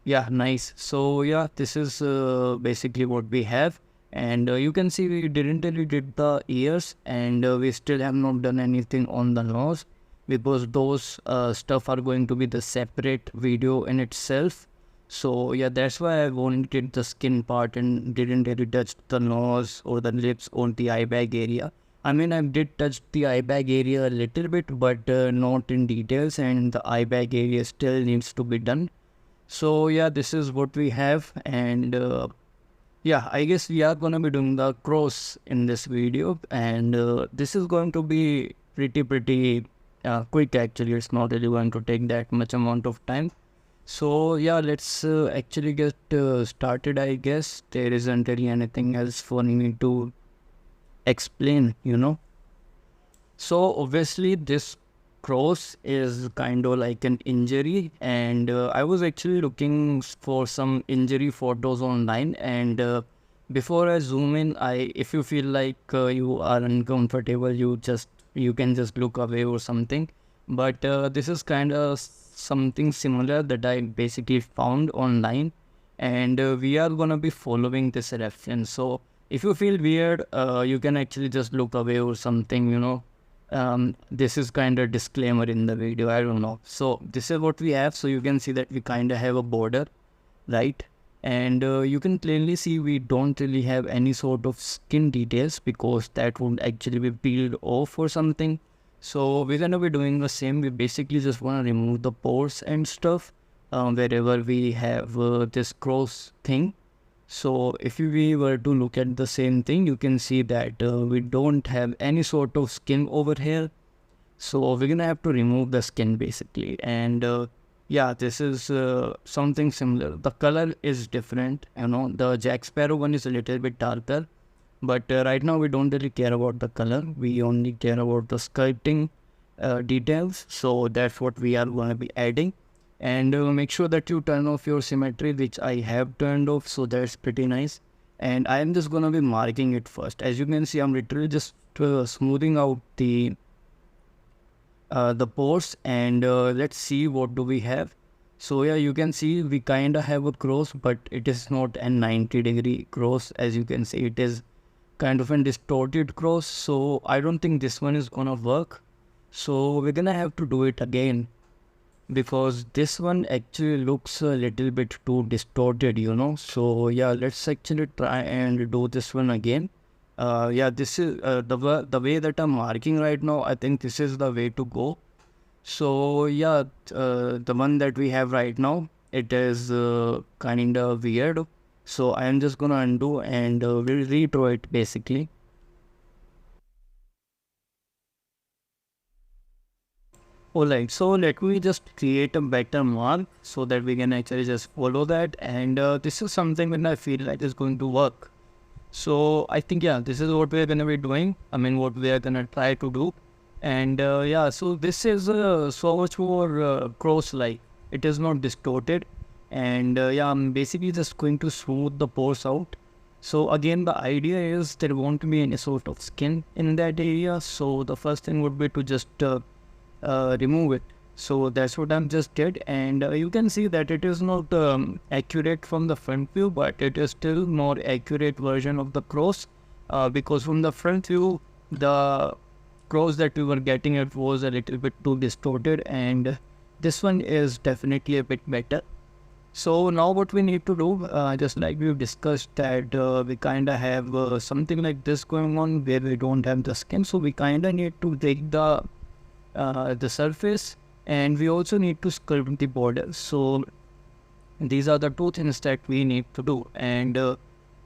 yeah, nice. So yeah, this is basically what we have, and you can see we didn't really did the ears, and we still have not done anything on the nose, because those stuff are going to be the separate video in itself. So yeah, that's why I only did the skin part and didn't really touch the nose or the lips or the eye bag area. I mean, I did touch the eye bag area a little bit, but not in details, and the eye bag area still needs to be done. So yeah, this is what we have, and yeah, I guess we are gonna be doing the cross in this video, and this is going to be pretty quick actually. It's not really going to take that much amount of time. So yeah, let's actually get started. I guess there isn't really anything else for me to explain, you know. So obviously this cross is kind of like an injury, and I was actually looking for some injury photos online, and before I zoom in, if you feel like you are uncomfortable, you can just look away or something. But this is kind of something similar that I basically found online, and we are gonna be following this reference. So if you feel weird, you can actually just look away or something, you know. This is kind of disclaimer in the video, I don't know. So this is what we have. So you can see that we kind of have a border, right? And you can clearly see we don't really have any sort of skin details, because that would actually be peeled off or something. So we're gonna be doing the same. We basically just want to remove the pores and stuff wherever we have this cross thing. So if we were to look at the same thing, you can see that we don't have any sort of skin over here. So we're gonna have to remove the skin basically. And yeah, this is something similar. The color is different, you know. The Jack Sparrow one is a little bit darker, but right now we don't really care about the color. We only care about the sculpting details. So that's what we are going to be adding. And make sure that you turn off your symmetry, which I have turned off, so that's pretty nice. And I am just gonna be marking it first. As you can see, I'm literally just smoothing out the pores, and let's see what do we have. So yeah, you can see we kind of have a cross, but it is not a 90-degree cross. As you can see, it is kind of a distorted cross, so I don't think this one is gonna work. So we're gonna have to do it again, because this one actually looks a little bit too distorted, you know. So yeah, let's actually try and do this one again. Yeah, this is the way that I'm marking right now. I think this is the way to go. So yeah, the one that we have right now, it is kind of weird. So I am just gonna undo, and we'll redraw it basically. Alright, so let me just create a better mark so that we can actually just follow that, and this is something when I feel like is going to work. So I think, yeah, this is what we're gonna be doing. I mean, what we are gonna try to do. And yeah, so this is so much more cross-like. It is not distorted, and yeah, I'm basically just going to smooth the pores out. So again, the idea is there won't be any sort of skin in that area. So the first thing would be to just remove it. So that's what I'm just did, and you can see that it is not accurate from the front view, but it is still more accurate version of the cross, because from the front view the cross that we were getting, it was a little bit too distorted, and this one is definitely a bit better. So now what we need to do, just like we've discussed, that we kind of have something like this going on where we don't have the skin, so we kind of need to take the surface, and we also need to sculpt the border. So these are the two things that we need to do, and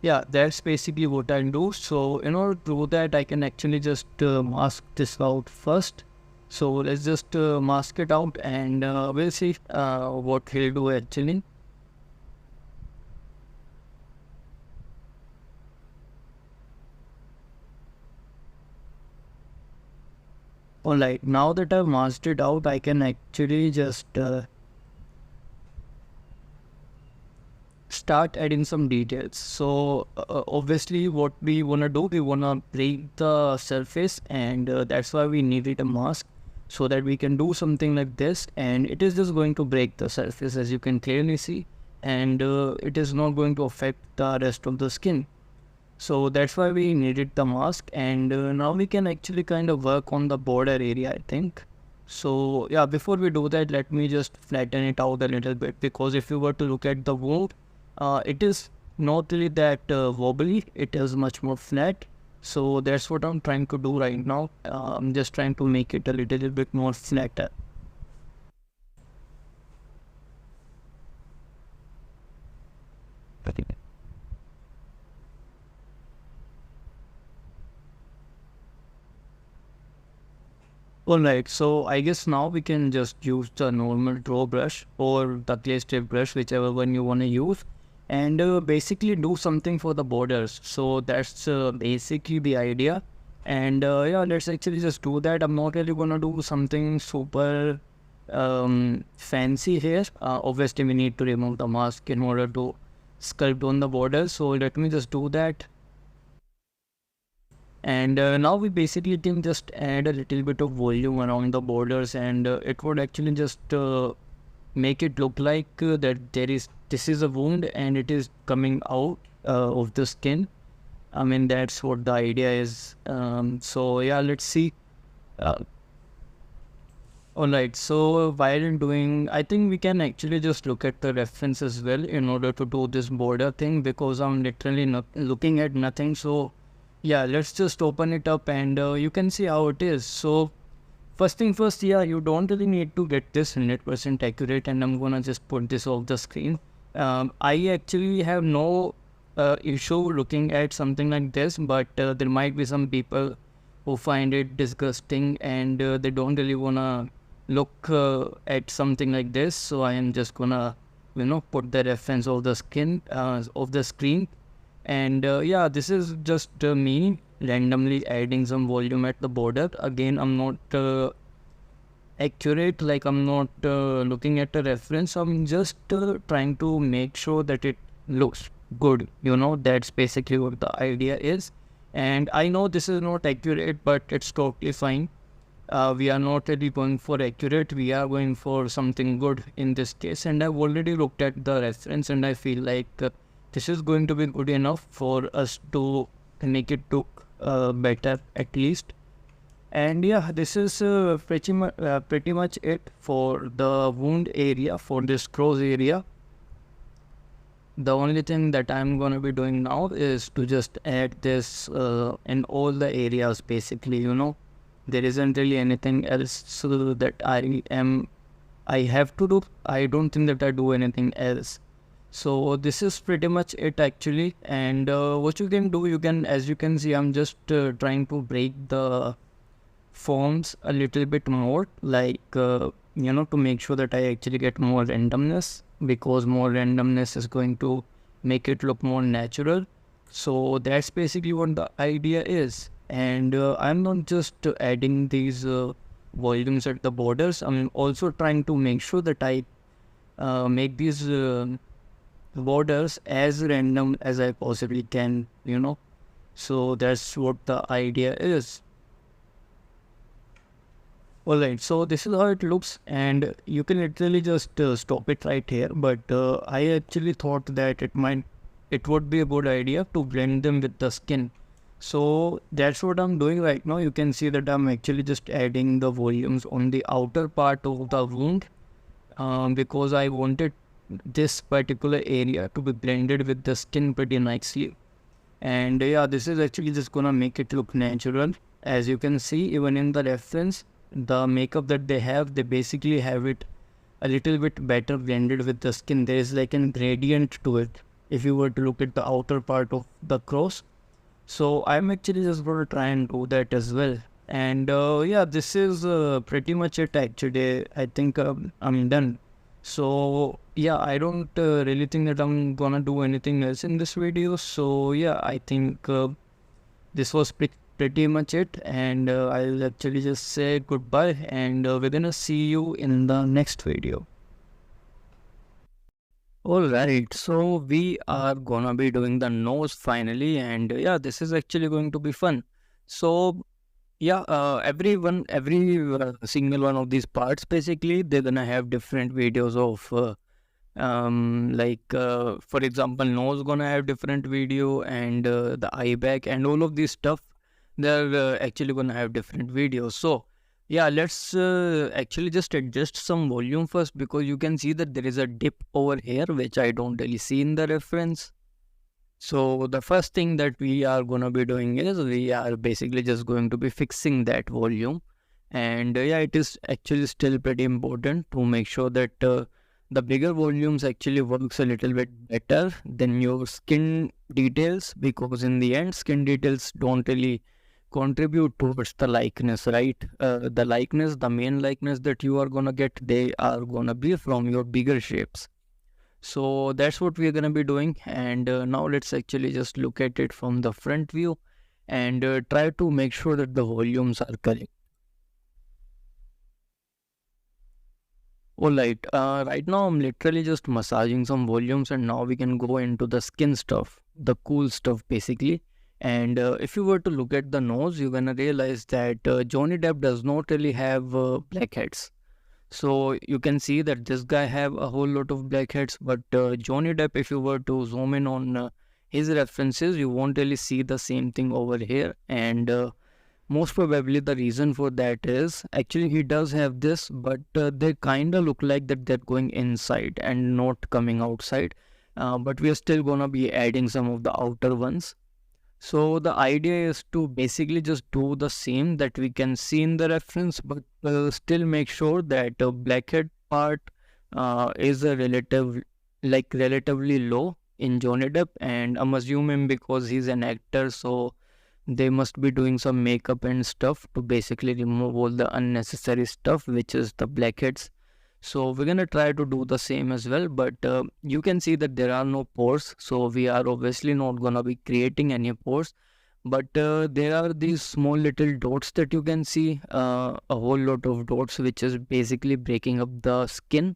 yeah, that's basically what I'll do. So in order to do that, I can actually just mask this out first. So let's just mask it out, and we'll see what he'll do actually. Alright, now that I've masked it out, I can actually just start adding some details. So obviously what we want to do, we want to break the surface, and that's why we needed a mask, so that we can do something like this, and it is just going to break the surface, as you can clearly see, and it is not going to affect the rest of the skin. So that's why we needed the mask, and now we can actually kind of work on the border area, I think. So yeah, before we do that, let me just flatten it out a little bit, because if you were to look at the wound, it is not really that wobbly, it is much more flat. So that's what I'm trying to do right now. I'm just trying to make it a little bit more flatter. Alright, so I guess now we can just use the normal draw brush or the clay strip brush, whichever one you want to use, and basically do something for the borders. So that's basically the idea. And yeah, let's actually just do that. I'm not really gonna do something super fancy here. Obviously, we need to remove the mask in order to sculpt on the borders. So let me just do that. And now we basically can just add a little bit of volume around the borders, and it would actually just make it look like that this is a wound and it is coming out of the skin. I mean, that's what the idea is. So yeah, let's see. Uh, Alright, so while doing, I think we can actually just look at the reference as well in order to do this border thing, because I'm literally not looking at nothing. So yeah, let's just open it up, and you can see how it is. So first thing first, yeah, you don't really need to get this 100% accurate, and I'm gonna just put this off the screen. I actually have no issue looking at something like this, but there might be some people who find it disgusting, and they don't really wanna look at something like this. So I am just gonna, put the reference of the skin of the screen, and yeah, this is just me randomly adding some volume at the border. Again, I'm not accurate, like I'm not looking at the reference. I'm just trying to make sure that it looks good. That's basically what the idea is. And I know this is not accurate, but it's totally fine. We are not really going for accurate, we are going for something good in this case. And I've already looked at the reference, and I feel like this is going to be good enough for us to make it look better at least. And yeah, this is pretty much it for the wound area, for this crow's area. The only thing that I'm going to be doing now is to just add this in all the areas basically. There isn't really anything else that I have to do. I don't think that I do anything else. So this is pretty much it actually. And what you can do, as you can see, I'm just trying to break the forms a little bit more, like to make sure that I actually get more randomness, because more randomness is going to make it look more natural. So that's basically what the idea is. And I'm not just adding these volumes at the borders, I'm also trying to make sure that I make these borders as random as I possibly can. So that's what the idea is. Alright, so this is how it looks, and you can literally just stop it right here. But I actually thought that it would be a good idea to blend them with the skin. So that's what I'm doing right now. You can see that I'm actually just adding the volumes on the outer part of the wound, because I wanted this particular area to be blended with the skin pretty nicely. And yeah, this is actually just gonna make it look natural. As you can see, even in the reference, the makeup that they basically have it a little bit better blended with the skin. There is like a gradient to it if you were to look at the outer part of the cross. So I'm actually just going to try and do that as well. And yeah, this is pretty much it actually. I think I'm done. So yeah, I don't really think that I'm gonna do anything else in this video. So yeah, I think this was pretty much it, and I'll actually just say goodbye, and we're gonna see you in the next video. All right, so we are gonna be doing the nose finally, and yeah, this is actually going to be fun. So yeah, every single one of these parts, basically, they're gonna have different videos of for example, nose gonna have different video, and the eye back and all of this stuff, they're actually gonna have different videos. So yeah, let's actually just adjust some volume first, because you can see that there is a dip over here which I don't really see in the reference. So the first thing that we are going to be doing is we are basically just going to be fixing that volume. And yeah, it is actually still pretty important to make sure that the bigger volumes actually works a little bit better than your skin details, because in the end, skin details don't really contribute towards the likeness, right? The main likeness that you are going to get, they are going to be from your bigger shapes. So that's what we're going to be doing. And now let's actually just look at it from the front view, and try to make sure that the volumes are correct. Alright, right now I'm literally just massaging some volumes, and now we can go into the skin stuff, the cool stuff basically. And if you were to look at the nose, you're gonna realize that Johnny Depp does not really have blackheads. So you can see that this guy have a whole lot of blackheads, but Johnny Depp, if you were to zoom in on his references, you won't really see the same thing over here. And most probably the reason for that is actually he does have this, but they kind of look like that they're going inside and not coming outside. But we are still gonna be adding some of the outer ones. So the idea is to basically just do the same that we can see in the reference, but still make sure that the blackhead part is a relatively low in Johnny Depp, and I'm assuming because he's an actor, so they must be doing some makeup and stuff to basically remove all the unnecessary stuff, which is the blackheads. So we're gonna try to do the same as well, but you can see that there are no pores, so we are obviously not gonna be creating any pores. But there are these small little dots that you can see, a whole lot of dots, which is basically breaking up the skin.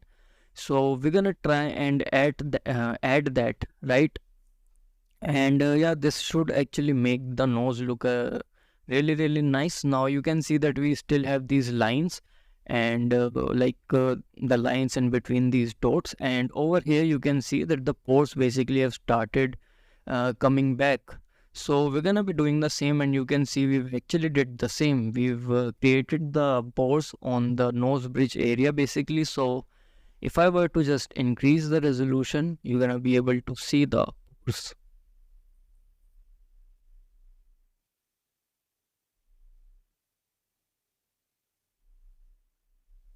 So we're gonna try and add that, right? And yeah, this should actually make the nose look really nice. Now you can see that we still have these lines, and the lines in between these dots, and over here you can see that the pores basically have started coming back. So we're gonna be doing the same, and you can see we've actually did the same. We've created the pores on the nose bridge area basically. So if I were to just increase the resolution, you're gonna be able to see the pores.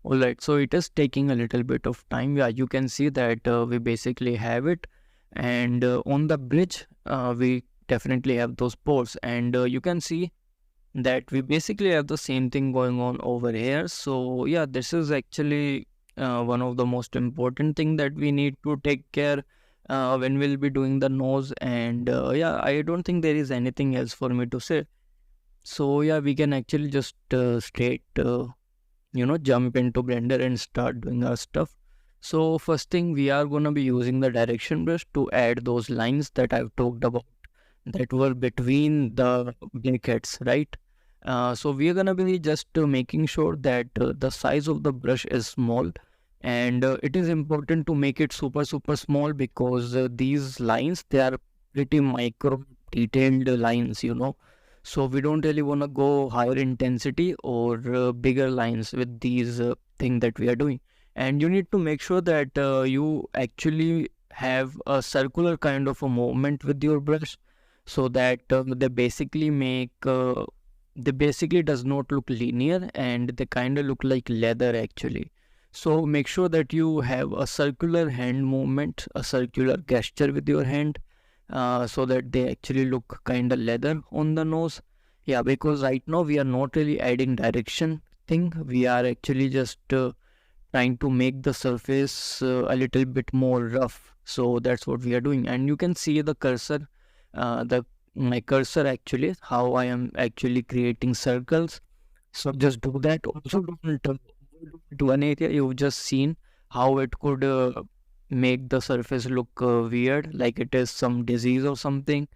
Alright, so it is taking a little bit of time. Yeah, you can see that we basically have it, and on the bridge, we definitely have those pores, and you can see that we basically have the same thing going on over here. So yeah, this is actually one of the most important thing that we need to take care when we'll be doing the nose. And yeah, I don't think there is anything else for me to say. So yeah, we can actually just straight jump into Blender and start doing our stuff. So first thing, we are going to be using the direction brush to add those lines that I've talked about that were between the blackheads, right? So we are going to be just making sure that the size of the brush is small, and it is important to make it super small, because these lines, they are pretty micro detailed lines. So we don't really want to go higher intensity or bigger lines with these thing that we are doing. And you need to make sure that you actually have a circular kind of a movement with your brush, so that they basically does not look linear, and they kind of look like leather actually. So make sure that you have a circular hand movement, a circular gesture with your hand, so that they actually look kind of leather on the nose. Yeah, because right now we are not really adding direction thing. We are actually just trying to make the surface a little bit more rough. So that's what we are doing. And you can see the cursor, the my cursor actually, how I am actually creating circles. So just do that. Also don't to one area. You've just seen how it could make the surface look weird, like it is some disease or something.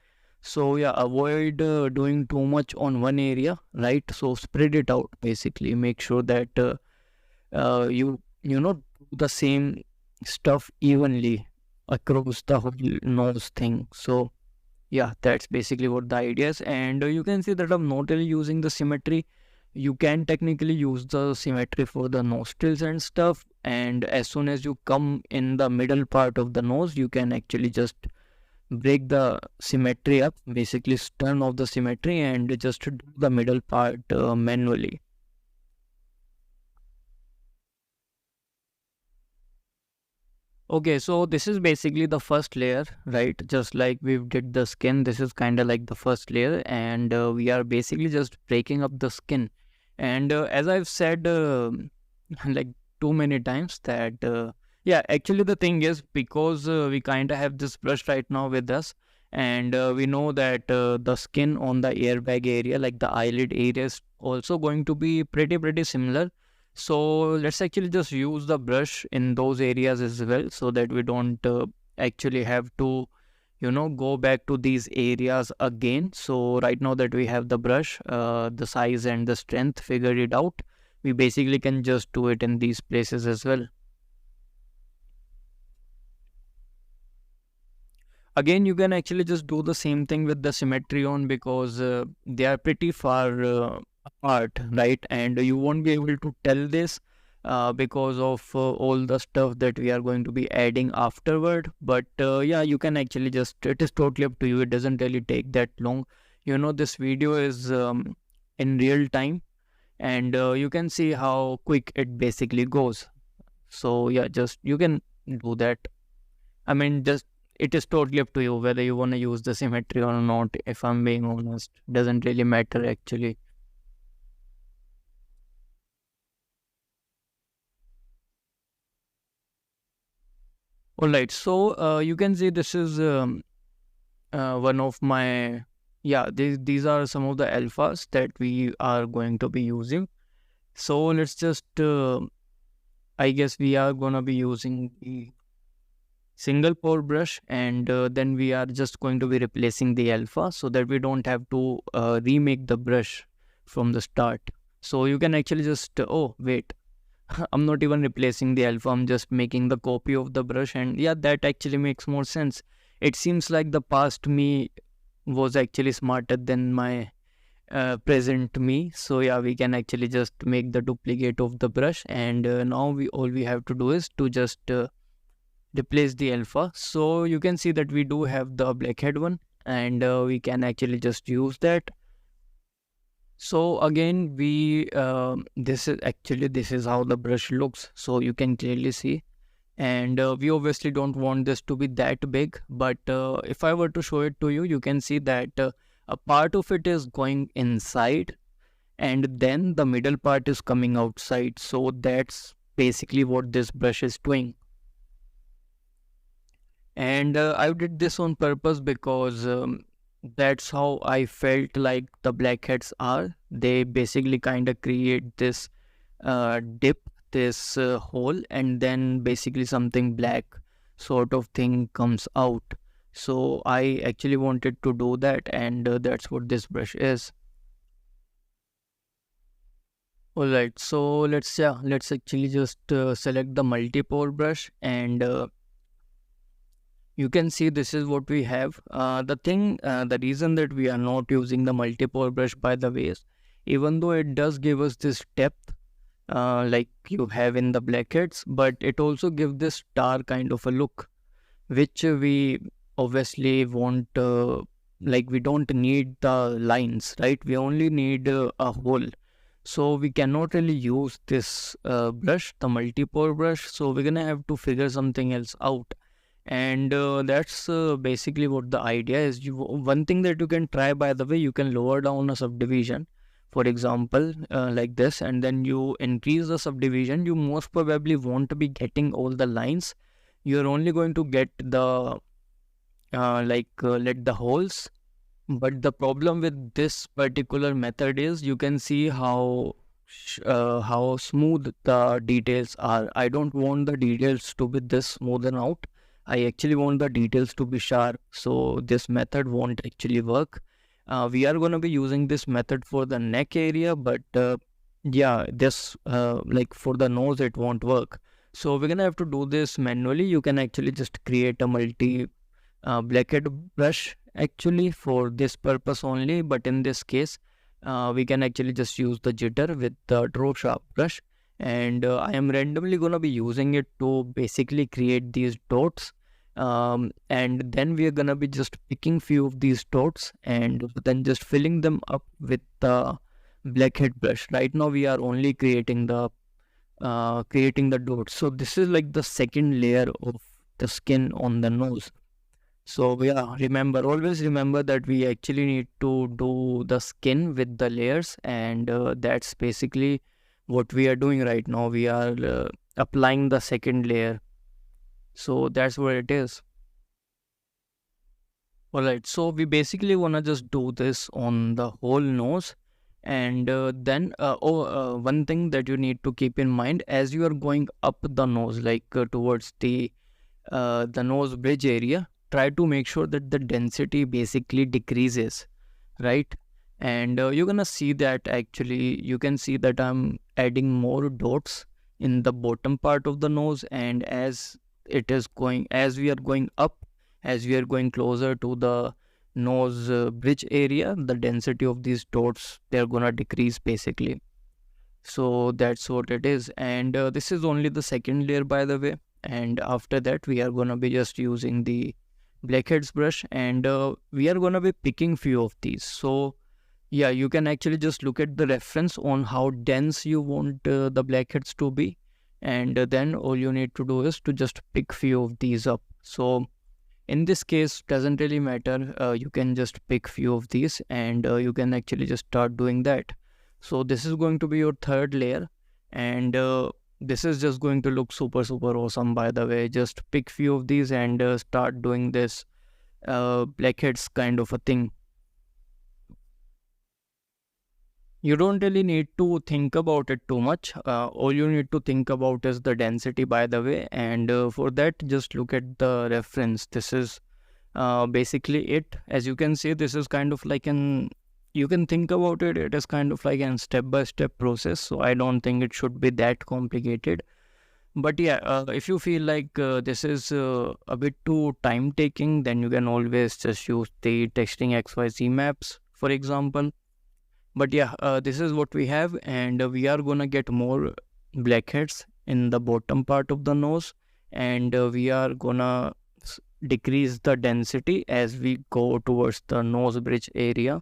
So yeah, avoid doing too much on one area, right? So spread it out basically. Make sure that you know do the same stuff evenly across the whole nose thing. So yeah, that's basically what the idea is. And you can see that I'm not really using the symmetry. You can technically use the symmetry for the nostrils and stuff. And as soon as you come in the middle part of the nose, you can actually just break the symmetry up, basically turn off the symmetry and just do the middle part manually. Okay, so this is basically the first layer, right? Just like we did the skin, this is kind of like the first layer, and we are basically just breaking up the skin. And as I've said, like too many times, that yeah, actually the thing is because we kind of have this brush right now with us, and we know that the skin on the airbag area, like the eyelid area, is also going to be pretty similar. So let's actually just use the brush in those areas as well, so that we don't actually have to, go back to these areas again. So right now that we have the brush, the size and the strength figured it out, we basically can just do it in these places as well. Again, you can actually just do the same thing with the symmetry on, because they are pretty far apart, right? And you won't be able to tell this because of all the stuff that we are going to be adding afterward. But yeah, you can actually just, it is totally up to you. It doesn't really take that long. This video is in real time, and you can see how quick it basically goes. So yeah, just you can do that. I mean, just it is totally up to you whether you want to use the symmetry or not. If I'm being honest, doesn't really matter actually. All right, so you can see this is one of my, yeah, these are some of the alphas that we are going to be using. So let's just I guess we are gonna be using the single pore brush, and then we are just going to be replacing the alpha so that we don't have to remake the brush from the start. So you can actually just oh wait, I'm not even replacing the alpha, I'm just making the copy of the brush. And yeah, that actually makes more sense. It seems like the past me was actually smarter than my present me. So yeah, we can actually just make the duplicate of the brush, and now we all we have to do is to just replace the alpha. So you can see that we do have the blackhead one, and we can actually just use that. So again, we this is how the brush looks, so you can clearly see. And we obviously don't want this to be that big, but if I were to show it to you, you can see that a part of it is going inside, and then the middle part is coming outside. So that's basically what this brush is doing. And I did this on purpose because that's how I felt like the blackheads are. They basically kind of create this dip, this hole, and then basically something black sort of thing comes out. So I actually wanted to do that, and that's what this brush is. All right, so let's actually just select the multi-pore brush, and you can see this is what we have. The reason that we are not using the multi-pore brush, by the way, is even though it does give us this depth, like you have in the blackheads, but it also gives this star kind of a look, which we obviously want. Like we don't need the lines, right? We only need a hole. So we cannot really use this brush, the multi-pore brush. So we're gonna have to figure something else out. And that's basically what the idea is. One thing that you can try, by the way, you can lower down a subdivision, for example, like this, and then you increase the subdivision. You most probably won't be getting all the lines. You're only going to get the let the holes. But the problem with this particular method is you can see how smooth the details are. I don't want the details to be this smoothen out. I actually want the details to be sharp. So this method won't actually work. We are going to be using this method for the neck area, but yeah, this like for the nose it won't work. So we're gonna have to do this manually. You can actually just create a multi blackhead brush actually for this purpose only, but in this case we can actually just use the jitter with the draw sharp brush, and I am randomly gonna be using it to basically create these dots, and then we are gonna be just picking few of these dots and then just filling them up with the blackhead brush. Right now we are only creating the dots, so this is like the second layer of the skin on the nose. So yeah, always remember that we actually need to do the skin with the layers, and that's basically what we are doing right now. We are applying the second layer. So that's what it is. Alright, so we basically wanna just do this on the whole nose, and then one thing that you need to keep in mind as you are going up the nose, like towards the nose bridge area, try to make sure that the density basically decreases, right? And you're gonna see that actually you can see that I'm adding more dots in the bottom part of the nose, and as we are going up, as we are going closer to the nose bridge area, the density of these dots, they're gonna decrease basically. So that's what it is, and this is only the second layer, by the way. And after that we are gonna be just using the blackheads brush, and we are gonna be picking few of these. So yeah, you can actually just look at the reference on how dense you want the blackheads to be, and then all you need to do is to just pick few of these up. So in this case doesn't really matter, you can just pick few of these, and you can actually just start doing that. So this is going to be your third layer, and this is just going to look super awesome, by the way. Just pick few of these and start doing this blackheads kind of a thing. You don't really need to think about it too much. All you need to think about is the density, by the way, and for that just look at the reference. This is basically it. As you can see, this is kind of like you can think about it, it is kind of like a step-by-step process, so I don't think it should be that complicated. But yeah, if you feel like this is a bit too time taking, then you can always just use the texting XYZ maps, for example. But yeah, this is what we have, and we are gonna get more blackheads in the bottom part of the nose, and we are gonna decrease the density as we go towards the nose bridge area.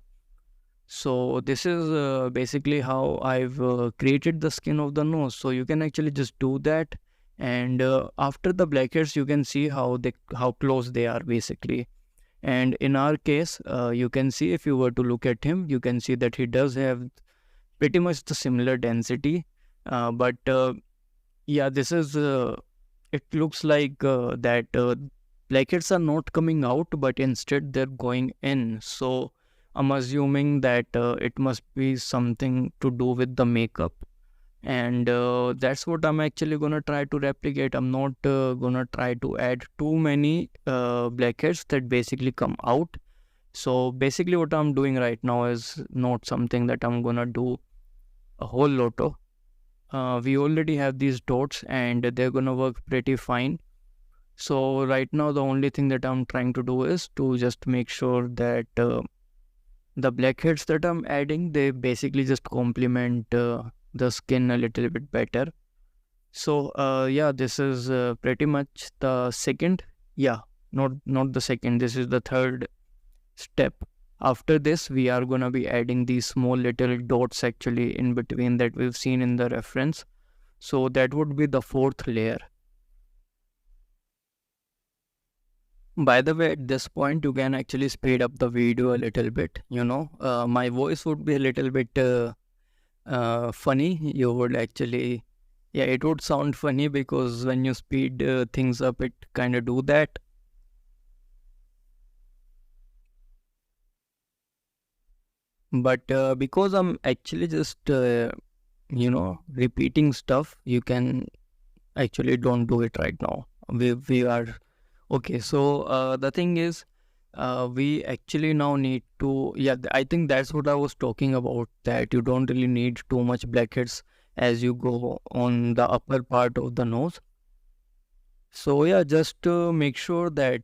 So this is basically how I've created the skin of the nose. So you can actually just do that, and after the blackheads you can see how close they are basically. And in our case, you can see, if you were to look at him, you can see that he does have pretty much the similar density, but yeah, this is it looks like that blackheads are not coming out, but instead they're going in. So I'm assuming that it must be something to do with the makeup, and that's what I'm actually gonna try to replicate. I'm not gonna try to add too many blackheads that basically come out. So basically what I'm doing right now is not something that I'm gonna do a whole lot of. We already have these dots and they're gonna work pretty fine. So right now the only thing that I'm trying to do is to just make sure that the blackheads that I'm adding, they basically just complement the skin a little bit better. So yeah, this is pretty much the second, yeah, not the second, this is the third step. After this we are gonna be adding these small little dots actually in between that we've seen in the reference. So that would be the fourth layer. By the way, at this point, you can actually speed up the video a little bit. My voice would be a little bit funny. You would actually, yeah, it would sound funny because when you speed things up, it kind of do that. But because I'm actually just, repeating stuff, you can actually don't do it right now. We are okay. So the thing is, we actually now need to, yeah, I think that's what I was talking about, that you don't really need too much blackheads as you go on the upper part of the nose. So yeah, just make sure that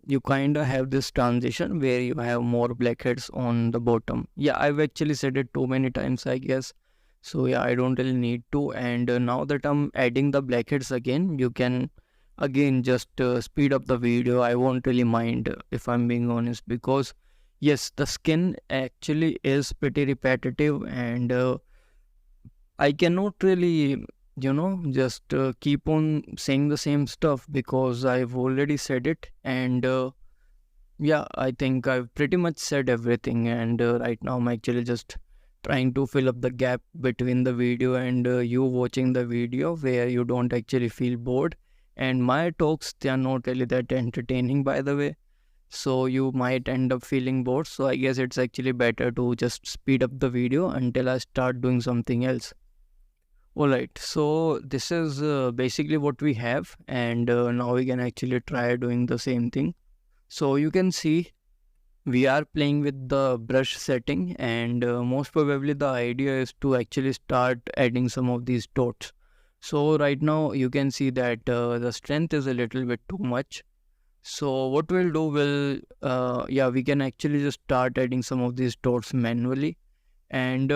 you kind of have this transition where you have more blackheads on the bottom. Yeah, I've actually said it too many times, I guess. So yeah, I don't really need to. And now that I'm adding the blackheads again, you can again just speed up the video. I won't really mind, if I'm being honest, because yes, the skin actually is pretty repetitive, and I cannot really, just keep on saying the same stuff because I've already said it. And yeah, I think I've pretty much said everything. And right now, I'm actually just trying to fill up the gap between the video and you watching the video where you don't actually feel bored. And my talks, they are not really that entertaining, by the way. So you might end up feeling bored. So I guess it's actually better to just speed up the video until I start doing something else. Alright, so this is basically what we have, and now we can actually try doing the same thing. So you can see we are playing with the brush setting, and most probably the idea is to actually start adding some of these dots. So right now you can see that the strength is a little bit too much. So what we'll do yeah, we can actually just start adding some of these dots manually. And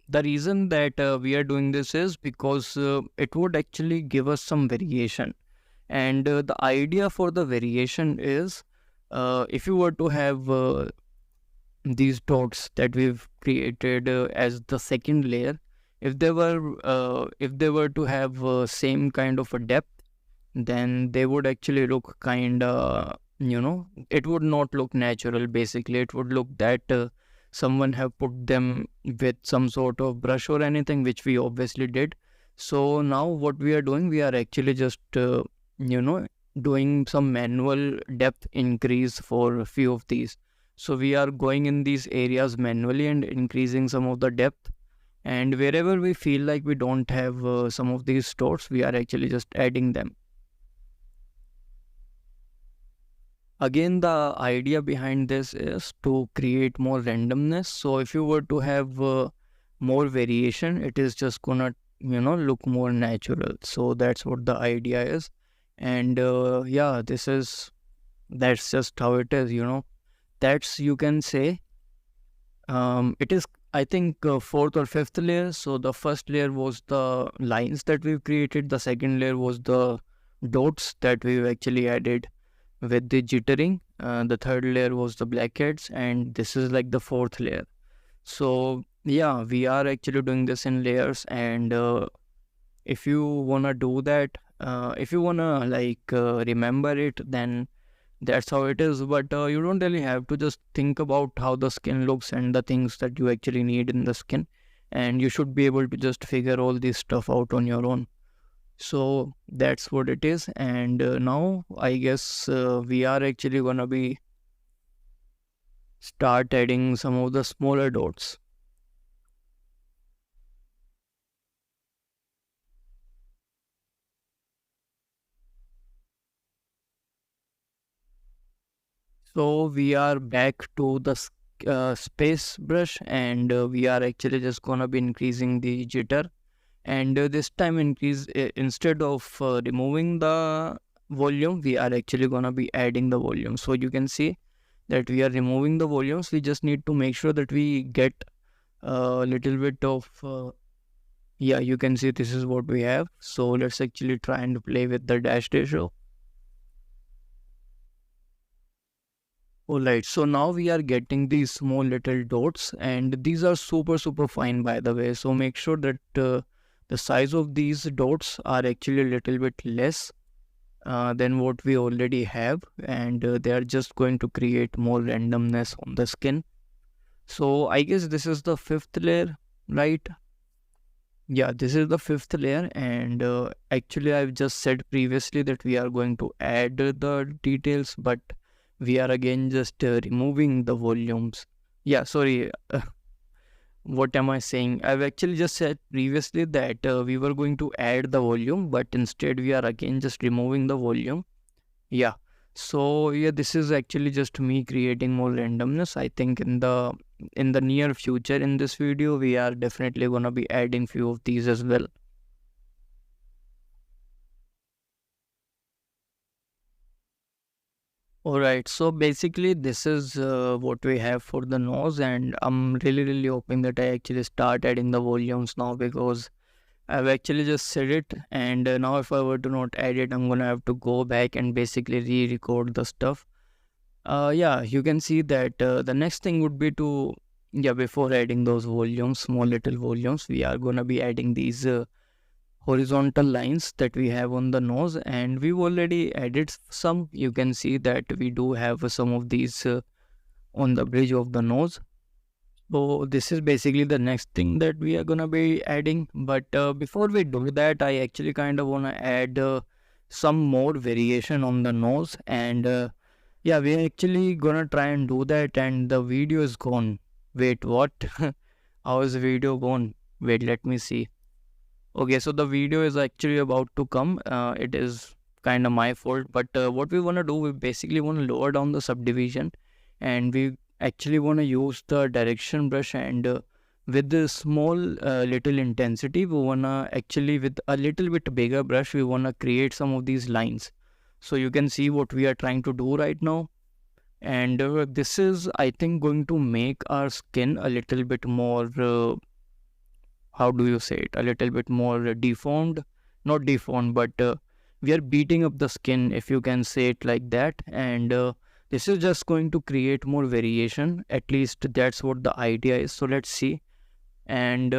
the reason that we are doing this is because it would actually give us some variation. And the idea for the variation is, if you were to have these dots that we've created as the second layer, if they were to have same kind of a depth, then they would actually look kind of, it would not look natural. Basically, it would look that someone have put them with some sort of brush or anything, which we obviously did. So now what we are doing, we are actually just you know doing some manual depth increase for a few of these. So we are going in these areas manually and increasing some of the depth, and wherever we feel like we don't have some of these dots, we are actually just adding them. Again, the idea behind this is to create more randomness. So if you were to have more variation, it is just gonna, look more natural. So that's what the idea is. And yeah, that's just how it is, That's, you can say, it is, I think, fourth or fifth layer. So the first layer was the lines that we've created. The second layer was the dots that we've actually added with the jittering. The third layer was the blackheads, and this is like the fourth layer. So yeah, we are actually doing this in layers. And if you wanna do that, if you wanna remember it, then that's how it is. But you don't really have to. Just think about how the skin looks and the things that you actually need in the skin, and you should be able to just figure all this stuff out on your own. So that's what it is. And now I guess we are actually gonna be start adding some of the smaller dots. So we are back to the space brush, and we are actually just gonna be increasing the jitter. And this time increase, instead of removing the volume, we are actually gonna be adding the volume. So you can see that we are removing the volumes. We just need to make sure that we get a little bit of yeah, you can see this is what we have. So let's actually try and play with the dash ratio. Alright, so now we are getting these small little dots, and these are super fine, by the way. So make sure that the size of these dots are actually a little bit less. than what we already have, and they are just going to create more randomness on the skin. So I guess this is the fifth layer, right? Yeah, this is the fifth layer, and actually I've just said previously that we are going to add the details, but we are again just removing the volumes. Yeah, sorry, what am I saying? I've actually just said previously that we were going to add the volume, but instead we are again just removing the volume. Yeah. So yeah, this is actually just me creating more randomness. I think in the near future in this video, we are definitely gonna be adding few of these as well. Alright, so basically this is what we have for the nose, and I'm really hoping that I actually start adding the volumes now, because I've actually just said it, and now if I were to not add it, I'm gonna have to go back and basically re-record the stuff. Yeah, you can see that the next thing would be to, yeah, before adding those volumes, small little volumes, we are gonna be adding these horizontal lines that we have on the nose, and we've already added some. You can see that we do have some of these on the bridge of the nose. So this is basically the next thing that we are gonna be adding. But before we do that, I actually kind of wanna add some more variation on the nose, and yeah, we're actually gonna try and do that, and the video is gone. Wait, what? How is the video gone? Wait, let me see. Okay, so the video is actually about to come. It is kind of my fault, but what we want to do, we basically want to lower down the subdivision, and we actually want to use the direction brush, and with the small little intensity, we want to actually, with a little bit bigger brush, we want to create some of these lines. So you can see what we are trying to do right now. And this is, I think, going to make our skin a little bit more how do you say it, a little bit more deformed, not deformed, but we are beating up the skin, if you can say it like that. And this is just going to create more variation, at least that's what the idea is. So let's see. And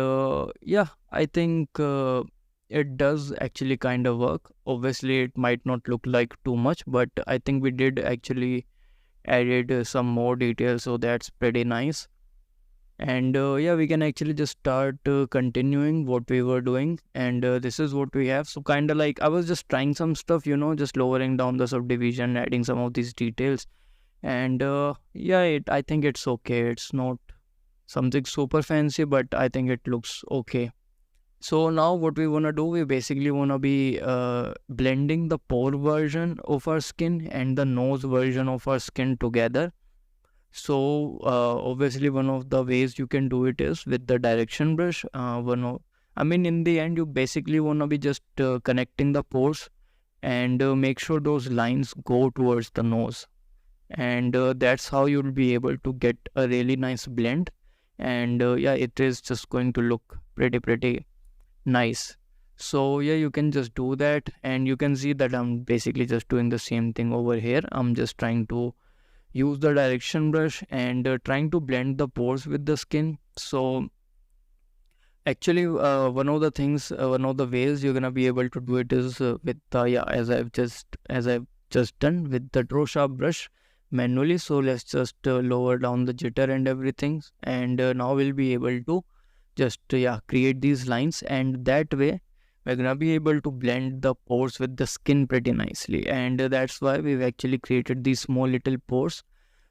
yeah, I think it does actually kind of work. Obviously it might not look like too much, but I think we did actually added some more details, so that's pretty nice. And yeah, we can actually just start continuing what we were doing, and this is what we have. So kind of like I was just trying some stuff, just lowering down the subdivision, adding some of these details, and yeah, I think it's okay. It's not something super fancy, but I think it looks okay. So now what we want to do, we basically want to be blending the pore version of our skin and the nose version of our skin together. So obviously one of the ways you can do it is with the direction brush. I mean, in the end, you basically want to be just connecting the pores, and make sure those lines go towards the nose. And that's how you'll be able to get a really nice blend. And yeah, it is just going to look pretty nice. So yeah, you can just do that, and you can see that I'm basically just doing the same thing over here. I'm just trying to use the direction brush and trying to blend the pores with the skin. So actually one of the things, one of the ways you're gonna be able to do it is with yeah, as I've just done with the draw sharp brush manually. So let's just lower down the jitter and everything, and now we'll be able to just yeah, create these lines, and that way we're gonna be able to blend the pores with the skin pretty nicely. And that's why we've actually created these small little pores,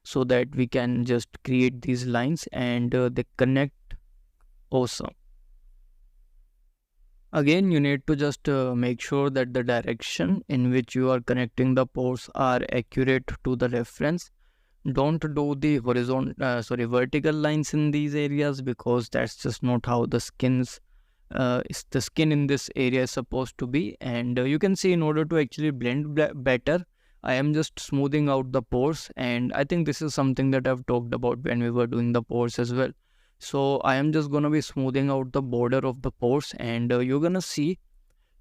so that we can just create these lines, and they connect. Awesome. Again, you need to just make sure that the direction in which you are connecting the pores are accurate to the reference. Don't do the vertical lines in these areas, because that's just not how the the skin in this area is supposed to be. And you can see, in order to actually blend better, I am just smoothing out the pores, and I think this is something that I've talked about when we were doing the pores as well. So I am just gonna be smoothing out the border of the pores, and you're gonna see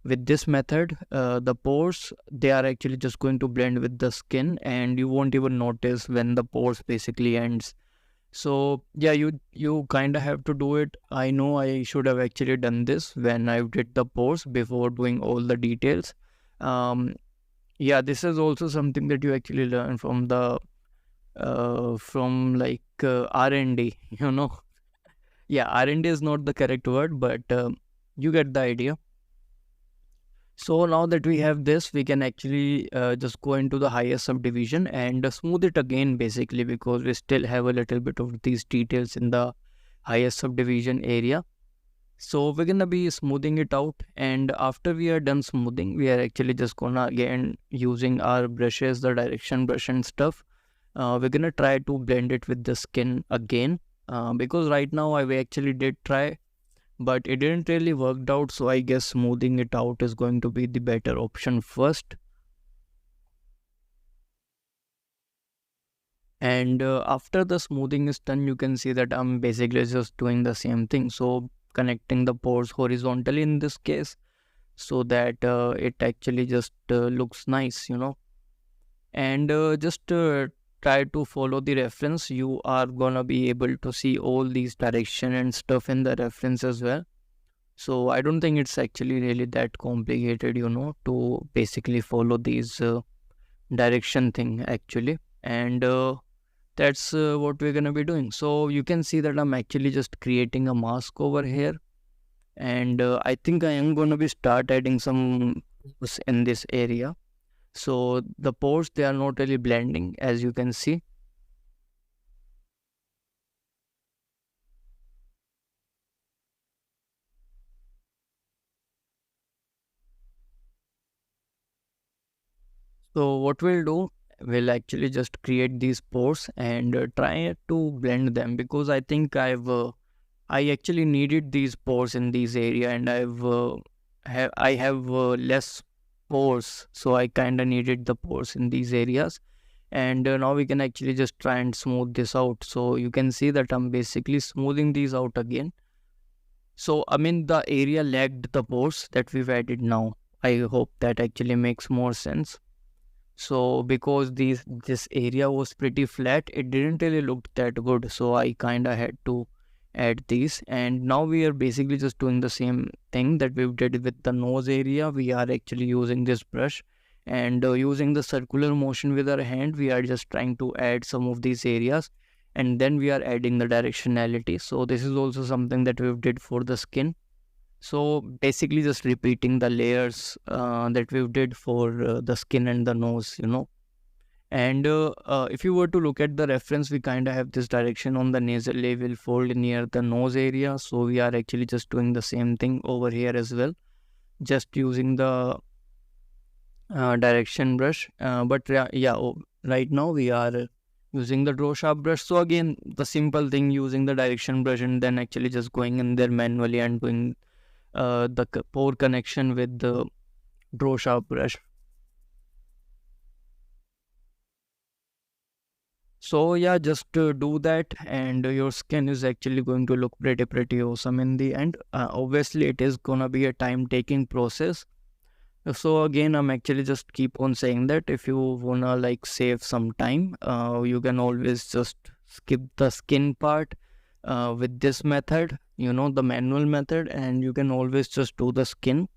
with this method, the pores, they are actually just going to blend with the skin, and you won't even notice when the pores basically ends. So yeah, you kind of have to do it. I know I should have actually done this when I did the pores before doing all the details. Yeah, this is also something that you actually learn from the from like R&D, you know. Yeah, R&D is not the correct word, but you get the idea. So now that we have this, we can actually just go into the higher subdivision and smooth it again, basically, because we still have a little bit of these details in the higher subdivision area. So we're gonna be smoothing it out, and after we are done smoothing, we are actually just gonna again using our brushes, the direction brush and stuff. We're gonna try to blend it with the skin again, because right now I actually did try, but it didn't really worked out. So I guess smoothing it out is going to be the better option first. And after the smoothing is done, you can see that I'm basically just doing the same thing. So connecting the pores horizontally in this case, so that it actually just looks nice, you know. And just try to follow the reference. You are gonna be able to see all these direction and stuff in the reference as well. So I don't think it's actually really that complicated, you know, to basically follow these direction thing actually. And that's what we're gonna be doing. So you can see that I'm actually just creating a mask over here, and I think I am gonna be start adding some in this area. So the pores, they are not really blending, as you can see. So what we'll do, we'll actually just create these pores and try to blend them, because I think I actually needed these pores in these area, and I have less pores, so I kind of needed the pores in these areas. And now we can actually just try and smooth this out. So you can see that I'm basically smoothing these out again. So I mean, the area lacked the pores that we've added now. I hope that actually makes more sense. So because this area was pretty flat, it didn't really look that good. So I kind of had to add these. And now we are basically just doing the same thing that we did with the nose area. We are actually using this brush and using the circular motion with our hand. We are just trying to add some of these areas, and then we are adding the directionality. So this is also something that we did for the skin. So basically just repeating the layers that we did for the skin and the nose, you know. And if you were to look at the reference, we kind of have this direction on the nasal level fold near the nose area. So we are actually just doing the same thing over here as well, just using the direction brush. But yeah, right now we are using the draw sharp brush. So again, the simple thing, using the direction brush and then actually just going in there manually and doing the pore connection with the draw sharp brush. So yeah, just do that, and your skin is actually going to look pretty awesome in the end. Obviously, it is gonna be a time taking process. So again, I'm actually just keep on saying that if you wanna like save some time, you can always just skip the skin part with this method, you know, the manual method, and you can always just do the skin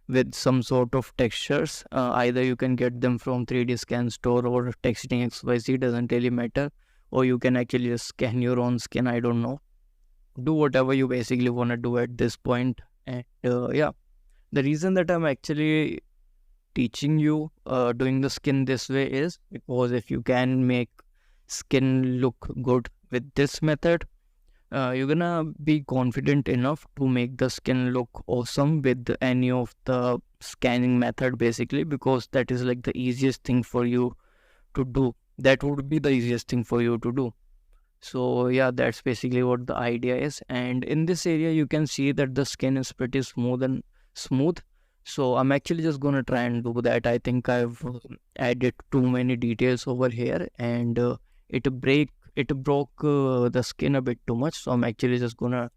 with some sort of textures. Either you can get them from 3D scan store or texting XYZ, doesn't really matter. Or you can actually just scan your own skin. I don't know. Do whatever you basically want to do at this point. And yeah, the reason that I'm actually teaching you doing the skin this way is because if you can make skin look good with this method, you're gonna be confident enough to make the skin look awesome with any of the scanning method, basically, because that is like the easiest thing for you to do. That would be the easiest thing for you to do. So yeah, that's basically what the idea is. And in this area you can see that the skin is pretty smooth. So I'm actually just gonna try and do that. I think I've added too many details over here, and it break it broke the skin a bit too much. So I'm actually just gonna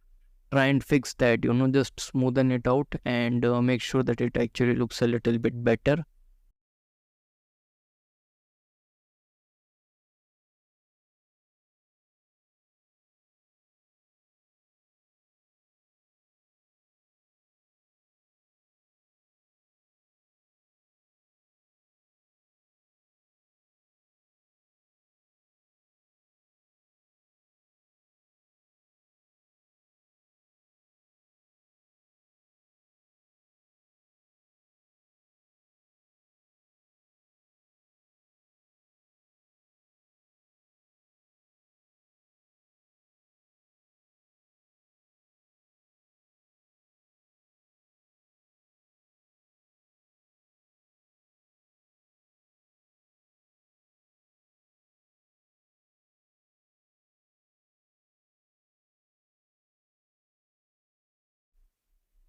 try and fix that, you know, just smoothen it out and make sure that it actually looks a little bit better.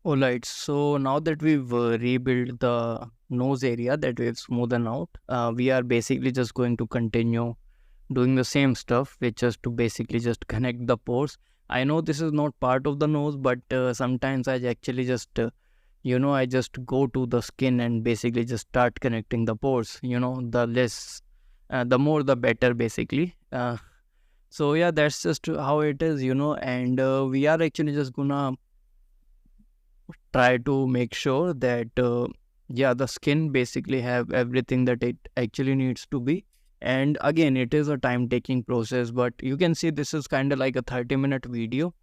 Alright, so now that we've rebuilt the nose area that we've smoothened out, we are basically just going to continue doing the same stuff, which is to basically just connect the pores. I know this is not part of the nose, but sometimes I actually just, I just go to the skin and basically just start connecting the pores. The more the better, basically. So yeah, that's just how it is, and we are actually just gonna try to make sure that the skin basically have everything that it actually needs to be. And again, it is a time taking process, but you can see this is kind of like a 30-minute video.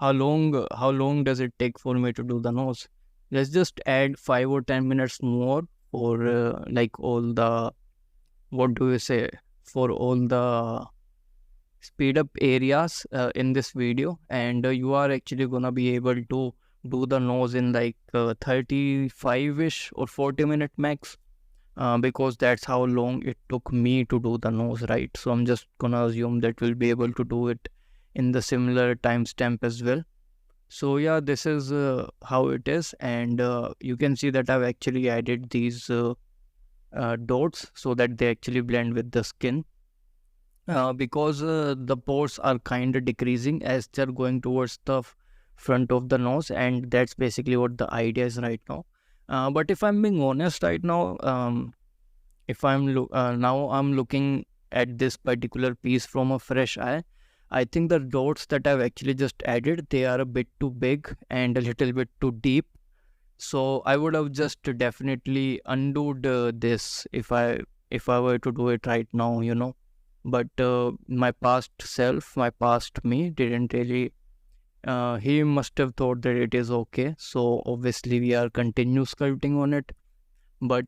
How long does it take for me to do the nose? Let's just add 5 or 10 minutes more for like all the, what do you say, for all the speed up areas in this video, and you are actually gonna be able to do the nose in like 35ish or 40-minute max, because that's how long it took me to do the nose, right? So I'm just gonna assume that we'll be able to do it in the similar timestamp as well. So yeah, this is how it is, and you can see that I've actually added these dots so that they actually blend with the skin, because the pores are kind of decreasing as they're going towards the front of the nose, and that's basically what the idea is right now. But if I'm being honest right now, if now I'm looking at this particular piece from a fresh eye, I think the dots that I've actually just added, they are a bit too big and a little bit too deep. So I would have just definitely undoed this if I were to do it right now, But my past self, my past me, didn't really. He must have thought that it is okay. So obviously we are continue sculpting on it. But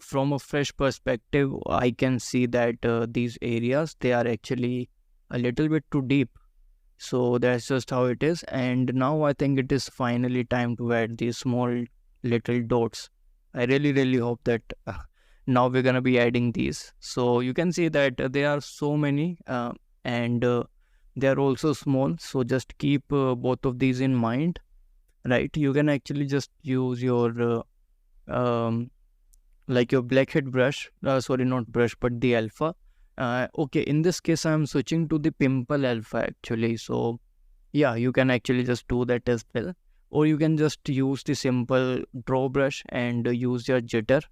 from a fresh perspective, I can see that these areas, they are actually a little bit too deep. So that's just how it is. And now I think it is finally time to add these small little dots. I really, really hope that now we're going to be adding these. So you can see that there are so many, and they are also small. So just keep both of these in mind, right? You can actually just use your like your blackhead brush, sorry, not brush, but the alpha. Okay, in this case I'm switching to the pimple alpha actually. So yeah, you can actually just do that as well, or you can just use the simple draw brush and use your jitter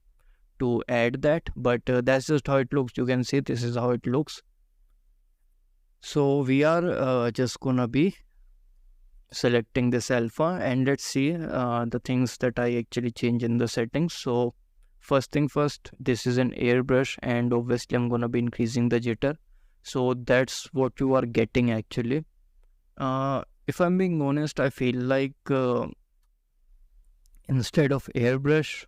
to add that. But that's just how it looks. You can see this is how it looks. So we are just gonna be selecting this alpha, and let's see the things that I actually change in the settings. So first thing first, this is an airbrush, and obviously I'm gonna be increasing the jitter. So that's what you are getting actually. If I'm being honest, I feel like instead of airbrush,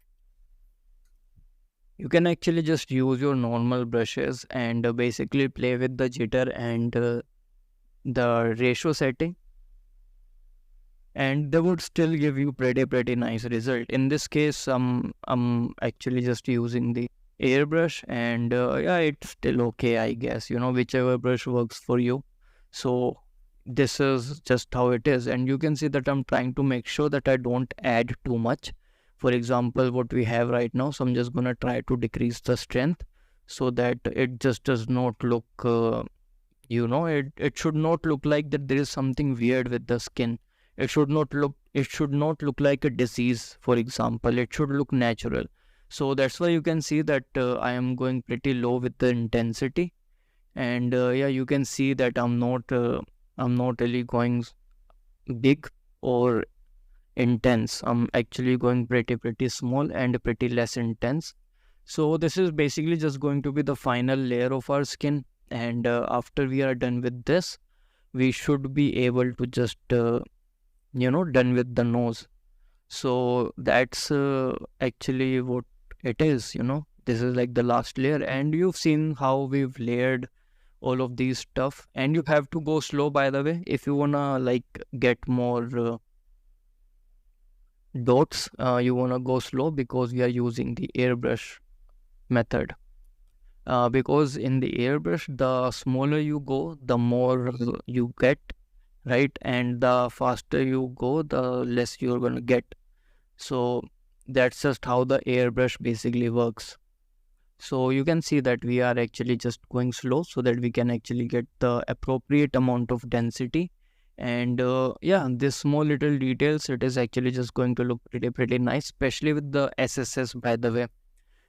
you can actually just use your normal brushes and basically play with the jitter and the ratio setting, and they would still give you pretty nice result. In this case, I'm actually just using the airbrush, and yeah, it's still okay, I guess, whichever brush works for you. So this is just how it is, and you can see that I'm trying to make sure that I don't add too much. For example, what we have right now, so I'm just gonna try to decrease the strength so that it just does not look it should not look like that there is something weird with the skin. It should not look like a disease, for example. It should look natural. So that's why you can see that I am going pretty low with the intensity, and yeah, you can see that I'm not really going big or intense. I'm actually going pretty small and pretty less intense. So this is basically just going to be the final layer of our skin, and after we are done with this, we should be able to just done with the nose. So that's actually what it is. This is like the last layer, and you've seen how we've layered all of these stuff, and you have to go slow, by the way, if you wanna like get more dots. You wanna go slow because we are using the airbrush method, because in the airbrush, the smaller you go, the more you get, right? And the faster you go, the less you're gonna get. So that's just how the airbrush basically works. So you can see that we are actually just going slow so that we can actually get the appropriate amount of density. And yeah, this small little details, it is actually just going to look pretty nice, especially with the SSS, by the way,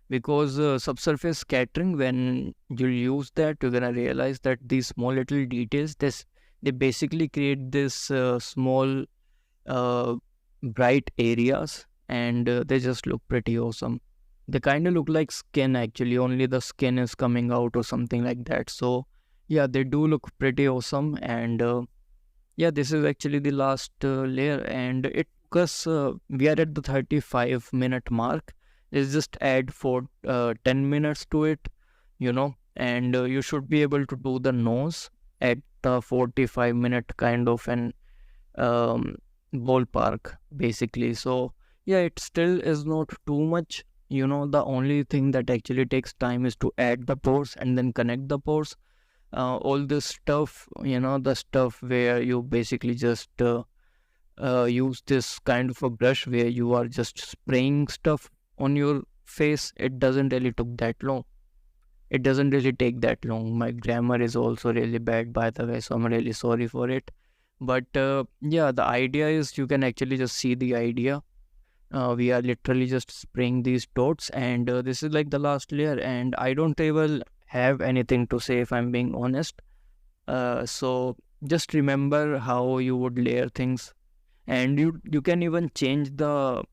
because subsurface scattering, when you use that, you're gonna realize that these small little details, this they basically create this small uh, bright areas, and they just look pretty awesome. They kind of look like skin, actually, only the skin is coming out or something like that. So yeah, they do look pretty awesome. And yeah, this is actually the last layer, and it because we are at the 35-minute mark. Let's just add for 10 minutes to it, and you should be able to do the nose at the 45-minute kind of an um, ballpark, basically. So yeah, it still is not too much. The only thing that actually takes time is to add the pores and then connect the pores. All this stuff, the stuff where you basically just use this kind of a brush where you are just spraying stuff on your face. It doesn't really take that long. My grammar is also really bad, by the way, so I'm really sorry for it. But yeah, the idea is you can actually just see the idea. We are literally just spraying these dots, and this is like the last layer, and I don't even have anything to say, if I'm being honest. So just remember how you would layer things, and you can even change the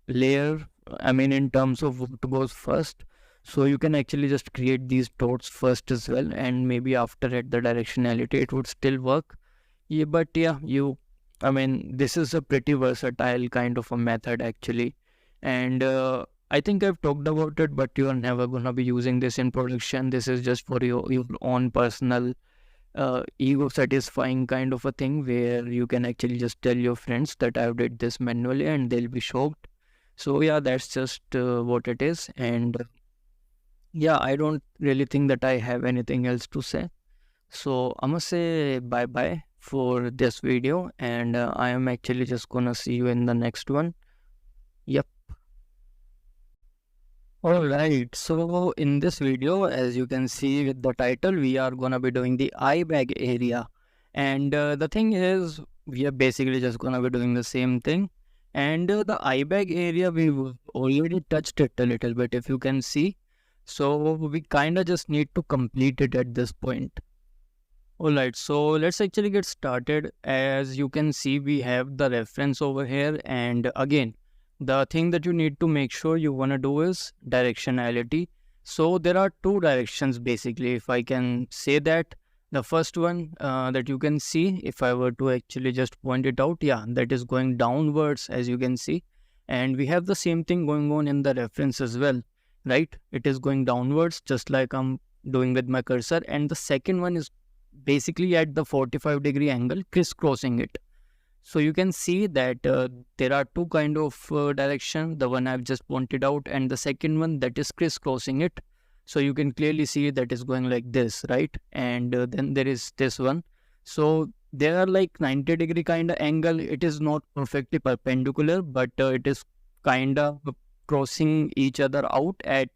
layer, I mean, in terms of what goes first. So you can actually just create these dots first as well, and maybe after it the directionality, it would still work. Yeah, but yeah, I mean, this is a pretty versatile kind of a method, actually. And I think I've talked about it, but you are never gonna be using this in production. This is just for your own personal ego satisfying kind of a thing, where you can actually just tell your friends that I've did this manually, and they'll be shocked. So yeah, that's just what it is. And yeah, I don't really think that I have anything else to say. So I'm gonna say bye bye for this video, and I am actually just gonna see you in the next one. Yep. All right. So in this video, as you can see with the title, we are gonna be doing the eye bag area, and the thing is, we are basically just gonna be doing the same thing. And the eye bag area, we've already touched it a little bit, if you can see. So we kind of just need to complete it at this point. Alright, so let's actually get started. As you can see, we have the reference over here, and again, the thing that you need to make sure you want to do is directionality. So there are two directions, basically, if I can say that. The first one that you can see, if I were to actually just point it out, yeah, that is going downwards, as you can see. And we have the same thing going on in the reference as well, right? It is going downwards, just like I'm doing with my cursor. And the second one is basically at the 45-degree angle, crisscrossing it. So you can see that there are two kind of direction, the one I've just pointed out, and the second one that is crisscrossing it. So you can clearly see that is going like this, right? And then there is this one. So there are like 90-degree kind of angle. It is not perfectly perpendicular, but it is kind of crossing each other out at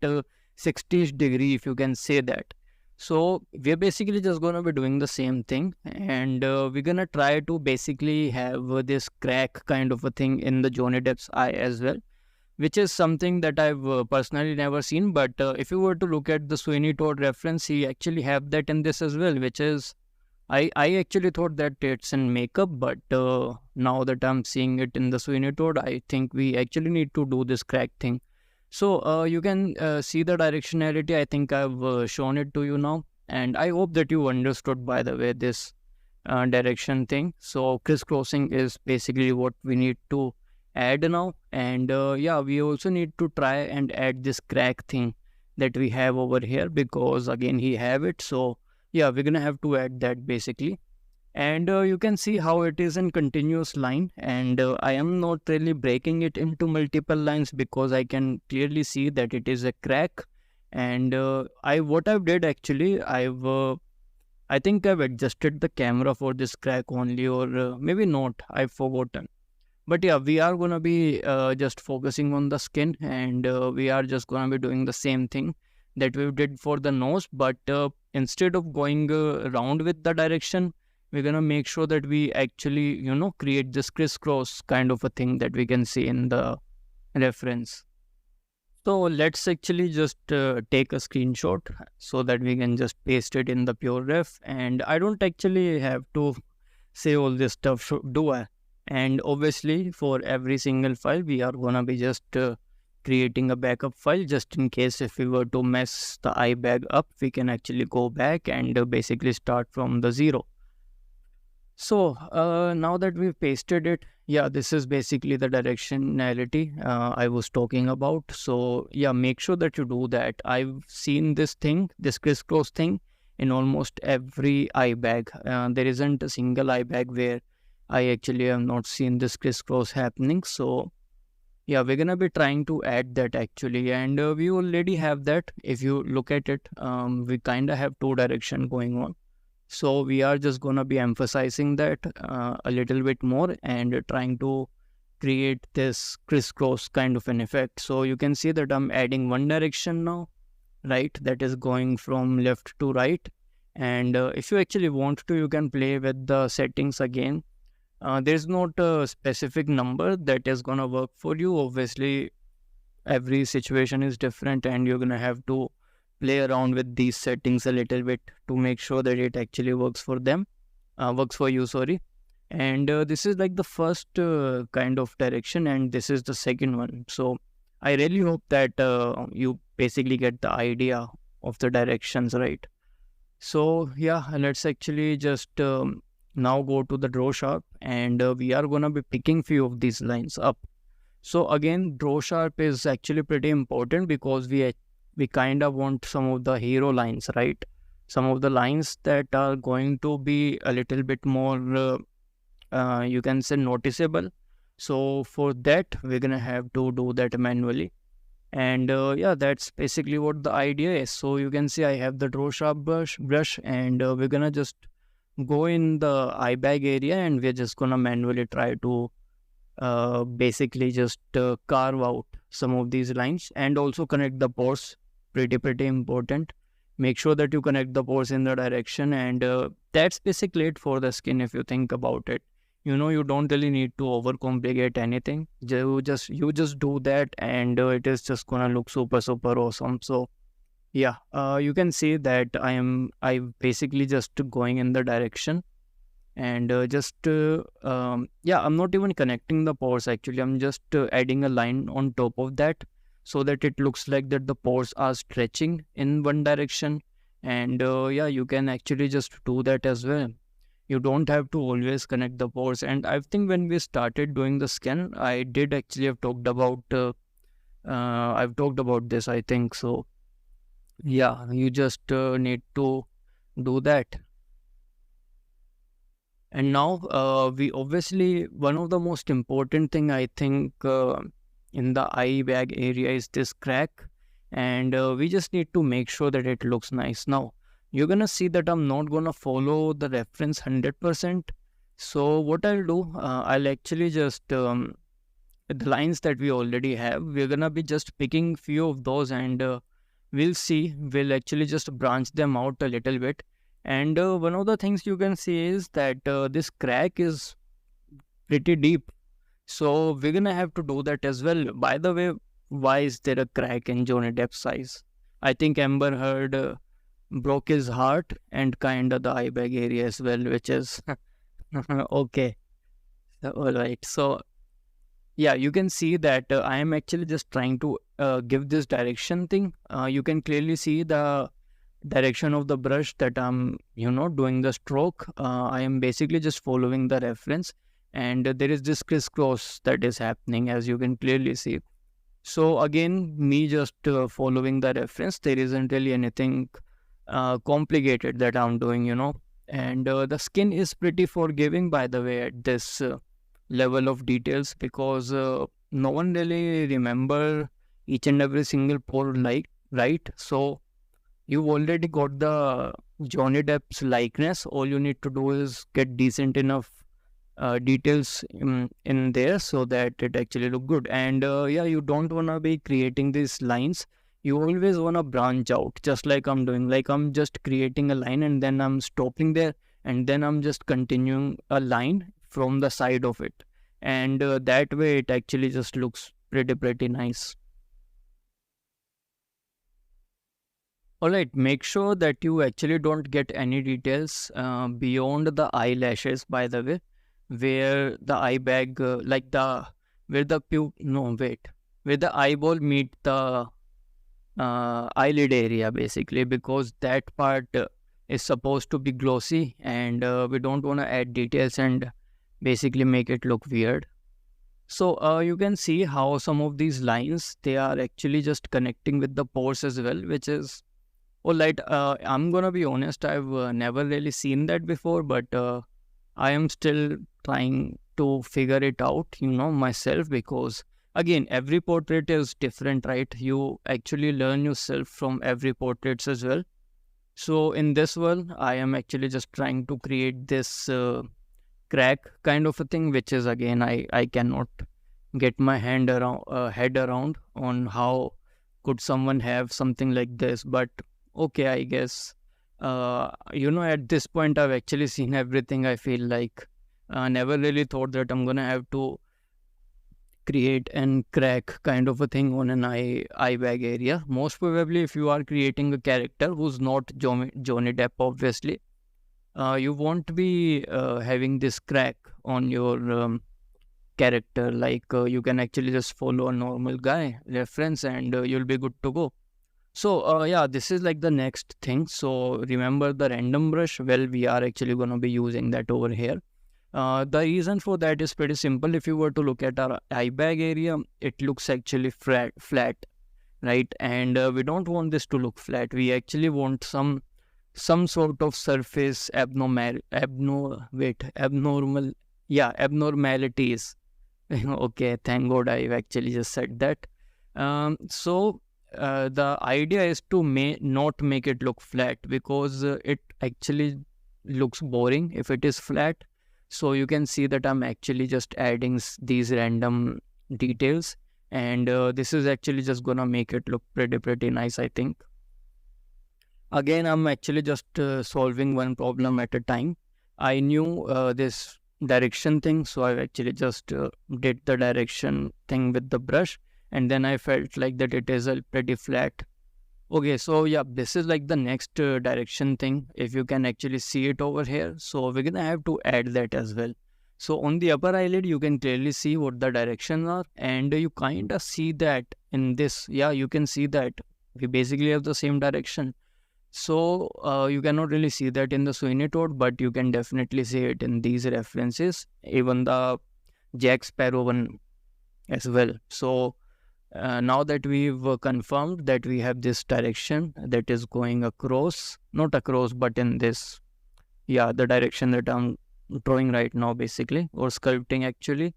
60 degree, if you can say that. So we're basically just going to be doing the same thing, and we're going to try to basically have this crack kind of a thing in the Johnny Depp's eye as well, which is something that I've personally never seen. But if you were to look at the Sweeney Todd reference, he actually have that in this as well, which is, I actually thought that it's in makeup, but now that I'm seeing it in the Sweeney Todd, I think we actually need to do this crack thing. So you can see the directionality. I think I've shown it to you now, and I hope that you understood, by the way, this direction thing. So crisscrossing is basically what we need to add now, and yeah, we also need to try and add this crack thing that we have over here, because again he have it. So yeah, we're gonna have to add that basically. And you can see how it is in continuous line, and I am not really breaking it into multiple lines, because I can clearly see that it is a crack. And what I've did, actually, I think I've adjusted the camera for this crack only, or maybe not, I've forgotten. But yeah, we are gonna be just focusing on the skin, and we are just gonna be doing the same thing that we did for the nose. But instead of going around with the direction, we're gonna make sure that we actually, create this crisscross kind of a thing that we can see in the reference. So let's actually just take a screenshot so that we can just paste it in the pure ref. And I don't actually have to say all this stuff, do I? And obviously, for every single file, we are gonna be just creating a backup file just in case if we were to mess the ibag up, we can actually go back and basically start from the zero. So now that we've pasted it, yeah, this is basically the directionality I was talking about. So yeah, make sure that you do that. I've seen this thing, this crisscross thing, in almost every ibag. There isn't a single ibag where I actually have not seen this crisscross happening. So yeah, we're gonna be trying to add that actually, and we already have that. If you look at it, we kind of have two direction going on. So we are just going to be emphasizing that a little bit more and trying to create this crisscross kind of an effect. So you can see that I'm adding one direction now, right? That is going from left to right. And if you actually want to, you can play with the settings again. There's not a specific number that is going to work for you. Obviously, every situation is different and you're going to have to play around with these settings a little bit to make sure that it actually works for them, works for you, sorry. And this is like the first kind of direction, and this is the second one. So I really hope that you basically get the idea of the directions, right? So yeah, let's actually just now go to the draw sharp, and we are gonna be picking few of these lines up. So again, draw sharp is actually pretty important because we kind of want some of the hero lines, right? Some of the lines that are going to be a little bit more, you can say, noticeable. So for that, we're gonna have to do that manually. And yeah, that's basically what the idea is. So you can see I have the draw sharp brush, and we're gonna just go in the eye bag area, and we're just gonna manually try to basically just carve out some of these lines and also connect the pores. Pretty important. Make sure that you connect the pores in the direction, and that's basically it for the skin. If you think about it, you don't really need to overcomplicate anything. You just do that, and it is just gonna look super awesome. So yeah, you can see that I basically just going in the direction, and yeah, I'm not even connecting the pores actually. I'm just adding a line on top of that so that it looks like that the pores are stretching in one direction. And yeah, you can actually just do that as well. You don't have to always connect the pores. And I think when we started doing the scan, I did actually have talked about I've talked about this, I think. So yeah, you just need to do that. And now we obviously, one of the most important thing I think in the eye bag area is this crack, and we just need to make sure that it looks nice. Now you're gonna see that I'm not gonna follow the reference 100%. So what I'll do, I'll actually just the lines that we already have, we're gonna be just picking few of those, and we'll actually just branch them out a little bit. And one of the things you can see is that this crack is pretty deep. So we're gonna have to do that as well. By the way, why is there a crack in Johnny Depp's eyes? I think Amber Heard broke his heart and kind of the eye bag area as well, which is okay. All right. So yeah, you can see that I am actually just trying to give this direction thing. You can clearly see the direction of the brush that I'm, doing the stroke. I am basically just following the reference, and there is this crisscross that is happening, as you can clearly see. So again, me just following the reference, there isn't really anything complicated that I'm doing, and the skin is pretty forgiving, by the way, at this level of details, because no one really remember each and every single pore, like, right? So you've already got the Johnny Depp's likeness. All you need to do is get decent enough details in there so that it actually look good. And yeah, you don't want to be creating these lines. You always want to branch out, just like I'm doing. Like I'm just creating a line and then I'm stopping there, and then I'm just continuing a line from the side of it, and that way it actually just looks pretty nice. All right, make sure that you actually don't get any details beyond the eyelashes, by the way, where the eye bag, like the, where the no, wait, where the eyeball meet the eyelid area, basically, because that part is supposed to be glossy, and we don't want to add details and basically make it look weird. So you can see how some of these lines, they are actually just connecting with the pores as well, which is, oh, like, I'm gonna be honest, I've never really seen that before, but I am still trying to figure it out, myself, because again, every portrait is different, right? You actually learn yourself from every portraits as well. So in this one, I am actually just trying to create this crack kind of a thing, which is, again, I cannot get my head around on how could someone have something like this. But okay, I guess at this point I've actually seen everything. I feel like I never really thought that I'm gonna have to create and crack kind of a thing on an eye bag area. Most probably, if you are creating a character who's not Johnny Depp, obviously, you won't be having this crack on your character. Like you can actually just follow a normal guy reference, and you'll be good to go. So yeah, this is like the next thing. So remember the random brush. Well, we are actually going to be using that over here. The reason for that is pretty simple. If you were to look at our eye bag area, it looks actually flat, right? And we don't want this to look flat. We actually want some sort of surface abnormalities. Okay, thank God I've actually just said that. So the idea is to not make it look flat, because it actually looks boring if it is flat. So you can see that I'm actually just adding these random details, and this is actually just gonna make it look pretty nice, I think. Again, I'm actually just solving one problem at a time. I knew this direction thing, so I actually just did the direction thing with the brush, and then I felt like that it is a pretty flat. Okay, so yeah, this is like the next direction thing, if you can actually see it over here. So we're gonna have to add that as well. So on the upper eyelid, you can clearly see what the directions are, and you kind of see that in this. Yeah, you can see that we basically have the same direction. So you cannot really see that in the Sweeney Todd, but you can definitely see it in these references, even the Jack Sparrow one as well. So now that we've confirmed that we have this direction that is going across, not across, but in this, yeah, the direction that I'm drawing right now, basically, or sculpting actually.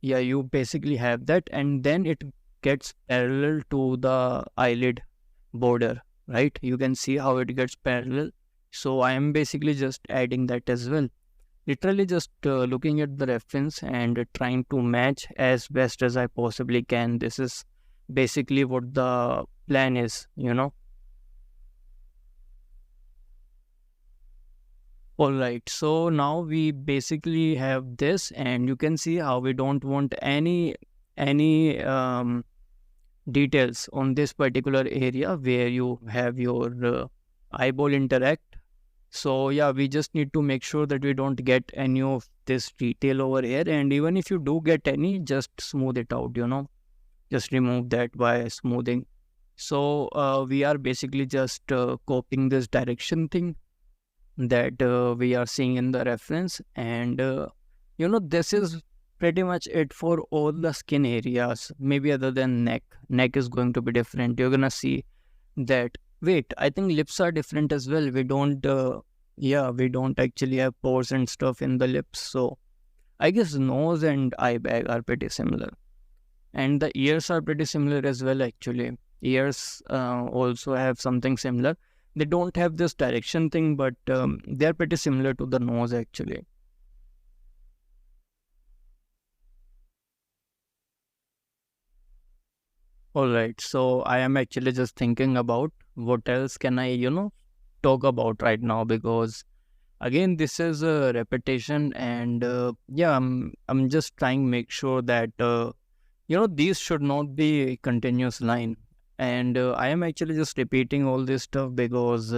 Yeah, you basically have that, and then it gets parallel to the eyelid border, right? You can see how it gets parallel. So I am basically just adding that as well. Literally just looking at the reference and trying to match as best as I possibly can. This is basically what the plan is. All right, so now we basically have this, and you can see how we don't want any details on this particular area where you have your eyeball interact. So yeah, we just need to make sure that we don't get any of this detail over here, and even if you do get any, just smooth it out. Just remove that by smoothing. So we are basically just copying this direction thing that we are seeing in the reference, and this is pretty much it for all the skin areas, maybe other than neck is going to be different. You're gonna see that, wait, I think lips are different as well. We don't we don't actually have pores and stuff in the lips, so I guess nose and eye bag are pretty similar, and the ears are pretty similar as well. Actually, ears also have something similar. They don't have this direction thing, but they're pretty similar to the nose actually. All right. So I am actually just thinking about what else can I, talk about right now, because again this is a repetition, and yeah, I'm just trying to make sure that these should not be a continuous line, and I am actually just repeating all this stuff because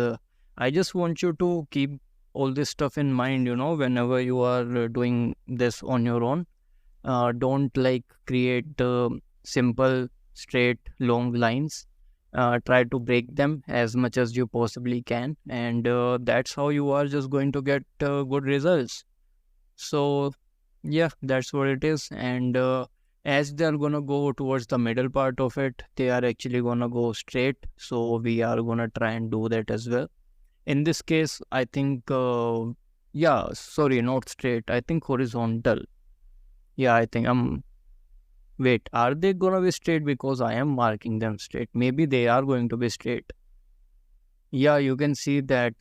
I just want you to keep all this stuff in mind, whenever you are doing this on your own. Don't like create simple straight long lines. Try to break them as much as you possibly can, and that's how you are just going to get good results. So yeah, that's what it is. And as they're gonna go towards the middle part of it, they are actually gonna go straight, so we are gonna try and do that as well. In this case, I think yeah, sorry, not straight, I think horizontal. Yeah, I think I'm Wait, are they gonna be straight? Because I am marking them straight. Maybe they are going to be straight. Yeah, you can see that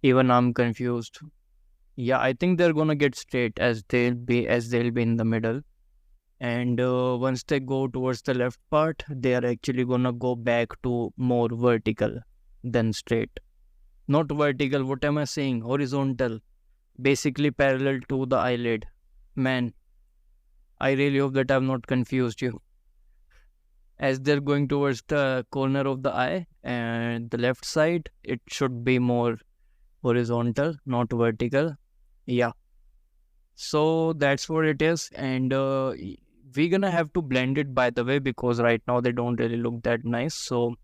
even I'm confused. Yeah, I think they're gonna get straight as they'll be in the middle. And once they go towards the left part, they are actually gonna go back to more vertical than straight. Not vertical, what am I saying? Horizontal. Basically parallel to the eyelid. Man, I really hope that I've not confused you. As they're going towards the corner of the eye and the left side, it should be more horizontal, not vertical. Yeah, so that's what it is. And we're gonna have to blend it, by the way, because right now they don't really look that nice. So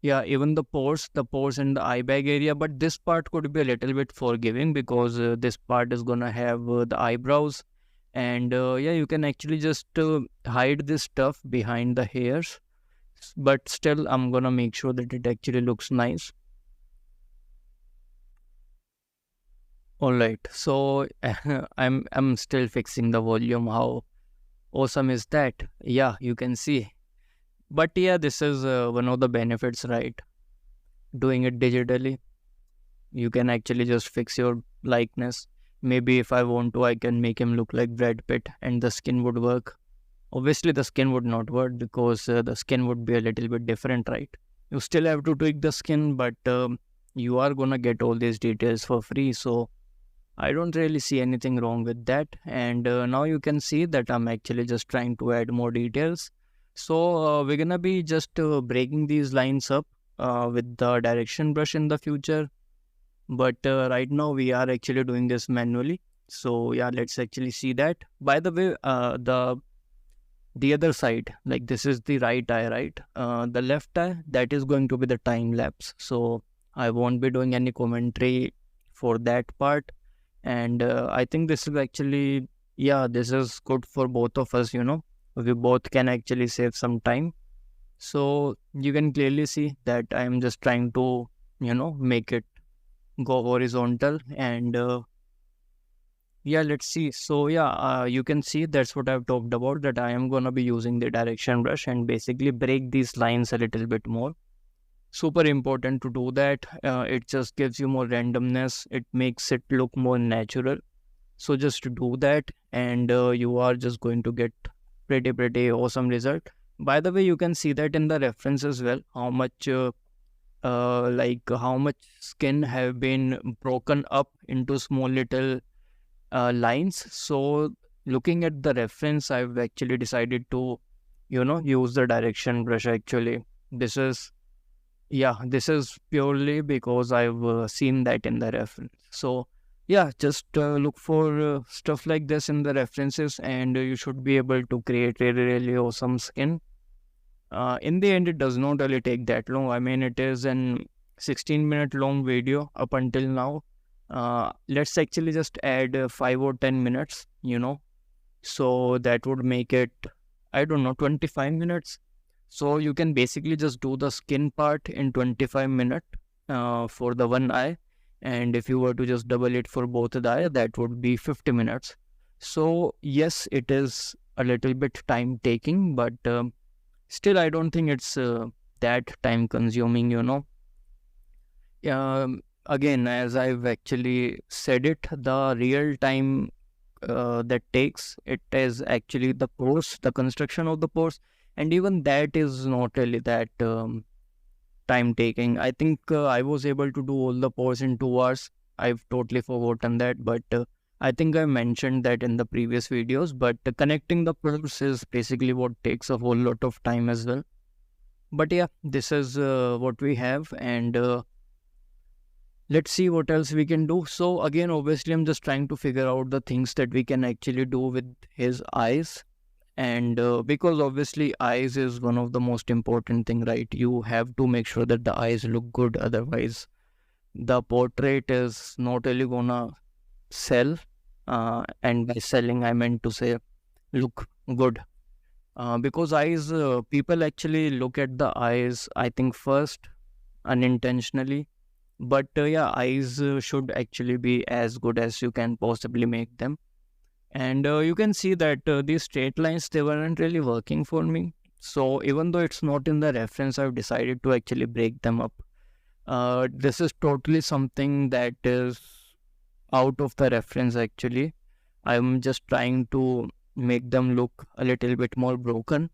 yeah, even the pores in the eye bag area, but this part could be a little bit forgiving because this part is gonna have the eyebrows. And yeah, you can actually just hide this stuff behind the hairs, but still I'm gonna make sure that it actually looks nice. All right, so I'm still fixing the volume. How awesome is that? Yeah, you can see. But yeah, this is one of the benefits, right? Doing it digitally, you can actually just fix your likeness. Maybe if I want to, I can make him look like Brad Pitt and the skin would work. Obviously the skin would not work because the skin would be a little bit different, right? You still have to tweak the skin, but you are gonna get all these details for free, so I don't really see anything wrong with that. And now you can see that I'm actually just trying to add more details. So we're gonna be just breaking these lines up with the direction brush in the future. But right now we are actually doing this manually. So yeah, let's actually see that. By the way, the other side, like this is the right eye, right? The left eye, that is going to be the time lapse. So I won't be doing any commentary for that part. And I think this is actually, yeah, this is good for both of us, we both can actually save some time. So you can clearly see that I am just trying to, make it go horizontal. And yeah, let's see. So yeah, you can see that's what I've talked about, that I am gonna be using the direction brush and basically break these lines a little bit more. Super important to do that. It just gives you more randomness. It makes it look more natural. So just do that, and you are just going to get pretty awesome result. By the way, you can see that in the reference as well, how much how much skin have been broken up into small little lines. So looking at the reference, I've actually decided to, use the direction brush actually. This is, yeah, this is purely because I've seen that in the reference. So yeah, just look for stuff like this in the references, and you should be able to create really awesome skin. In the end, it does not really take that long. I mean, it is an 16-minute long video up until now. Let's actually just add 5 or 10 minutes, so that would make it, I don't know, 25 minutes. So you can basically just do the skin part in 25 minutes for the one eye. And if you were to just double it for both the eye, that would be 50 minutes. So yes, it is a little bit time taking, but still I don't think it's that time consuming, again, as I've actually said it, the real time that takes. It is actually the pores, the construction of the pores, and even that is not really that time taking. I think I was able to do all the pores in 2 hours. I've totally forgotten that, but I think I mentioned that in the previous videos. But connecting the pores is basically what takes a whole lot of time as well. But yeah, this is what we have, and let's see what else we can do. So again, obviously, I'm just trying to figure out the things that we can actually do with his eyes. And because obviously eyes is one of the most important thing, right? You have to make sure that the eyes look good, otherwise the portrait is not really gonna sell. And by selling, I meant to say look good. Because eyes, people actually look at the eyes, I think, first unintentionally. But yeah, eyes should actually be as good as you can possibly make them. And you can see that these straight lines, they weren't really working for me. So even though it's not in the reference, I've decided to actually break them up. This is totally something that is out of the reference actually. I'm just trying to make them look a little bit more broken.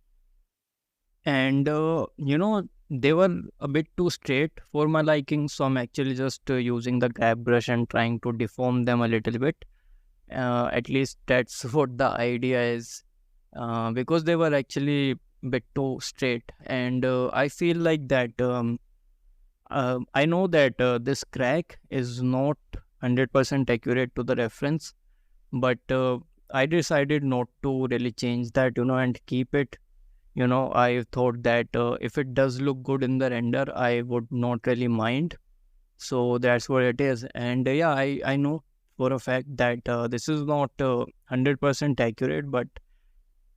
And they were a bit too straight for my liking, so I'm actually just using the grab brush and trying to deform them a little bit. At least that's what the idea is, because they were actually a bit too straight. And I feel like that I know that this crack is not 100% accurate to the reference, but I decided not to really change that, and keep it. I thought that if it does look good in the render, I would not really mind. So that's what it is. And yeah, I know for a fact that this is not 100% accurate, but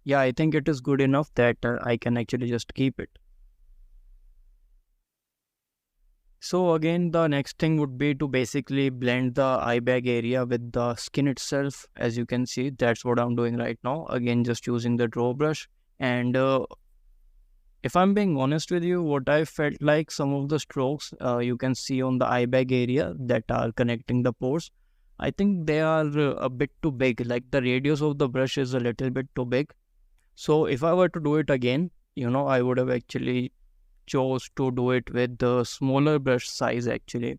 yeah, I think it is good enough that I can actually just keep it. So again, the next thing would be to basically blend the eye bag area with the skin itself. As you can see, that's what I'm doing right now. Again, just using the draw brush. And if I'm being honest with you, what I felt like, some of the strokes you can see on the eye bag area that are connecting the pores, I think they are a bit too big. Like the radius of the brush is a little bit too big. So if I were to do it again, I would have actually chose to do it with the smaller brush size actually,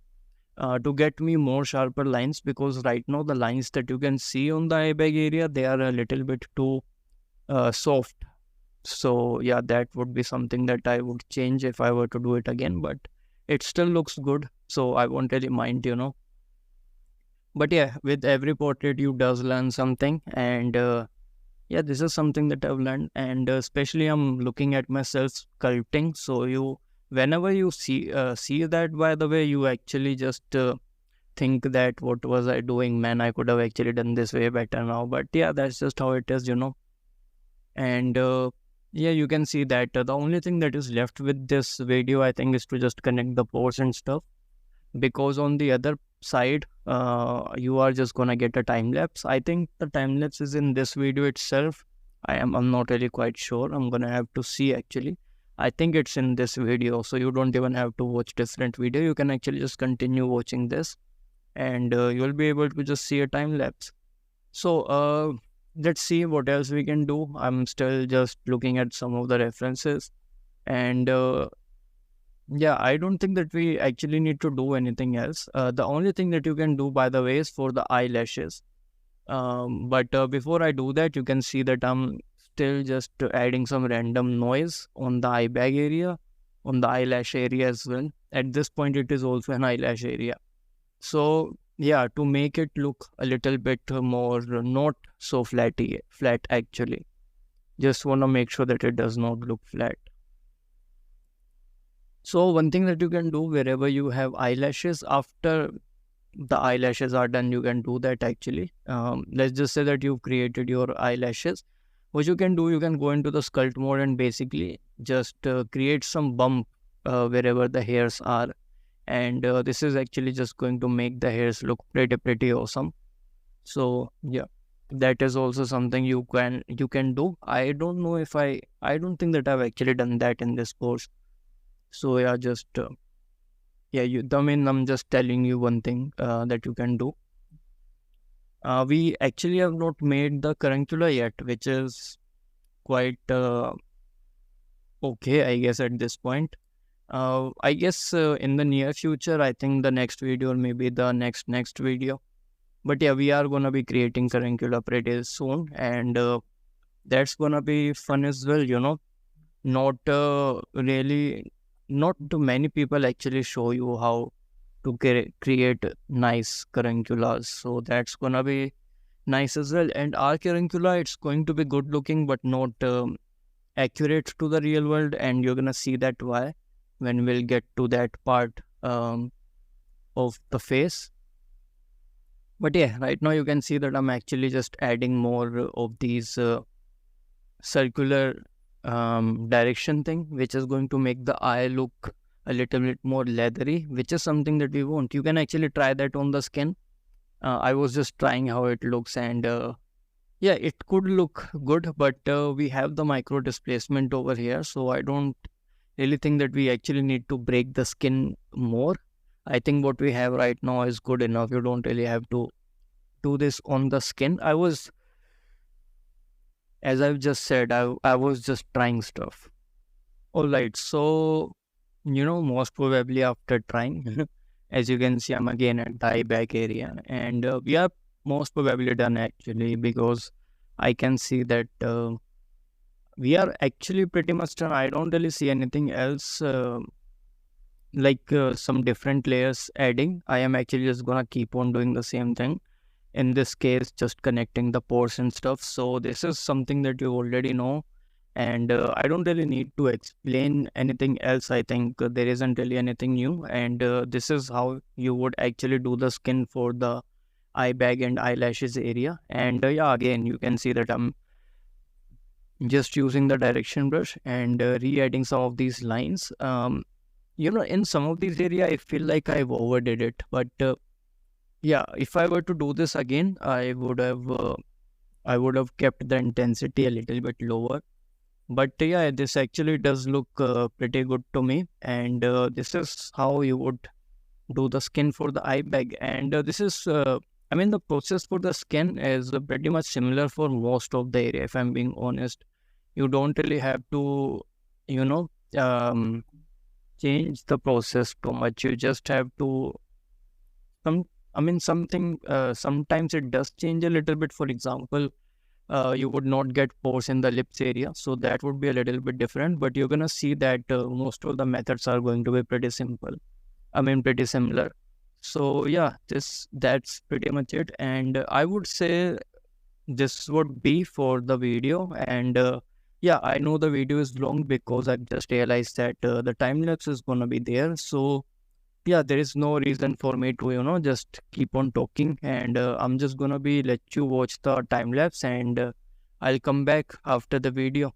to get me more sharper lines, because right now the lines that you can see on the eye bag area, they are a little bit too soft. So yeah, that would be something that I would change if I were to do it again, but it still looks good, so I won't really mind. But yeah, with every portrait you does learn something. And yeah, this is something that I've learned. And especially I'm looking at myself sculpting, so whenever you see that, by the way, you actually just think that what was I doing, man, I could have actually done this way better now. But yeah, that's just how it is. And yeah, you can see that the only thing that is left with this video, I think, is to just connect the pores and stuff, because on the other side you are just gonna get a time lapse. I think the time lapse is in this video itself. I'm not really quite sure. I'm gonna have to see actually. I think it's in this video, so you don't even have to watch different video. You can actually just continue watching this, and you'll be able to just see a time lapse. So let's see what else we can do. I'm still just looking at some of the references, and yeah, I don't think that we actually need to do anything else. The only thing that you can do, by the way, is for the eyelashes. But before I do that, you can see that I'm still just adding some random noise on the eye bag area, on the eyelash area as well. At this point, it is also an eyelash area. So yeah, to make it look a little bit more not so flat actually. Just want to make sure that it does not look flat. So one thing that you can do wherever you have eyelashes, after the eyelashes are done, you can do that actually. Let's just say that you've created your eyelashes. What you can do, you can go into the sculpt mode and basically just create some bump wherever the hairs are. And this is actually just going to make the hairs look pretty awesome. So yeah, that is also something you can do. I don't know if I don't think that I've actually done that in this course. So yeah, just yeah, I'm just telling you one thing that you can do. We actually have not made the curricula yet, which is quite okay, I guess, at this point. I guess in the near future, I think the next video or maybe the next video. But yeah, we are gonna be creating curricula pretty soon, and that's gonna be fun as well. Not really, not too many people actually show you how to create nice curriculas. So that's gonna be nice as well. And our curricula, it's going to be good looking, but not accurate to the real world. And you're gonna see that why when we'll get to that part of the face. But yeah, right now you can see that I'm actually just adding more of these circular direction thing, which is going to make the eye look a little bit more leathery, which is something that we want. You can actually try that on the skin. I was just trying how it looks, and yeah, it could look good, but we have the micro displacement over here, so I don't really think that we actually need to break the skin more. I think what we have right now is good enough. You don't really have to do this on the skin. As I've just said, I was just trying stuff. All right, so most probably after trying, as you can see, I'm again at the eye back area, and we are most probably done actually, because I can see that we are actually pretty much done. I don't really see anything else like some different layers adding. I am actually just gonna keep on doing the same thing. In this case, just connecting the pores and stuff. So this is something that you already know, and I don't really need to explain anything else. I think there isn't really anything new, and this is how you would actually do the skin for the eye bag and eyelashes area. And yeah, again, you can see that I'm just using the direction brush and re-adding some of these lines. In some of these area, I feel like I've overdid it, but yeah, if I were to do this again, I would have kept the intensity a little bit lower. But yeah, this actually does look pretty good to me. And this is how you would do the skin for the eye bag. And I mean, the process for the skin is pretty much similar for most of the area, if I'm being honest. You don't really have to, you know, um, change the process too much. You just have to, some, I mean, sometimes it does change a little bit. For example, you would not get pores in the lips area, so that would be a little bit different, but you're gonna see that most of the methods are going to be pretty simple, I mean pretty similar. So yeah, that's pretty much it, and I would say this would be for the video. And yeah, I know the video is long because I've just realized that the time lapse is gonna be there. So yeah, there is no reason for me to just keep on talking, and I'm just gonna be let you watch the time lapse, and I'll come back after the video.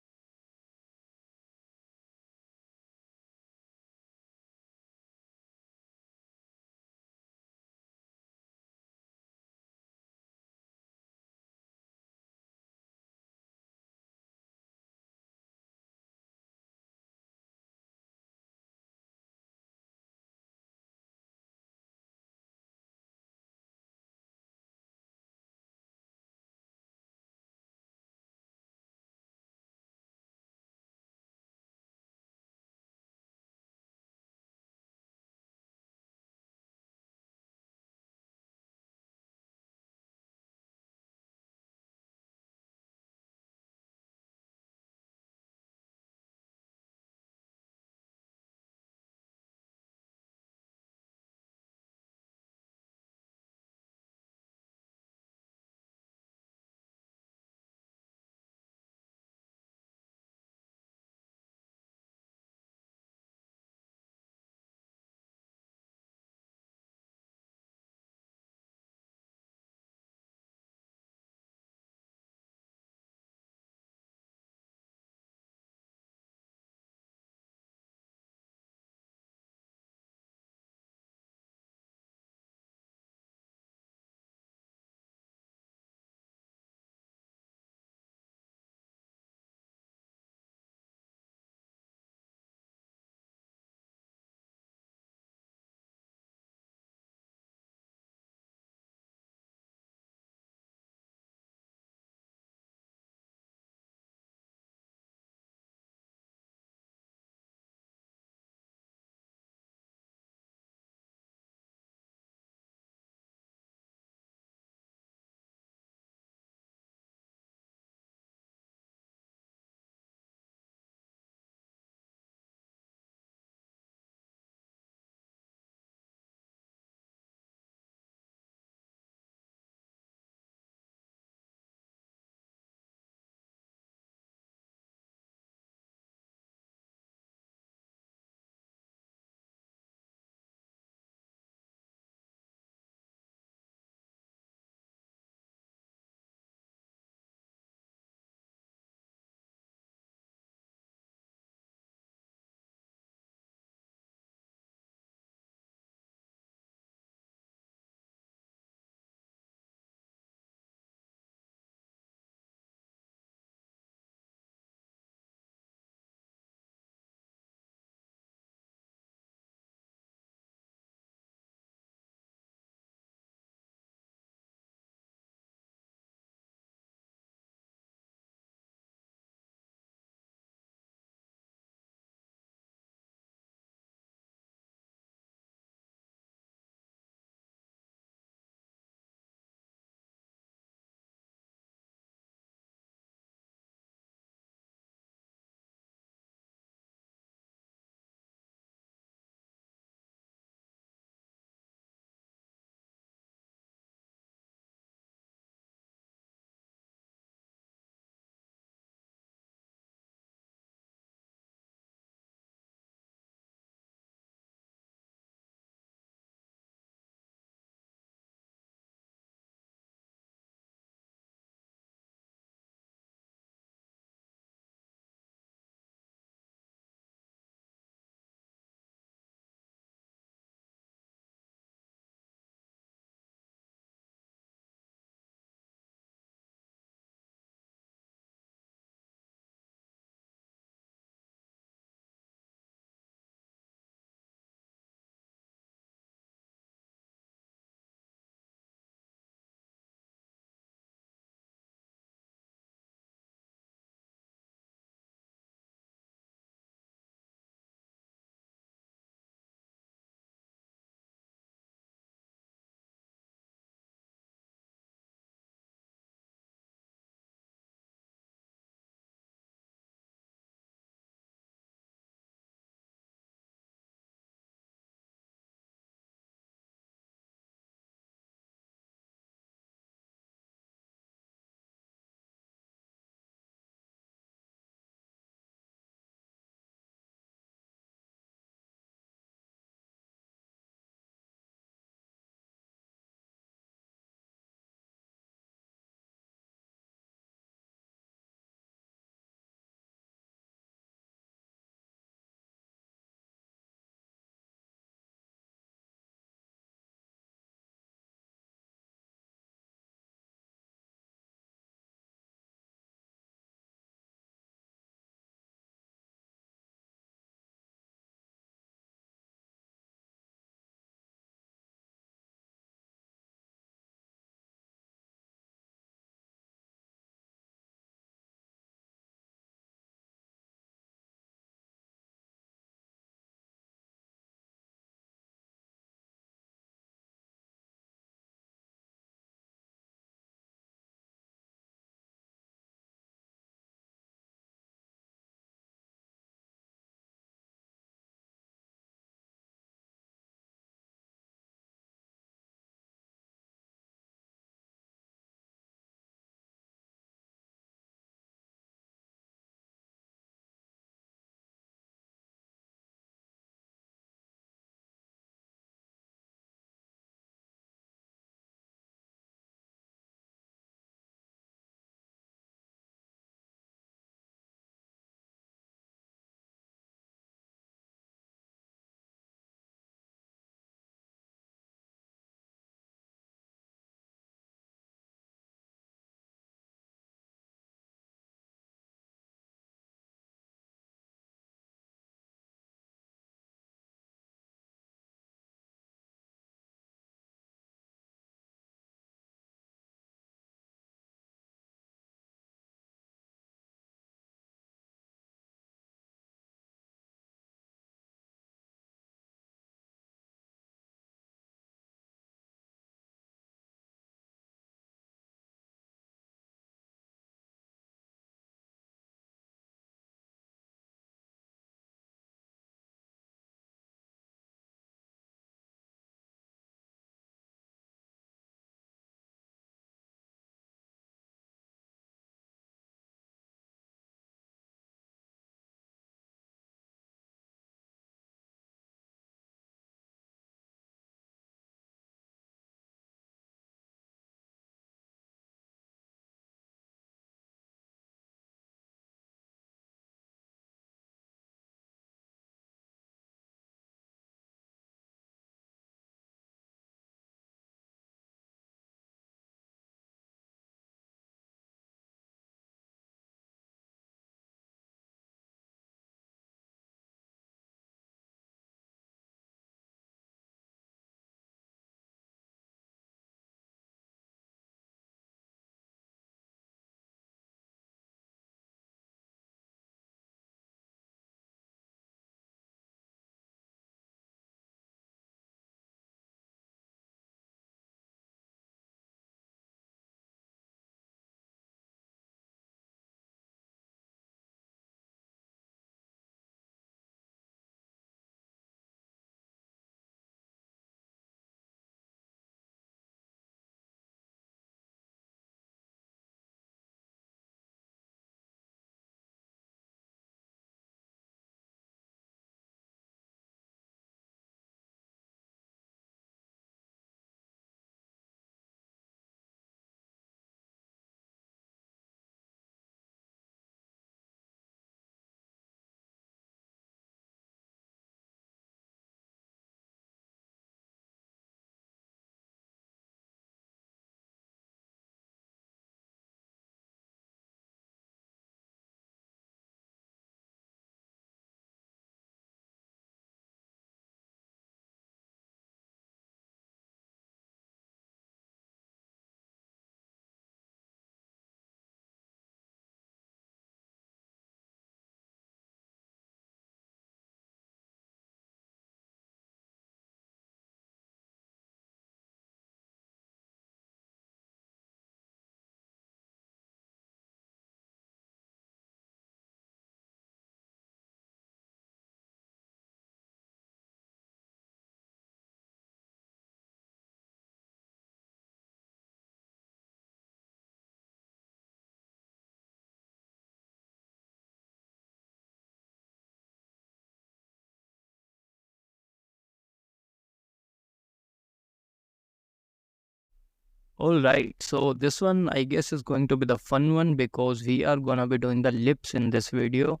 All right, so this one I guess is going to be the fun one because we are gonna be doing the lips in this video.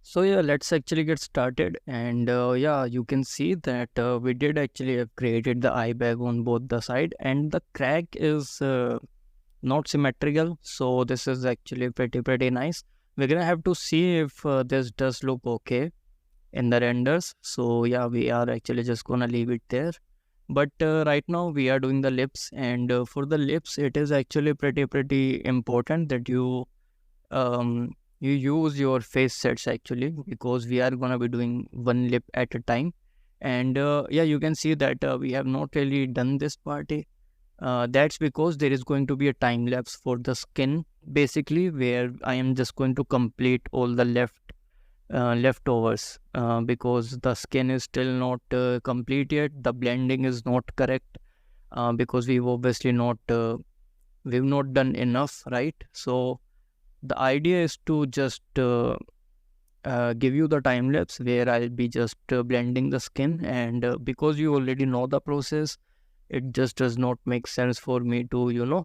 So yeah, let's actually get started. And yeah, you can see that we did actually have created the eye bag on both the side, and the crack is not symmetrical. So this is actually pretty nice. We're gonna have to see if this does look okay in the renders. So yeah, we are actually just gonna leave it there. But right now we are doing the lips, and for the lips, it is actually pretty important that um you use your face sets actually, because we are gonna be doing one lip at a time. And yeah, you can see that we have not really done this party. That's because there is going to be a time lapse for the skin basically, where I am just going to complete all the leftovers, because the skin is still not complete yet. The blending is not correct, because we've not done enough, right? So the idea is to just give you the time lapse where I'll be just blending the skin, and because you already know the process, it just does not make sense for me to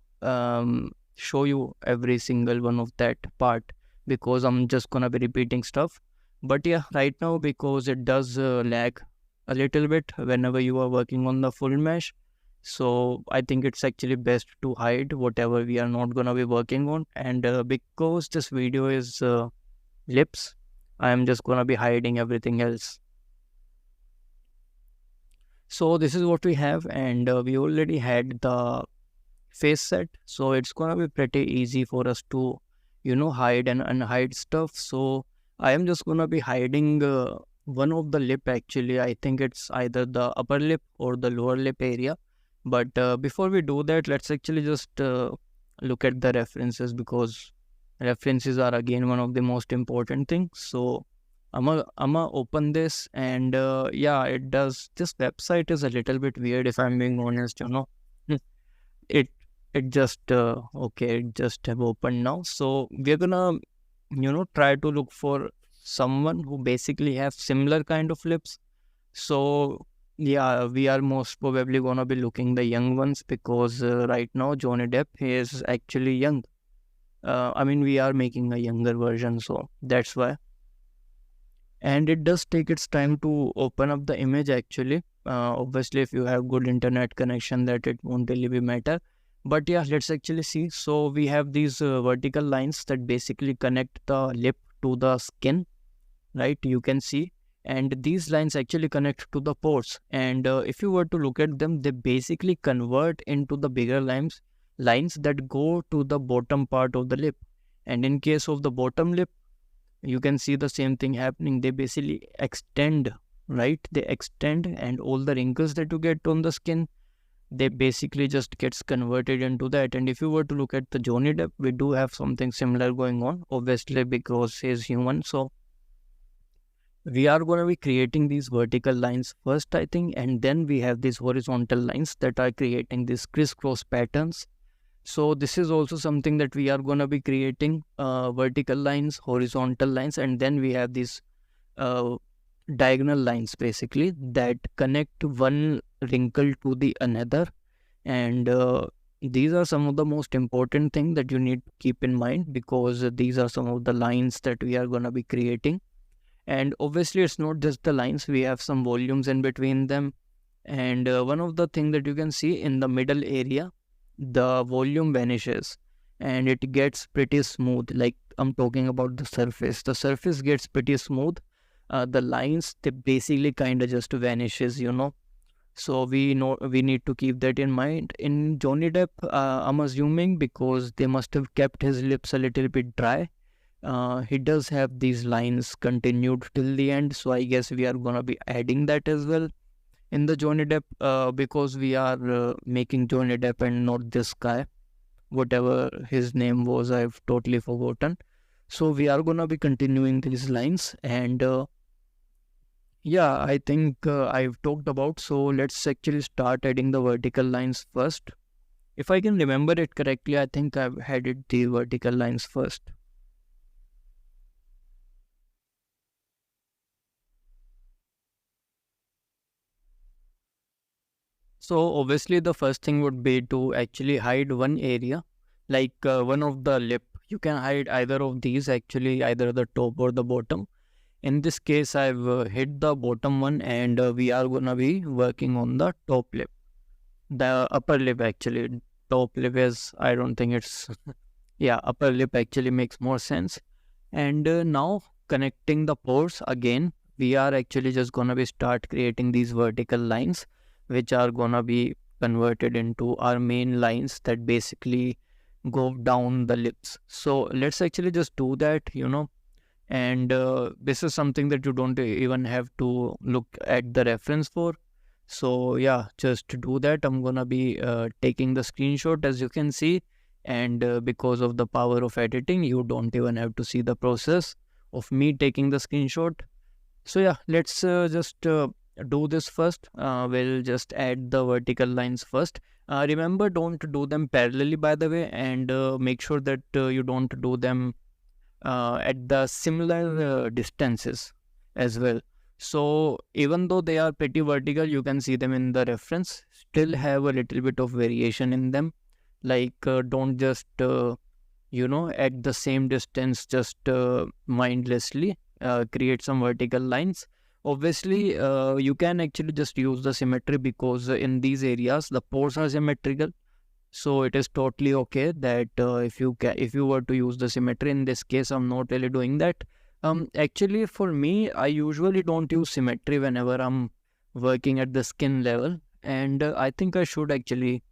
show you every single one of that part, because I'm just gonna be repeating stuff. But yeah, right now, because it does lag a little bit whenever you are working on the full mesh, so I think it's actually best to hide whatever we are not gonna be working on. And because this video is lips, I am just gonna be hiding everything else. So this is what we have, and we already had the face set, so it's gonna be pretty easy for us to hide and unhide stuff. So I am just gonna be hiding one of the lip actually. I think it's either the upper lip or the lower lip area. But before we do that, let's actually just look at the references, because references are again one of the most important things. So I'm a open this, and yeah, it does. This website is a little bit weird if I'm being honest. it it just okay, it just have opened now. So we're gonna try to look for someone who basically have similar kind of lips. So yeah, we are most probably gonna be looking the young ones, because right now Johnny Depp is actually young. I mean, we are making a younger version, so that's why. And it does take its time to open up the image actually. Obviously, if you have good internet connection, that it won't really be matter. But yeah, let's actually see. So we have these vertical lines that basically connect the lip to the skin, right? You can see, and these lines actually connect to the pores. And if you were to look at them, they basically convert into the bigger lines that go to the bottom part of the lip. And in case of the bottom lip, you can see the same thing happening. They basically extend, right? They extend, and all the wrinkles that you get on the skin, they basically just gets converted into that. And if you were to look at the Johnny Depp, we do have something similar going on, obviously, because he's human. So we are going to be creating these vertical lines first, I think, and then we have these horizontal lines that are creating these crisscross patterns. So this is also something that we are going to be creating, vertical lines, horizontal lines, and then we have these uh, diagonal lines basically that connect one wrinkle to the another. And these are some of the most important things that you need to keep in mind, because these are some of the lines that we are going to be creating. And obviously, it's not just the lines, we have some volumes in between them. And one of the things that you can see in the middle area, the volume vanishes and it gets pretty smooth. Like, I'm talking about the surface gets pretty smooth. The lines, they basically kind of just vanishes. So we know we need to keep that in mind. In Johnny Depp, I'm assuming, because they must have kept his lips a little bit dry, he does have these lines continued till the end. So I guess we are gonna be adding that as well in the Johnny Depp, because we are making Johnny Depp and not this guy, whatever his name was. I've totally forgotten. So we are gonna be continuing these lines, and yeah, I think I've talked about. So let's actually start adding the vertical lines first. If I can remember it correctly, I think I've added the vertical lines first. So obviously the first thing would be to actually hide one area, like one of the lip. You can hide either of these, actually, either the top or the bottom. In this case, I've hit the bottom one, and we are gonna be working on the top lip. The upper lip, actually. Top lip is, I don't think it's, yeah, upper lip actually makes more sense. And now connecting the pores again, we are actually just gonna be start creating these vertical lines, which are gonna be converted into our main lines that basically go down the lips. So let's actually just do that. And this is something that you don't even have to look at the reference for. So yeah, just to do that, I'm gonna be taking the screenshot, as you can see. And because of the power of editing, you don't even have to see the process of me taking the screenshot. So yeah, let's just do this first. We'll just add the vertical lines first. Remember, don't do them parallelly, by the way, and make sure that you don't do them at the similar distances as well. So even though they are pretty vertical, you can see them in the reference, still have a little bit of variation in them. Like don't just at the same distance, just mindlessly create some vertical lines. Obviously you can actually just use the symmetry, because in these areas the pores are symmetrical. So it is totally okay that if you were to use the symmetry. In this case, I'm not really doing that. Actually, for me, I usually don't use symmetry whenever I'm working at the skin level, and I think I should actually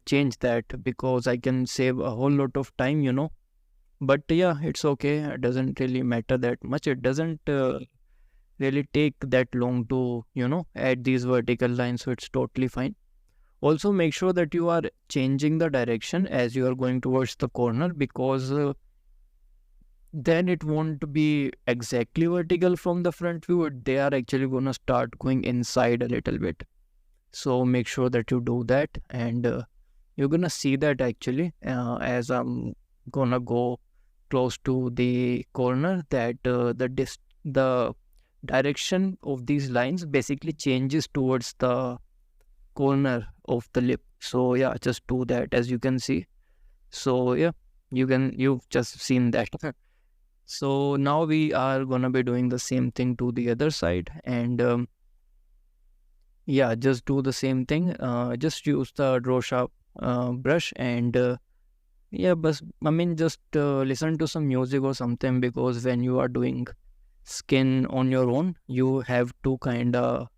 change that, because I can save a whole lot of time. But yeah, it's okay. It doesn't really matter that much. It doesn't really take that long to add these vertical lines, so it's totally fine. Also, make sure that you are changing the direction as you are going towards the corner, because then it won't be exactly vertical from the front view. They are actually going to start going inside a little bit. So make sure that you do that, and you're going to see that actually as I'm going to go close to the corner, that the direction of these lines basically changes towards the corner of the lip. So yeah, just do that, as you can see. So yeah, you've just seen that. So now we are gonna be doing the same thing to the other side, and yeah, just do the same thing. Just use the draw sharp brush, and yeah, but I mean, just listen to some music or something, because when you are doing skin on your own, you have to kind of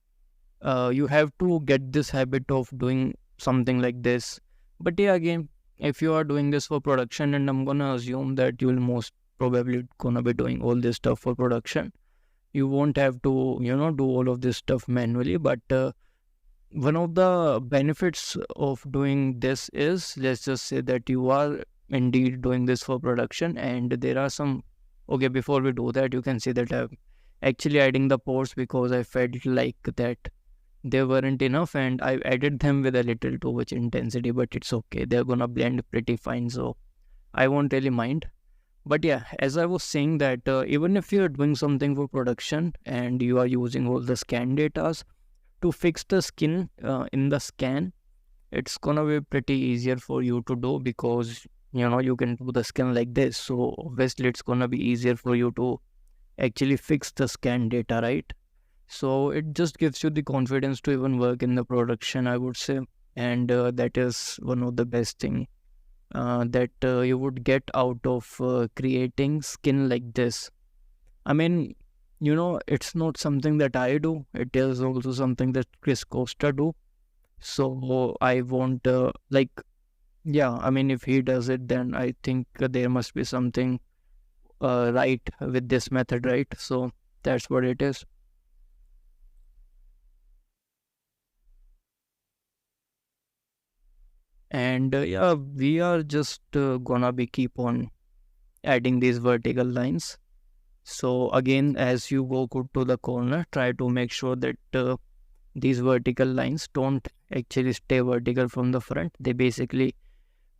you have to get this habit of doing something like this. But yeah, again, if you are doing this for production, and I'm gonna assume that you'll most probably gonna be doing all this stuff for production, you won't have to do all of this stuff manually. But one of the benefits of doing this is, let's just say that you are indeed doing this for production, and there are some, okay, before we do that, you can see that I'm actually adding the pores, because I felt like that they weren't enough, and I added them with a little too much intensity. But it's okay, they're gonna blend pretty fine, so I won't really mind. But yeah, as I was saying, that even if you're doing something for production and you are using all the scan datas to fix the skin in the scan, it's gonna be pretty easier for you to do, because you can do the skin like this. So obviously it's gonna be easier for you to actually fix the scan data, right? So it just gives you the confidence to even work in the production, I would say. And that is one of the best thing that you would get out of creating skin like this. I mean, it's not something that I do. It is also something that Chris Costa do. So I won't yeah, I mean, if he does it, then I think there must be something right with this method, right? So that's what it is. And yeah, we are just gonna be keep on adding these vertical lines. So again, as you go to the corner, try to make sure that these vertical lines don't actually stay vertical from the front. They basically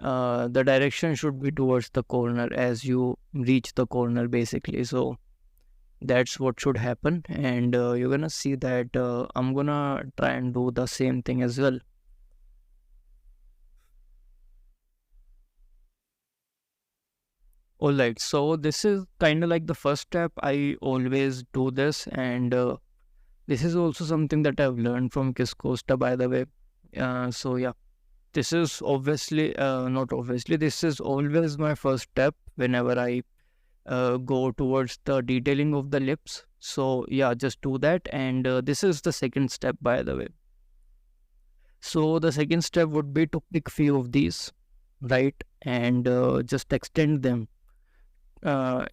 the direction should be towards the corner as you reach the corner, basically. So That's what should happen, and you're gonna see that I'm gonna try and do the same thing as well. All right, so this is kind of like the first step. I always do this, and this is also something that I've learned from Kiss Costa, by the way. So yeah, this is obviously not obviously. This is always my first step whenever I go towards the detailing of the lips. So yeah, just do that, and this is the second step, by the way. So the second step would be to pick few of these, right, and just extend them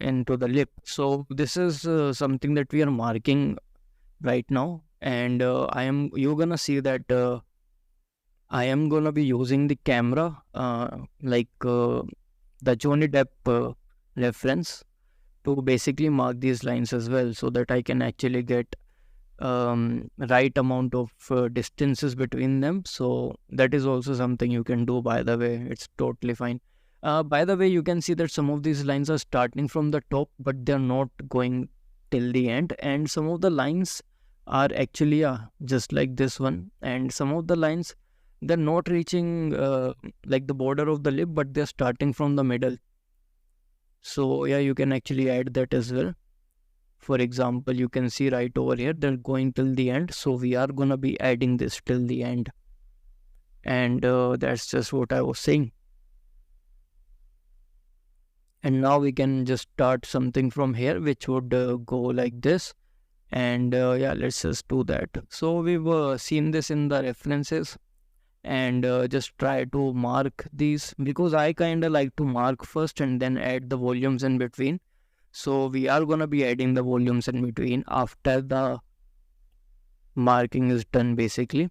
into the lip. So this is something that we are marking right now, and you're gonna see that I am gonna be using the camera, like the Johnny Depp reference, to basically mark these lines as well, so that I can actually get right amount of distances between them. So that is also something you can do, by the way. It's totally fine. By the way, you can see that some of these lines are starting from the top, but they're not going till the end, and some of the lines are actually just like this one, and some of the lines, they're not reaching like the border of the lip, but they're starting from the middle. So yeah, you can actually add that as well. For example, you can see right over here, they're going till the end. So we are going to be adding this till the end. And that's just what I was saying. And now we can just start something from here, which would go like this. And yeah, let's just do that. So we've seen this in the references, and just try to mark these, because I kind of like to mark first and then add the volumes in between. So we are going to be adding the volumes in between after the marking is done, basically.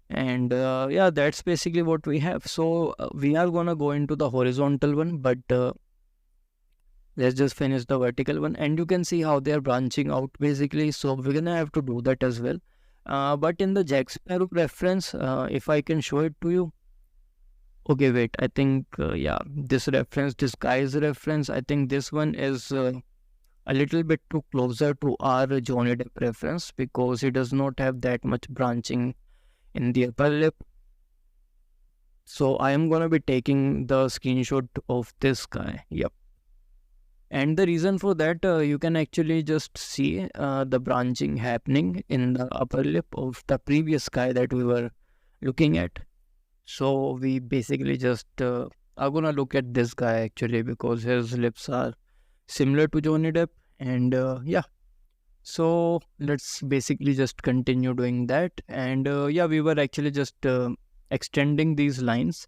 And yeah, that's basically what we have. So we are going to go into the horizontal one, but let's just finish the vertical one, and you can see how they are branching out, basically. So we're going to have to do that as well. But in the Jack Sparrow reference, if I can show it to you. Okay, wait, I think yeah, this reference, this guy's reference, I think this one is a little bit too closer to our Johnny Depp reference, because he does not have that much branching in the upper lip. So I am gonna be taking the screenshot of this guy. Yep. And the reason for that, you can actually just see the branching happening in the upper lip of the previous guy that we were looking at. So we basically just are gonna look at this guy actually, because his lips are similar to Johnny Depp. And yeah, so let's basically just continue doing that. And yeah, we were actually just extending these lines.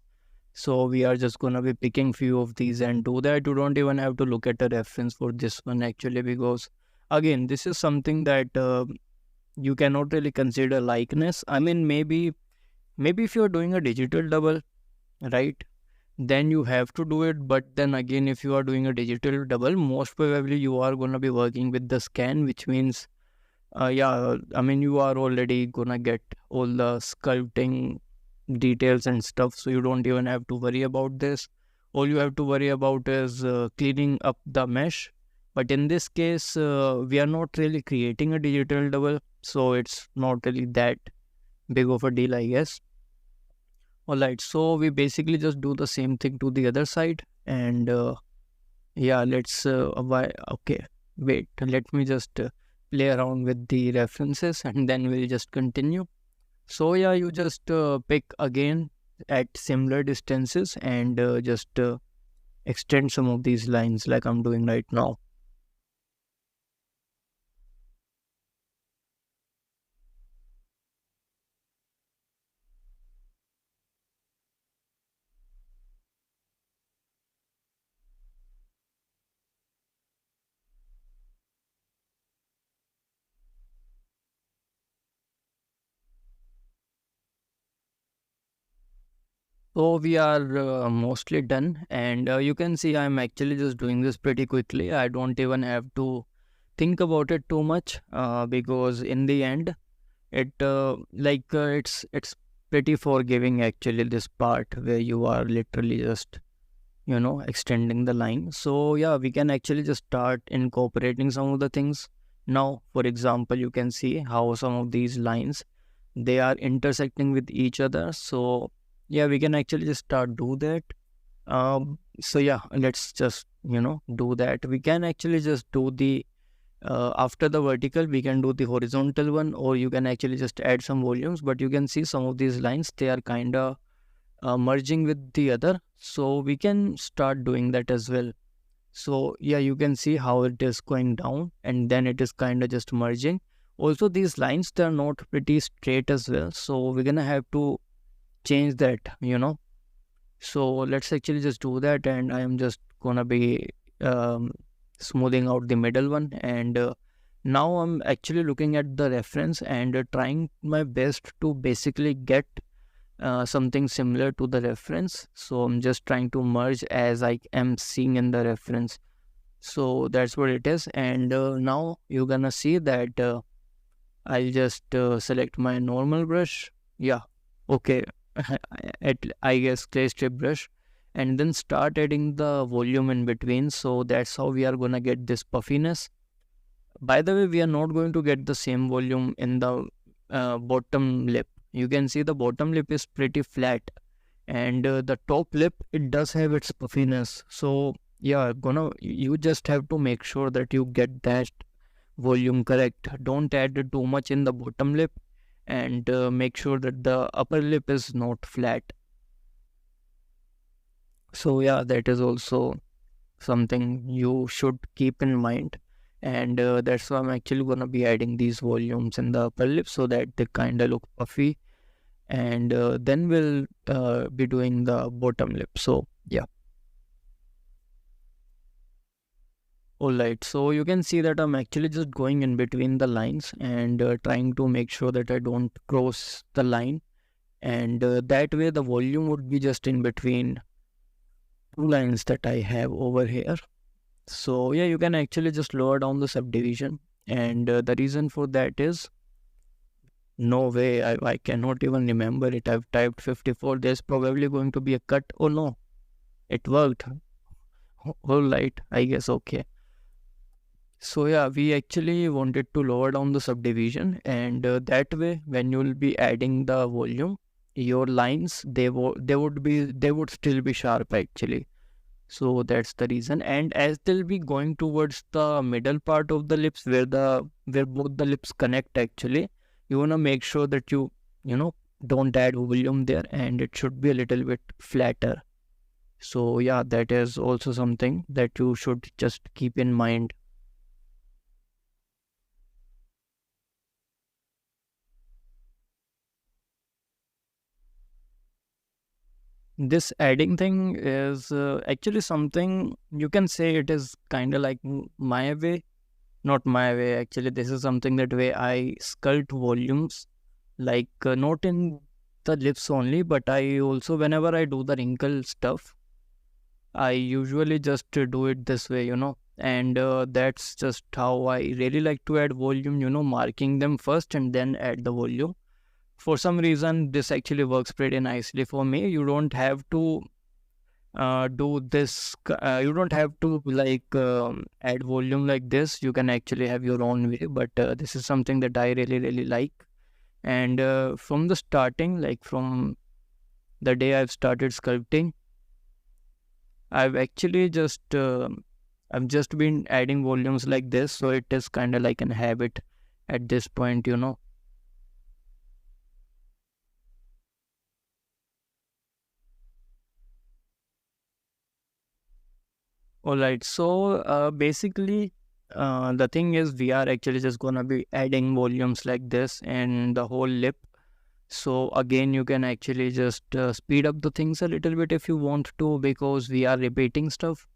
So we are just gonna be picking few of these and do that. You don't even have to look at a reference for this one actually, because again, this is something that you cannot really consider likeness. I mean, maybe if you're doing a digital double, right, then you have to do it. But then again, if you are doing a digital double, most probably you are gonna be working with the scan, which means yeah, I mean, you are already gonna get all the sculpting details and stuff, so you don't even have to worry about this. All you have to worry about is cleaning up the mesh. But in this case, we are not really creating a digital double, so it's not really that big of a deal, I guess. Alright, so we basically just do the same thing to the other side. And yeah, let's okay, wait, let me just play around with the references, and then we'll just continue. So yeah, you just pick again at similar distances, and just extend some of these lines like I'm doing right now. So we are mostly done, and you can see I'm actually just doing this pretty quickly. I don't even have to think about it too much, because in the end, it's pretty forgiving actually, this part where you are literally just extending the line. So yeah, we can actually just start incorporating some of the things. Now, for example, you can see how some of these lines, they are intersecting with each other. So yeah, we can actually just start do that. So yeah, let's just do that. We can actually just do the after the vertical, we can do the horizontal one, or you can actually just add some volumes. But you can see some of these lines, they are kind of merging with the other, so we can start doing that as well. So yeah, you can see how it is going down and then it is kind of just merging. Also, these lines, they are not pretty straight as well, so we're gonna have to change that. So let's actually just do that, and I am just gonna be um, smoothing out the middle one. And now I'm actually looking at the reference and trying my best to basically get something similar to the reference. So I'm just trying to merge as I am seeing in the reference. So that's what it is. And now you're gonna see that I'll just select my normal brush. Yeah, okay. I guess clay strip brush, and then start adding the volume in between. So that's how we are gonna get this puffiness. By the way, we are not going to get the same volume in the bottom lip. You can see the bottom lip is pretty flat, and the top lip, it does have its puffiness. So yeah, you just have to make sure that you get that volume correct. Don't add too much in the bottom lip, and make sure that the upper lip is not flat. So yeah, that is also something you should keep in mind. And that's why I'm actually gonna be adding these volumes in the upper lip so that they kind of look puffy. And then we'll be doing the bottom lip. So yeah. Alright, so you can see that I'm actually just going in between the lines and trying to make sure that I don't cross the line. And that way the volume would be just in between two lines that I have over here. So yeah, you can actually just lower down the subdivision. And the reason for that is, no way, I cannot even remember it. I've typed 54. There's probably going to be a cut. Oh no, it worked. Alright, I guess okay. So yeah, we actually wanted to lower down the subdivision, and that way, when you'll be adding the volume, your lines, they would still be sharp actually. So that's the reason. And as they'll be going towards the middle part of the lips, where both the lips connect actually, you wanna make sure that you know don't add volume there, and it should be a little bit flatter. So yeah, that is also something that you should just keep in mind. This adding thing is actually something you can say it is kind of like my way, not my way. Actually, this is something that way I sculpt volumes, like not in the lips only, but I also, whenever I do the wrinkle stuff, I usually just do it this way. And that's just how I really like to add volume, marking them first and then add the volume. For some reason, this actually works pretty nicely for me. You don't have to do this. You don't have to like add volume like this. You can actually have your own way. But this is something that I really, really like. And from the starting, like from the day I've started sculpting, I've actually I've just been adding volumes like this. So it is kind of like an habit at this point. All right. So basically, the thing is, we are actually just gonna be adding volumes like this in the whole lip. So again, you can actually just speed up the things a little bit if you want to, because we are repeating stuff.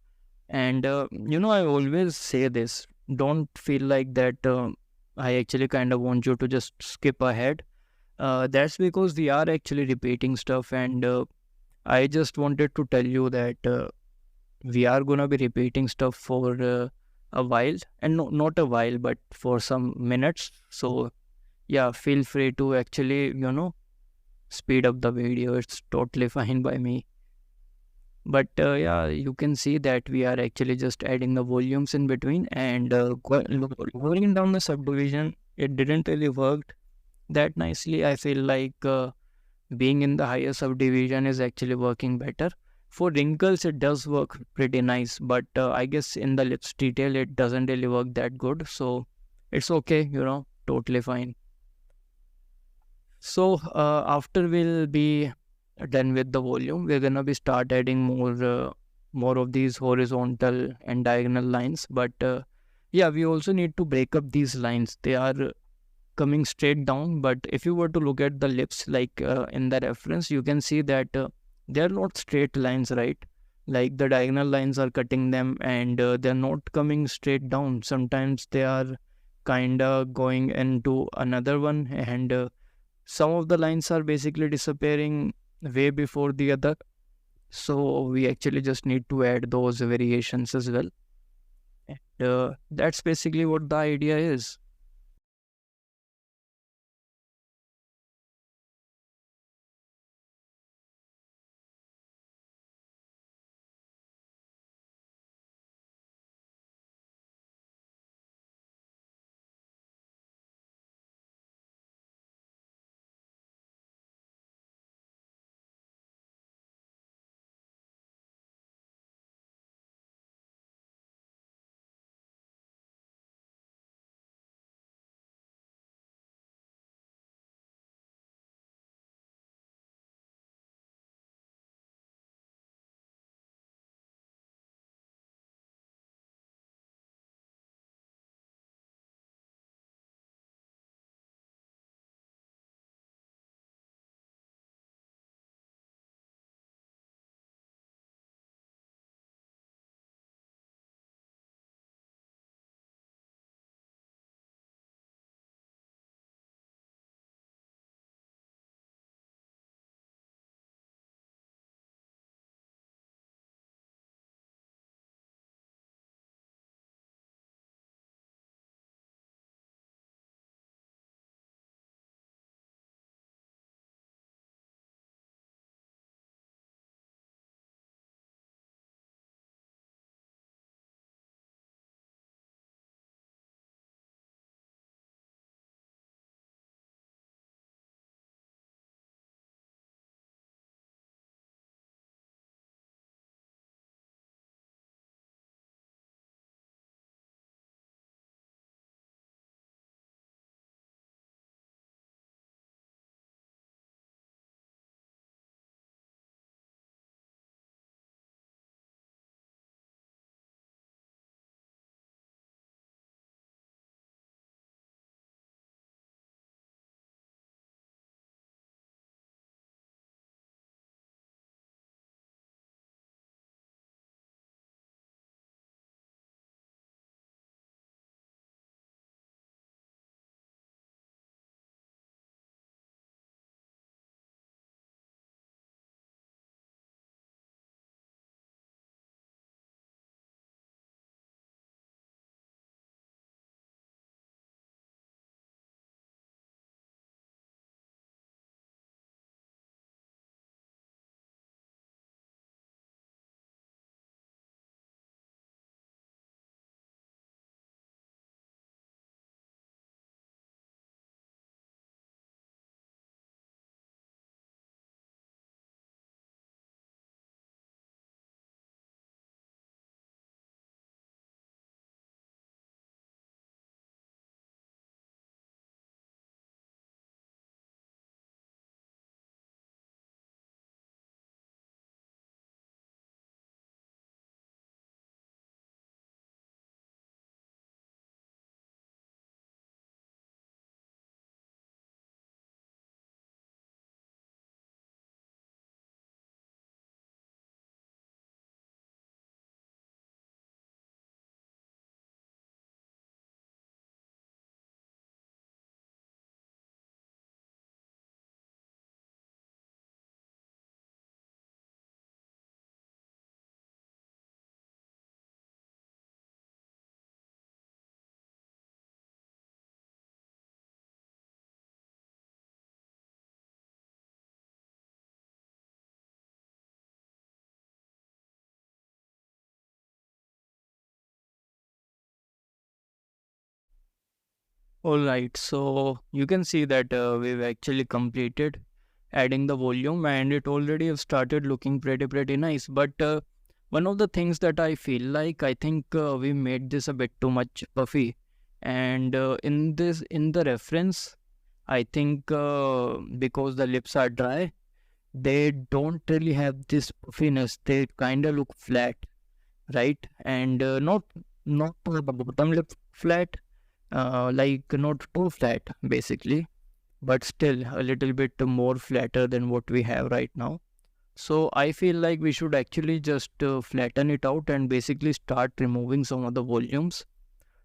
And I always say this: don't feel like that. I actually kind of want you to just skip ahead. That's because we are actually repeating stuff, and I just wanted to tell you that. We are gonna be repeating stuff for a while, and no, not a while, but for some minutes. So yeah, feel free to actually speed up the video. It's totally fine by me. But yeah, you can see that we are actually just adding the volumes in between, and going down the subdivision, it didn't really work that nicely. I feel like being in the higher subdivision is actually working better. For wrinkles, it does work pretty nice, but I guess in the lips detail, it doesn't really work that good. So it's okay, totally fine. So after we'll be done with the volume, we're gonna be start adding more of these horizontal and diagonal lines. But yeah, we also need to break up these lines. They are coming straight down, but if you were to look at the lips, like in the reference, you can see that they are not straight lines, right? Like the diagonal lines are cutting them, and they're not coming straight down. Sometimes they are kind of going into another one, and some of the lines are basically disappearing way before the other. So we actually just need to add those variations as well. And that's basically what the idea is. All right, so you can see that we've actually completed adding the volume, and it already have started looking pretty nice. But one of the things that I feel like, I think we made this a bit too much puffy, and in the reference, I think because the lips are dry, they don't really have this puffiness. They kind of look flat, right? And not the bottom lip flat, like not too flat basically, but still a little bit more flatter than what we have right now. So I feel like we should actually just flatten it out and basically start removing some of the volumes.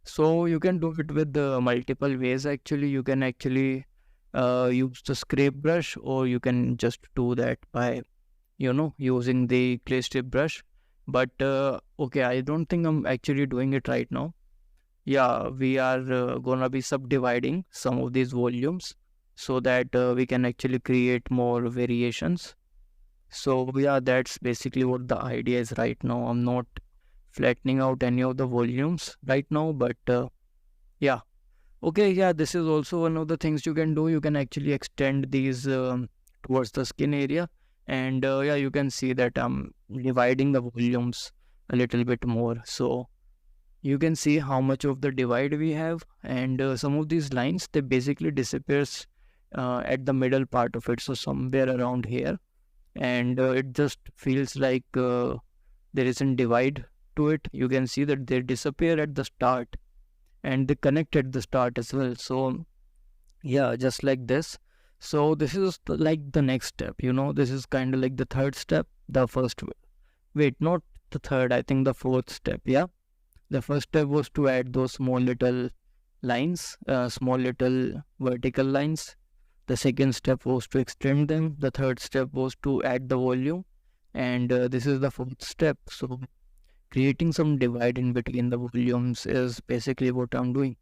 So you can do it with multiple ways. Actually, you can actually use the scrape brush, or you can just do that by using the clay strip brush. But okay, I don't think I'm actually doing it right now. Yeah, we are gonna be subdividing some of these volumes so that we can actually create more variations. So yeah, that's basically what the idea is right now. I'm not flattening out any of the volumes right now, but yeah. Okay, yeah, this is also one of the things you can do. You can actually extend these towards the skin area, and yeah, you can see that I'm dividing the volumes a little bit more. So you can see how much of the divide we have, and some of these lines, they basically disappears at the middle part of it, so somewhere around here, and it just feels like there isn't divide to it. You can see that they disappear at the start, and they connect at the start as well. So yeah, just like this. So this is like the next step, this is kind of like the third step. The first, wait, not the third, I think the fourth step. Yeah, the first step was to add those small little lines, small little vertical lines. The second step was to extend them. The third step was to add the volume. And this is the fourth step. So creating some divide in between the volumes is basically what I'm doing.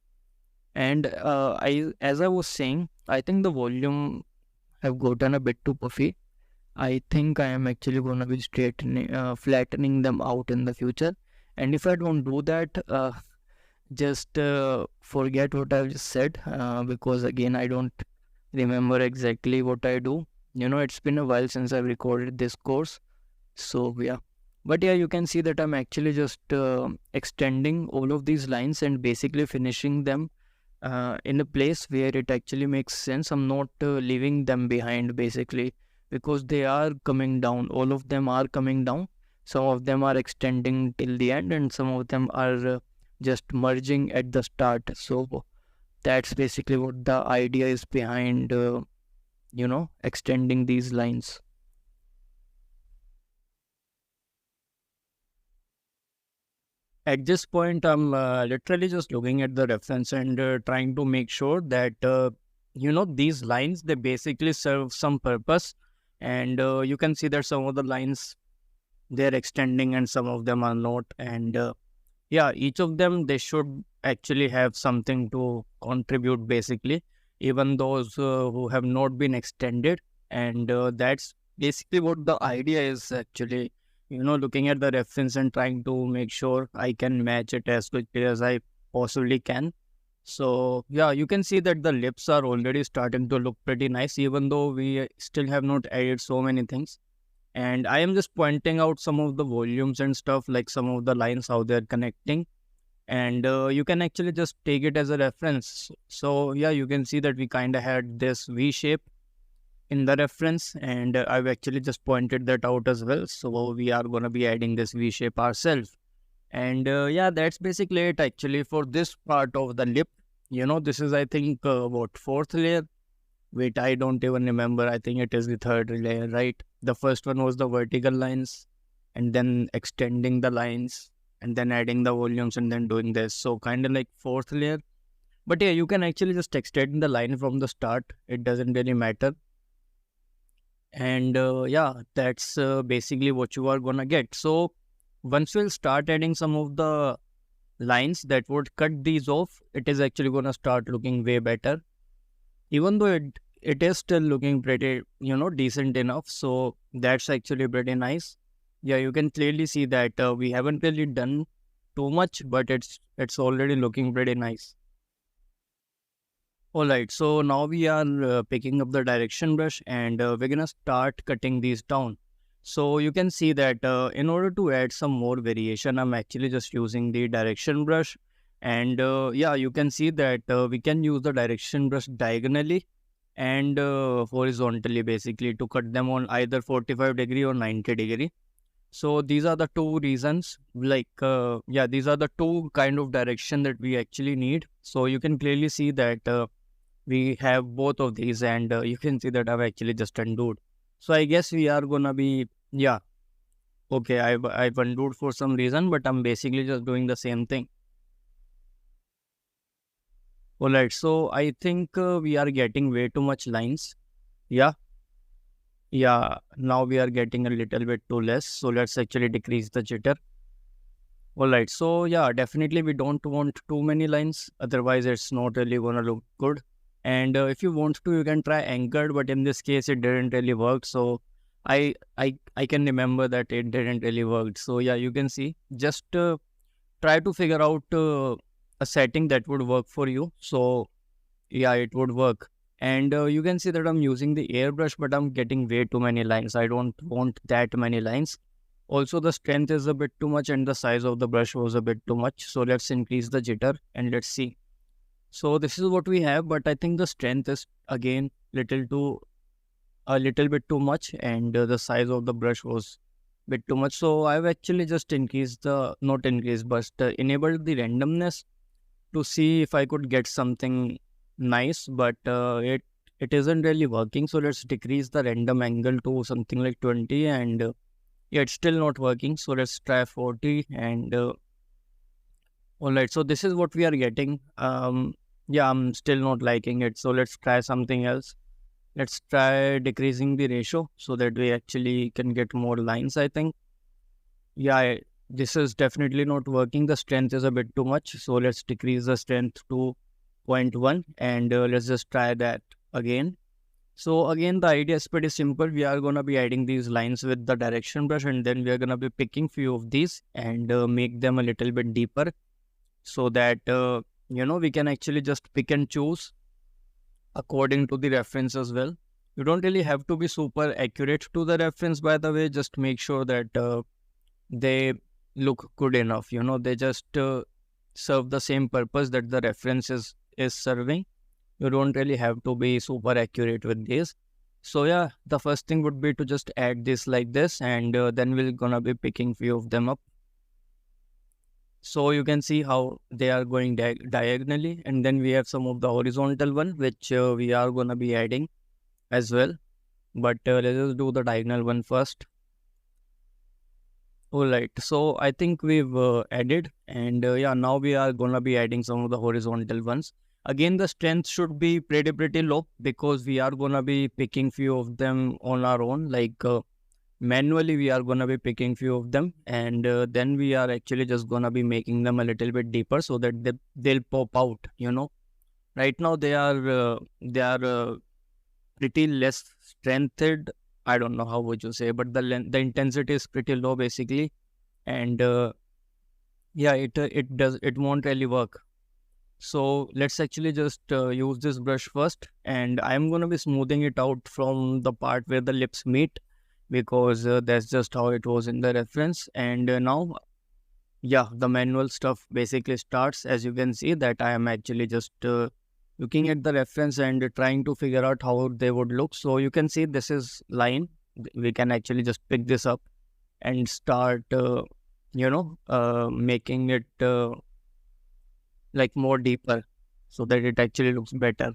And as I was saying, I think the volume have gotten a bit too puffy. I think I am actually going to be flattening them out in the future. And if I don't do that, just forget what I just said, because again, I don't remember exactly what I do. It's been a while since I've recorded this course. So, yeah. But yeah, you can see that I'm actually just extending all of these lines and basically finishing them in a place where it actually makes sense. I'm not leaving them behind basically, because they are coming down. All of them are coming down. Some of them are extending till the end, and some of them are just merging at the start. So that's basically what the idea is behind, extending these lines. At this point, I'm literally just looking at the reference and trying to make sure that, these lines, they basically serve some purpose. And you can see that some of the lines, they're extending and some of them are not. And yeah, each of them, they should actually have something to contribute basically, even those who have not been extended. And that's basically what the idea is actually, looking at the reference and trying to make sure I can match it as quickly as I possibly can. So yeah, you can see that the lips are already starting to look pretty nice, even though we still have not added so many things. And I am just pointing out some of the volumes and stuff, like some of the lines, how they're connecting. And you can actually just take it as a reference. So yeah, you can see that we kind of had this V shape in the reference, and I've actually just pointed that out as well. So we are going to be adding this V shape ourselves. And yeah, that's basically it actually for this part of the lip. This is, I think, what, fourth layer? Wait, I don't even remember. I think it is the third layer, right? The first one was the vertical lines, and then extending the lines, and then adding the volumes, and then doing this. So kind of like fourth layer. But yeah, you can actually just extend the line from the start. It doesn't really matter. And yeah, that's basically what you are gonna get. So once we'll start adding some of the lines that would cut these off, it is actually gonna start looking way better. Even though it is still looking pretty, decent enough. So that's actually pretty nice. Yeah, you can clearly see that we haven't really done too much, but it's already looking pretty nice. Alright, so now we are picking up the direction brush, and we're gonna start cutting these down. So you can see that in order to add some more variation, I'm actually just using the direction brush. And yeah, you can see that we can use the direction brush diagonally and horizontally, basically, to cut them on either 45-degree or 90-degree. So these are the two reasons, like, yeah, these are the two kind of direction that we actually need. So you can clearly see that we have both of these, and you can see that I've actually just undooed. So I guess we are gonna be, yeah, okay, I've undooed for some reason, but I'm basically just doing the same thing. Alright, so I think we are getting way too much lines. Yeah, yeah, now we are getting a little bit too less. So let's actually decrease the jitter. Alright, so yeah, definitely we don't want too many lines, otherwise it's not really gonna look good. And if you want to, you can try anchored, but in this case it didn't really work. So I can remember that it didn't really work. So yeah, you can see, just try to figure out a setting that would work for you. So yeah, it would work. And you can see that I'm using the airbrush, but I'm getting way too many lines. I don't want that many lines. Also, the strength is a bit too much and the size of the brush was a bit too much. So let's increase the jitter and let's see. So this is what we have, but I think the strength is again a little bit too much, and the size of the brush was bit too much. So I've actually just not increased, but enabled the randomness to see if I could get something nice, but it isn't really working. So let's decrease the random angle to something like 20, and yeah, it's still not working. So let's try 40, and all right. So this is what we are getting. Yeah, I'm still not liking it. So let's try something else. Let's try decreasing the ratio so that we actually can get more lines, I think. Yeah, this is definitely not working. The strength is a bit too much. So let's decrease the strength to zero point 0.1, and let's just try that again. So again, the idea is pretty simple. We are going to be adding these lines with the direction brush, and then we are going to be picking few of these and make them a little bit deeper, so that we can actually just pick and choose according to the reference as well. You don't really have to be super accurate to the reference, by the way. Just make sure that they look good enough. They just serve the same purpose that the reference is serving. You don't really have to be super accurate with this. So yeah, the first thing would be to just add this like this, and then we're gonna be picking few of them up. So you can see how they are going diagonally, and then we have some of the horizontal one which we are gonna be adding as well. But let's just do the diagonal one first. Alright, so I think we've added, and yeah, now we are gonna be adding some of the horizontal ones. Again, the strength should be pretty low, because we are gonna be picking few of them on our own, like manually we are gonna be picking few of them, and then we are actually just gonna be making them a little bit deeper so that they'll pop out. Right now they are pretty less strengthened. I don't know how would you say, but the intensity is pretty low basically, and yeah, it won't really work. So let's actually just use this brush first, and I'm gonna be smoothing it out from the part where the lips meet, because that's just how it was in the reference. And now, yeah, the manual stuff basically starts. As you can see that I am actually just looking at the reference and trying to figure out how they would look. So you can see this is line. We can actually just pick this up and start making it like more deeper, so that it actually looks better.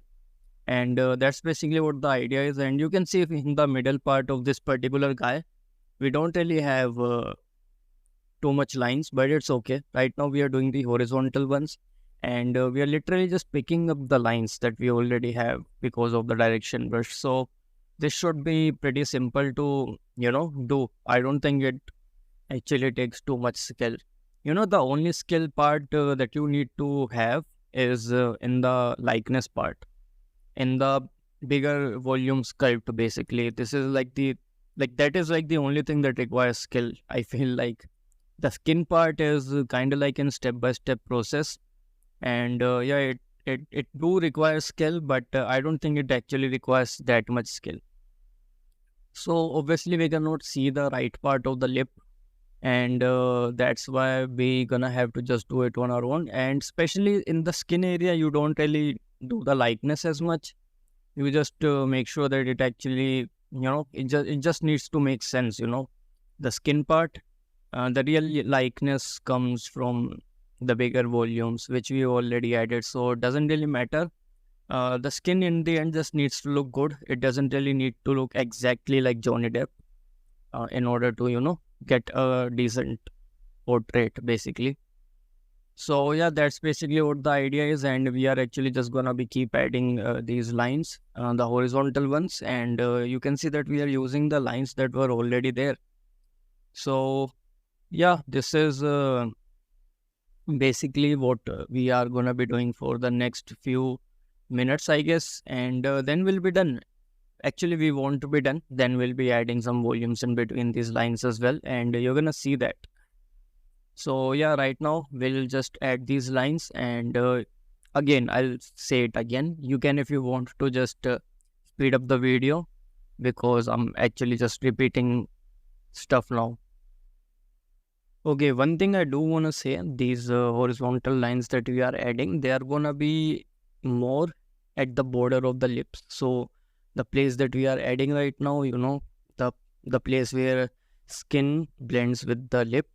And that's basically what the idea is. And you can see in the middle part of this particular guy, we don't really have too much lines, but it's okay. Right now we are doing the horizontal ones, and we are literally just picking up the lines that we already have because of the direction brush. So this should be pretty simple to do. I don't think it actually takes too much skill. The only skill part that you need to have is in the likeness part, in the bigger volume sculpt. Basically, this is that is like the only thing that requires skill. I feel like the skin part is kind of like in step-by-step process, and yeah, it do require skill, but I don't think it actually requires that much skill. So obviously we cannot see the right part of the lip, and that's why we gonna have to just do it on our own. And especially in the skin area, you don't really do the likeness as much. You just make sure that it actually, it just needs to make sense. The skin part, the real likeness comes from the bigger volumes which we already added, so it doesn't really matter. The skin in the end just needs to look good. It doesn't really need to look exactly like Johnny Depp in order to get a decent portrait basically. So yeah, that's basically what the idea is, and we are actually just gonna be keep adding these lines, the horizontal ones, and you can see that we are using the lines that were already there. So yeah, this is basically what we are gonna be doing for the next few minutes, I guess, and then we'll be done. Actually, we want to be done. Then we'll be adding some volumes in between these lines as well, and you're gonna see that. So yeah, right now we'll just add these lines, and again, I'll say it again. You can, if you want to, just speed up the video because I'm actually just repeating stuff now. Okay, one thing I do want to say, these horizontal lines that we are adding, they are gonna be more at the border of the lips. So the place that we are adding right now, the the place where skin blends with the lip.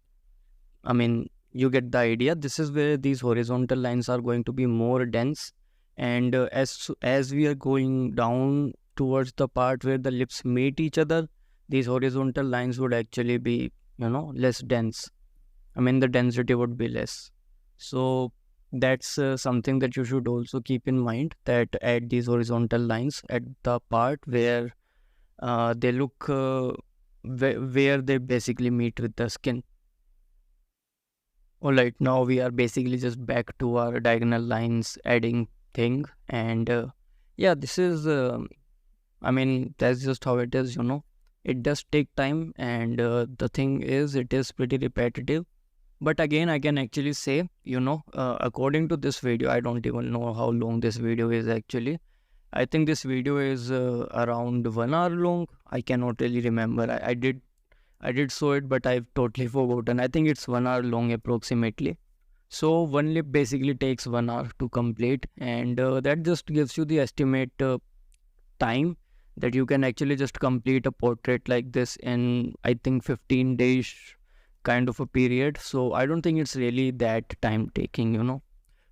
I mean, you get the idea. This is where these horizontal lines are going to be more dense, and as we are going down towards the part where the lips meet each other, these horizontal lines would actually be, less dense. I mean, the density would be less. So that's something that you should also keep in mind, that add these horizontal lines at the part where they look where they basically meet with the skin. All right, now we are basically just back to our diagonal lines adding thing, and yeah, this is. I mean, that's just how it is. It does take time, and the thing is, it is pretty repetitive. But again, I can actually say, according to this video, I don't even know how long this video is actually. I think this video is around 1 hour long. I cannot really remember. I did saw it, but I've totally forgotten. I think it's 1 hour long approximately. So one lip basically takes 1 hour to complete, and that just gives you the estimate time that you can actually just complete a portrait like this in, I think, 15 days kind of a period. So I don't think it's really that time taking.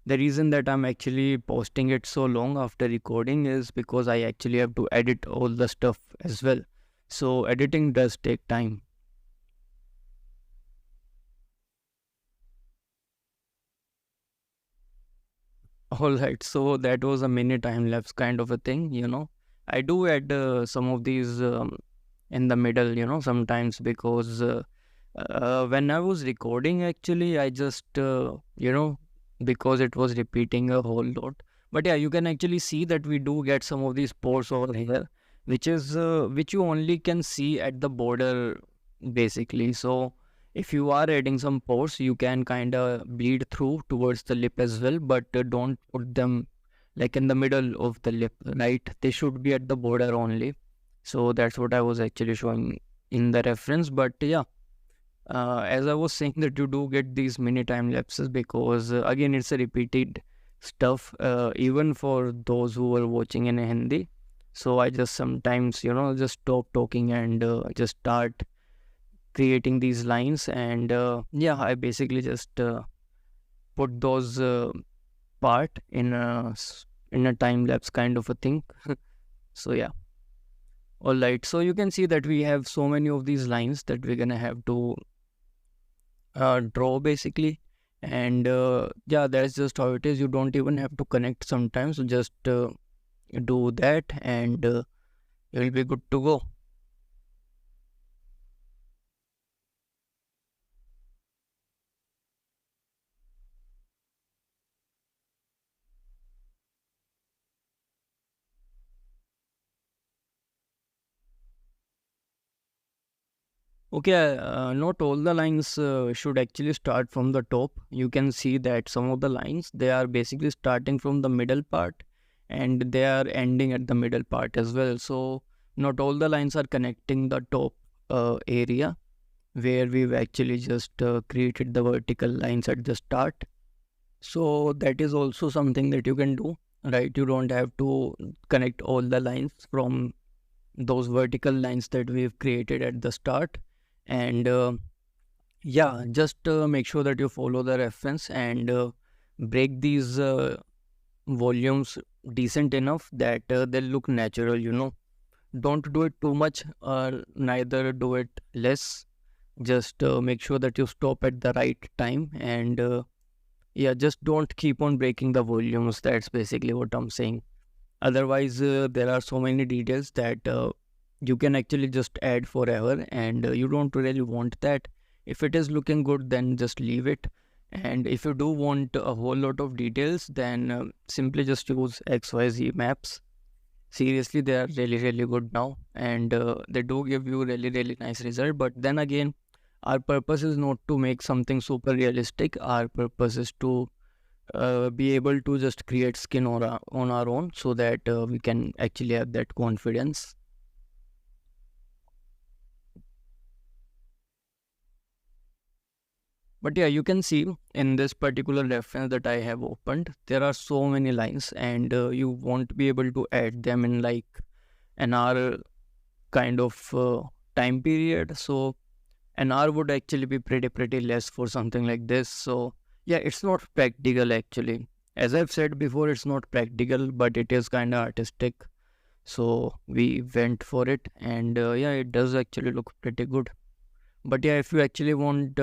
The reason that I'm actually posting it so long after recording is because I actually have to edit all the stuff as well. So editing does take time. All right, so that was a mini time lapse kind of a thing. I do add some of these in the middle, sometimes because when I was recording, actually, I just, because it was repeating a whole lot. But yeah, you can actually see that we do get some of these pores over here, which you only can see at the border, basically. So if you are adding some pores, you can kind of bleed through towards the lip as well, but don't put them like in the middle of the lip, right? They should be at the border only. So that's what I was actually showing in the reference. But yeah, as I was saying, that you do get these mini time lapses because again, it's a repeated stuff, even for those who are watching in Hindi. So I just sometimes, just stop talking and just start creating these lines, and yeah, I basically just put those part in a time lapse kind of a thing. So yeah. All right, so you can see that we have so many of these lines that we're gonna have to draw basically, and yeah, that's just how it is. You don't even have to connect sometimes. So just do that, and you'll be good to go. Okay, not all the lines should actually start from the top. You can see that some of the lines, they are basically starting from the middle part and they are ending at the middle part as well. So not all the lines are connecting the top area where we've actually just created the vertical lines at the start. So that is also something that you can do, right? You don't have to connect all the lines from those vertical lines that we've created at the start. And yeah, just make sure that you follow the reference and break these volumes decent enough that they look natural, don't do it too much, neither do it less. Just make sure that you stop at the right time. And yeah, just don't keep on breaking the volumes. That's basically what I'm saying. Otherwise, there are so many details that you can actually just add forever, and you don't really want that. If it is looking good, then just leave it. And if you do want a whole lot of details, then simply just use XYZ maps. Seriously, they are really, really good now, and they do give you really, really nice result. But then again, our purpose is not to make something super realistic. Our purpose is to be able to just create skin on our own, so that we can actually have that confidence. But yeah, you can see in this particular reference that I have opened, there are so many lines, and you won't be able to add them in like an hour kind of time period. So an hour would actually be pretty less for something like this. So yeah, it's not practical actually. As I've said before, it's not practical, but it is kind of artistic. So we went for it, and yeah, it does actually look pretty good. But yeah, if you actually want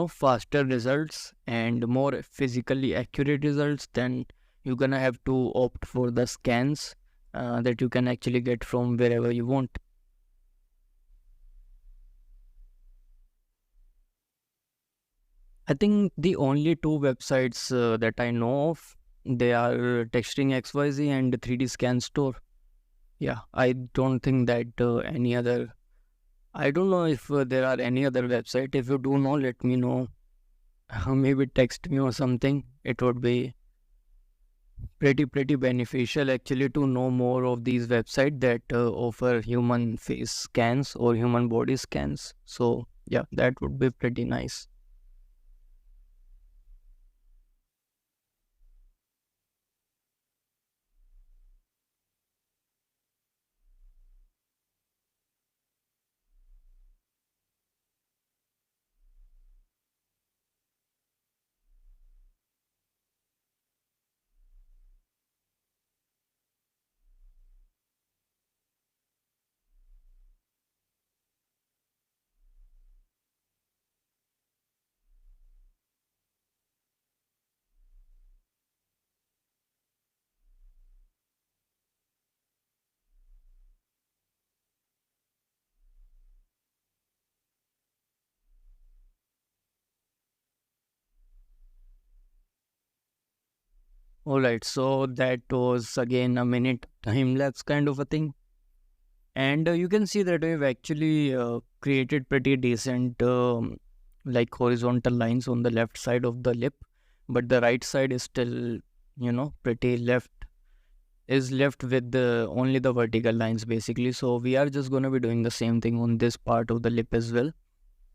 faster results and more physically accurate results, then you're gonna have to opt for the scans that you can actually get from wherever you want. I think the only two websites that I know of, they are Texturing XYZ and 3D Scan Store. Yeah, I don't think that any other. I don't know if there are any other website. If you do know, let me know. Maybe text me or something. It would be pretty beneficial actually to know more of these websites that offer human face scans or human body scans. So yeah, that would be pretty nice. All right, so that was again a minute time lapse kind of a thing. And you can see that we've actually created pretty decent like horizontal lines on the left side of the lip, but the right side is still, pretty left with only the vertical lines basically. So we are just going to be doing the same thing on this part of the lip as well.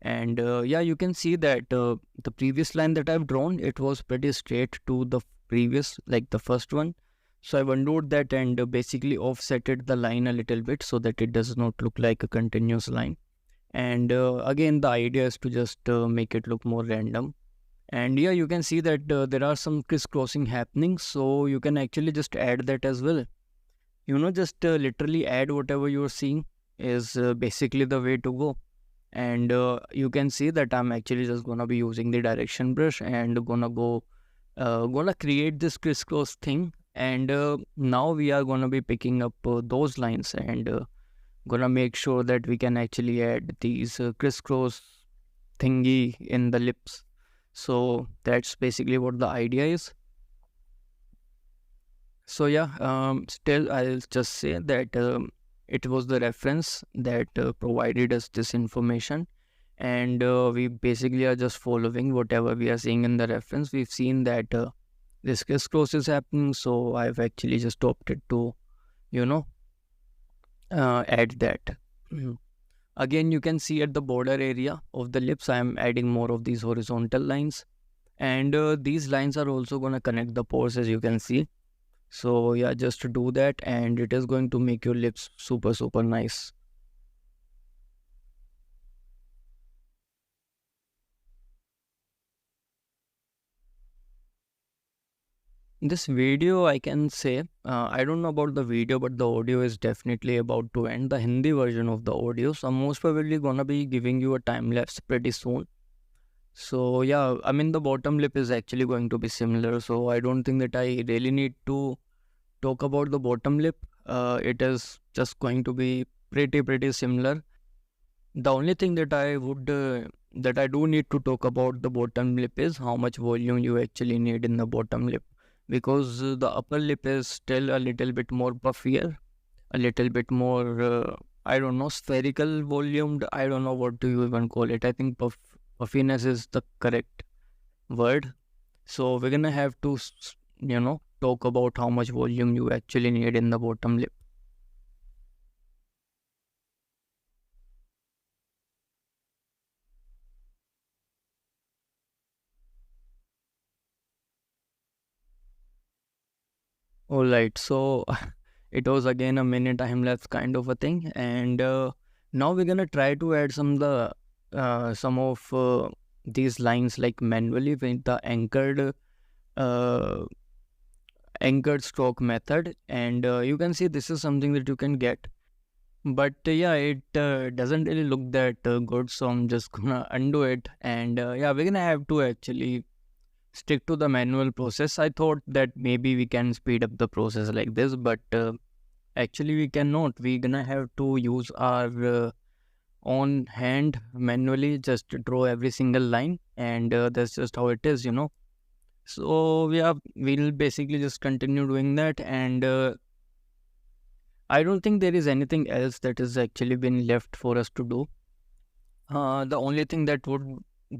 And yeah, you can see that the previous line that I've drawn, it was pretty straight to the previous, like the first one. So I've undid that and basically offsetted the line a little bit so that it does not look like a continuous line. And again, the idea is to just make it look more random. And yeah, you can see that there are some crisscrossing happening, so you can actually just add that as well. Just literally add whatever you're seeing is basically the way to go. And you can see that I'm actually just gonna be using the direction brush and gonna create this crisscross thing. And now we are gonna be picking up those lines and gonna make sure that we can actually add these crisscross thingy in the lips. So that's basically what the idea is. So yeah, still I'll just say that it was the reference that provided us this information, and we basically are just following whatever we are seeing in the reference. We've seen that this crisscross is happening, so I've actually just opted to, you know, add that. Again, you can see at the border area of the lips, I am adding more of these horizontal lines, and these lines are also going to connect the pores, as you can see. So yeah, just to do that, and it is going to make your lips super super nice. This video, I can say, I don't know about the video, but the audio is definitely about to end. The Hindi version of the audio, so I'm most probably gonna be giving you a time lapse pretty soon. So yeah, I mean the bottom lip is actually going to be similar. So I don't think that I really need to talk about the bottom lip. It is just going to be pretty similar. The only thing that I do need to talk about the bottom lip is how much volume you actually need in the bottom lip, because the upper lip is still a little bit more puffier, a little bit more I don't know, spherical volumed. I don't know what do you even call it. I think puffiness is the correct word. So we're gonna have to talk about how much volume you actually need in the bottom lip. All right, so it was again a mini time lapse kind of a thing, and now we're gonna try to add some of these lines like manually with the uh, anchored stroke method, and you can see this is something that you can get, but yeah, it doesn't really look that good, so I'm just gonna undo it, and yeah, we're gonna have to actually stick to the manual process. I thought that maybe we can speed up the process like this, but actually we cannot. We're gonna have to use our own hand manually just to draw every single line, and that's just how it is. So yeah, we'll basically just continue doing that, and I don't think there is anything else that has actually been left for us to do. The only thing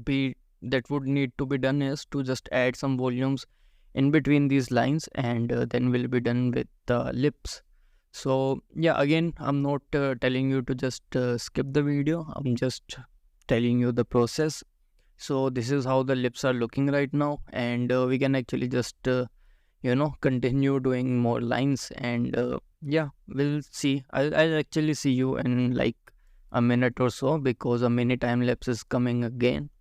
be that would need to be done is to just add some volumes in between these lines, and then we'll be done with the lips. So yeah, again, I'm not telling you to just skip the video. I'm just telling you the process. So this is how the lips are looking right now, and we can actually just continue doing more lines, and yeah, we'll see. I'll actually see you in like a minute or so, because a mini time lapse is coming again.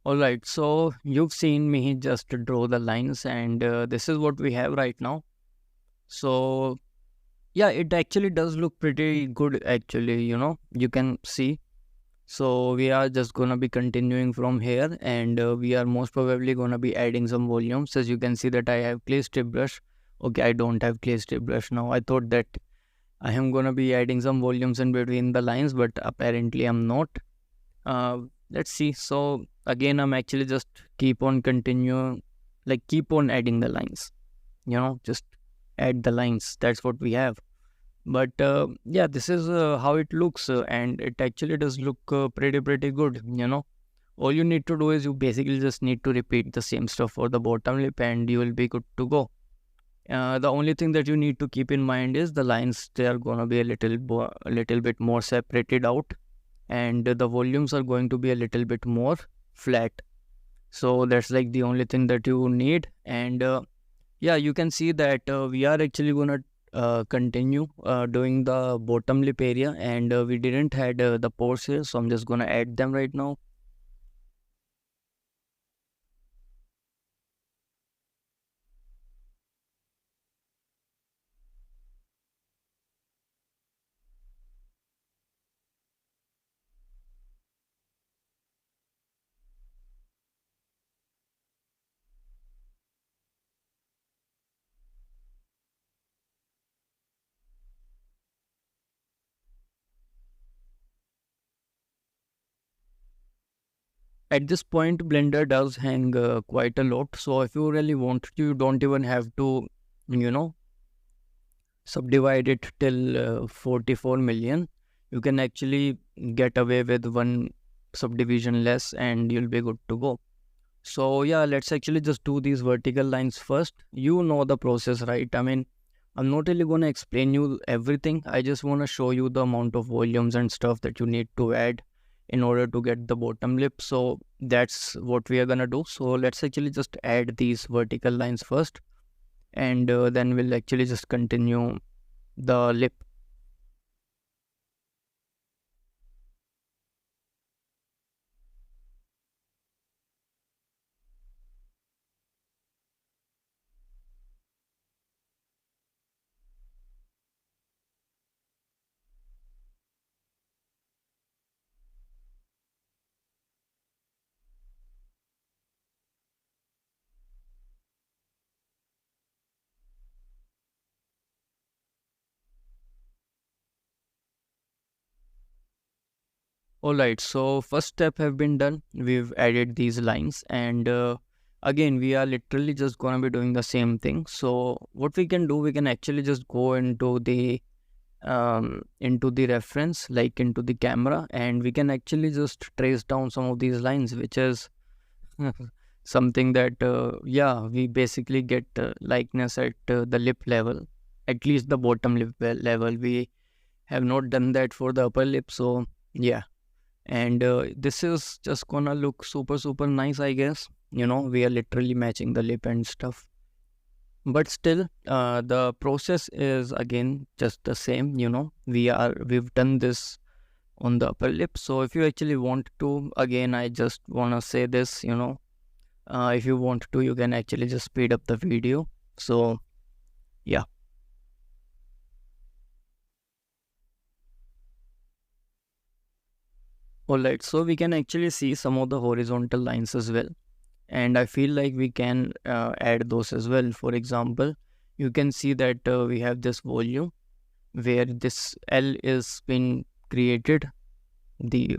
Alright, so you've seen me just draw the lines, and this is what we have right now. So yeah, it actually does look pretty good actually, you can see. So we are just gonna be continuing from here, and we are most probably gonna be adding some volumes. As you can see that I have clay strip brush. Okay, I don't have clay strip brush now. I thought that I am gonna be adding some volumes in between the lines, but apparently I'm not. Uh, let's see. So again, I'm actually just keep on continue, like keep on adding the lines. Just add the lines. That's what we have. But yeah, this is how it looks, and it actually does look pretty good. All you need to do is you basically just need to repeat the same stuff for the bottom lip, and you will be good to go. The only thing that you need to keep in mind is the lines. They are gonna be a little bit more separated out, and the volumes are going to be a little bit more flat. So that's like the only thing that you need. And yeah, you can see that we are actually gonna continue doing the bottom lip area, and we didn't had the pores here, so I'm just gonna add them right now. At this point, Blender does hang quite a lot, so if you really want to, you don't even have to, you know, subdivide it till 44 million. You can actually get away with one subdivision less, and you'll be good to go. So yeah, let's actually just do these vertical lines first. You know the process, right? I mean, I'm not really going to explain you everything. I just want to show you the amount of volumes and stuff that you need to add in order to get the bottom lip. So that's what we are going to do. So let's actually just add these vertical lines first, and then we'll actually just continue the lip. Alright, so first step have been done. We've added these lines, and again we are literally just gonna be doing the same thing. So what we can do, we can actually just go into the reference, like into the camera, and we can actually just trace down some of these lines, which is something that yeah, we basically get likeness at the lip level, at least the bottom lip level. We have not done that for the upper lip, so yeah. And this is just gonna look super nice, I guess. We are literally matching the lip and stuff, but still the process is again just the same. We've done this on the upper lip. So if you actually want to, again, I just want to say this, if you want to, you can actually just speed up the video. So yeah. All right, so we can actually see some of the horizontal lines as well, and I feel like we can add those as well. For example, you can see that we have this volume where this L is been created, the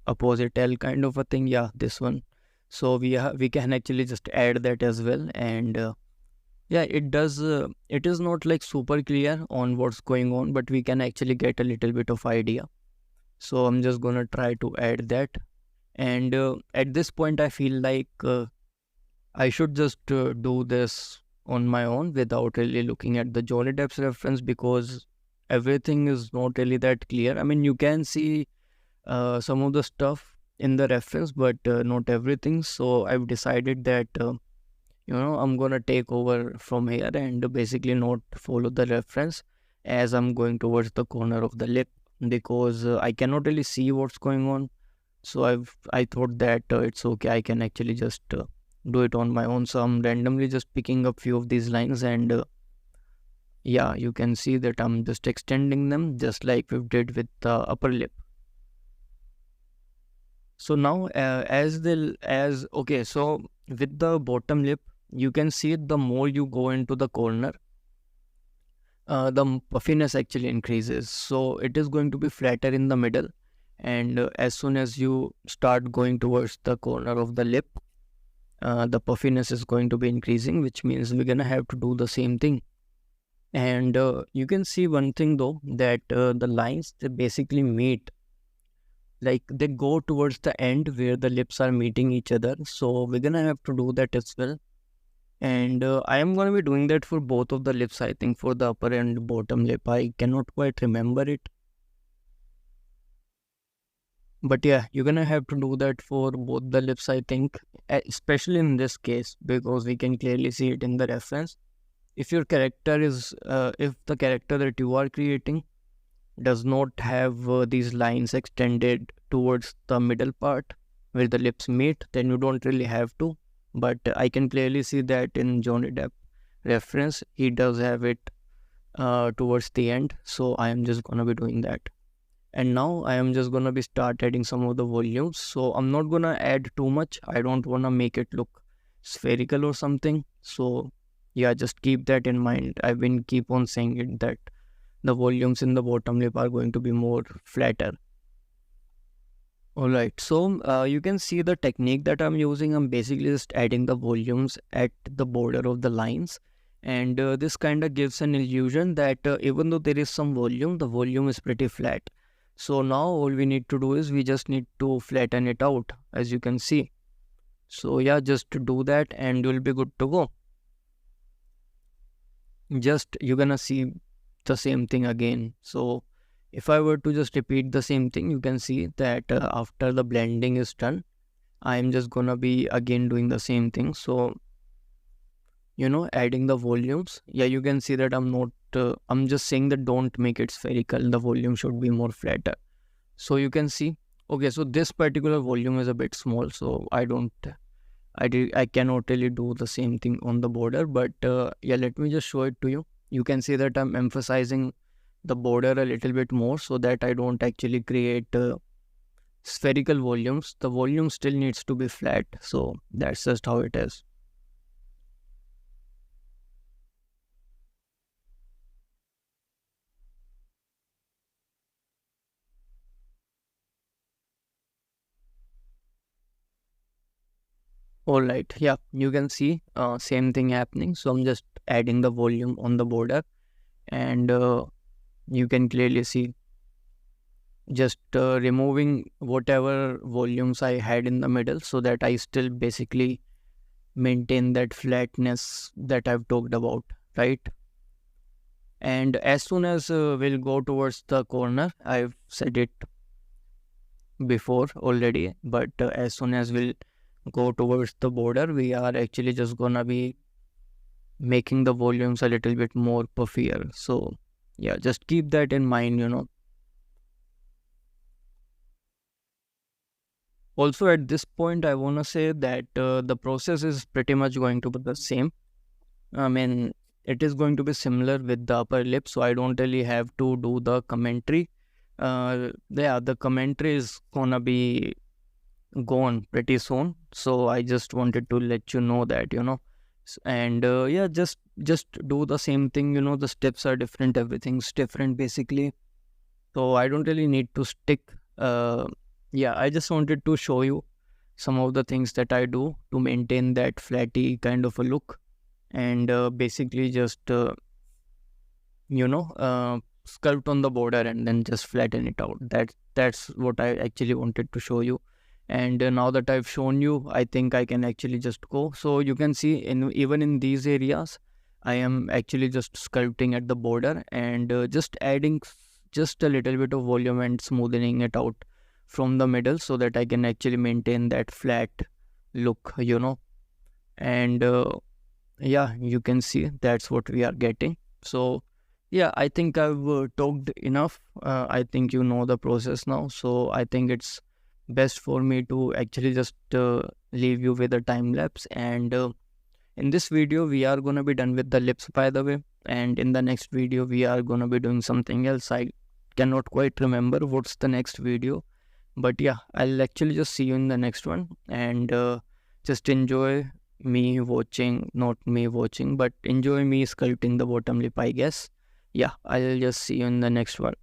opposite L kind of a thing. Yeah, this one. So we can actually just add that as well, and yeah, it does. It is not like super clear on what's going on, but we can actually get a little bit of idea. So I'm just gonna try to add that, and at this point, I feel like I should just do this on my own without really looking at the Johnny Depp's reference, because everything is not really that clear. I mean, you can see some of the stuff in the reference, but not everything. So I've decided that I'm gonna take over from here and basically not follow the reference as I'm going towards the corner of the lip, because I cannot really see what's going on. So I thought that it's okay, I can actually just do it on my own. So I'm randomly just picking up few of these lines, and yeah, you can see that I'm just extending them just like we did with the upper lip. So now as okay, so with the bottom lip, you can see the more you go into the corner, the puffiness actually increases. So it is going to be flatter in the middle, and as soon as you start going towards the corner of the lip, the puffiness is going to be increasing, which means we're gonna have to do the same thing. And you can see one thing though, that the lines, they basically meet, like they go towards the end where the lips are meeting each other. So we're gonna have to do that as well. And I am gonna be doing that for both of the lips, I think, for the upper and bottom lip. I cannot quite remember it, but yeah, you're gonna have to do that for both the lips, I think, especially in this case, because we can clearly see it in the reference. If your character is if the character that you are creating does not have these lines extended towards the middle part where the lips meet, then you don't really have to. But I can clearly see that in Johnny Depp reference, he does have it towards the end. So I am just gonna be doing that. And now I am just gonna be start adding some of the volumes. So I'm not gonna add too much. I don't wanna make it look spherical or something. So yeah, just keep that in mind. I've been keep on saying it that the volumes in the bottom lip are going to be more flatter. Alright, so you can see the technique that I'm using. I'm basically just adding the volumes at the border of the lines, and this kind of gives an illusion that even though there is some volume, the volume is pretty flat. So now all we need to do is we just need to flatten it out, as you can see. So yeah, just to do that and you'll be good to go. Just you're gonna see the same thing again. So if I were to just repeat the same thing, you can see that after the blending is done, I am just gonna be again doing the same thing. So adding the volumes. Yeah, you can see that I'm not I'm just saying that don't make it spherical, the volume should be more flatter. So you can see, okay, so this particular volume is a bit small, so I cannot really do the same thing on the border. But yeah, let me just show it to you. You can see that I'm emphasizing the border a little bit more so that I don't actually create spherical volumes. The volume still needs to be flat, so that's just how it is. All right, yeah, you can see same thing happening. So I'm just adding the volume on the border, and you can clearly see just removing whatever volumes I had in the middle so that I still basically maintain that flatness that I've talked about, right? And as soon as we'll go towards the corner, I've said it before already, but as soon as we'll go towards the border, we are actually just gonna be making the volumes a little bit more puffier. So yeah, just keep that in mind. Also at this point, I want to say that the process is pretty much going to be the same. I mean, it is going to be similar with the upper lip, so I don't really have to do the commentary. Yeah, the commentary is gonna be gone pretty soon, so I just wanted to let you know that. And yeah, just do the same thing. The steps are different, everything's different basically, so I don't really need to stick. Yeah, I just wanted to show you some of the things that I do to maintain that flatty kind of a look, and basically just sculpt on the border and then just flatten it out. That's what I actually wanted to show you. And now that I've shown you, I think I can actually just go. So you can see even in these areas, I am actually just sculpting at the border and just adding just a little bit of volume and smoothing it out from the middle so that I can actually maintain that flat look. And yeah, you can see that's what we are getting. So yeah, I think I've talked enough. I think you know the process now, so I think it's best for me to actually just leave you with a time lapse. And in this video we are gonna be done with the lips, by the way, and in the next video we are gonna be doing something else. I cannot quite remember what's the next video, but yeah, I'll actually just see you in the next one. And just enjoy me watching, not me watching, but enjoy me sculpting the bottom lip, I guess. Yeah, I'll just see you in the next one.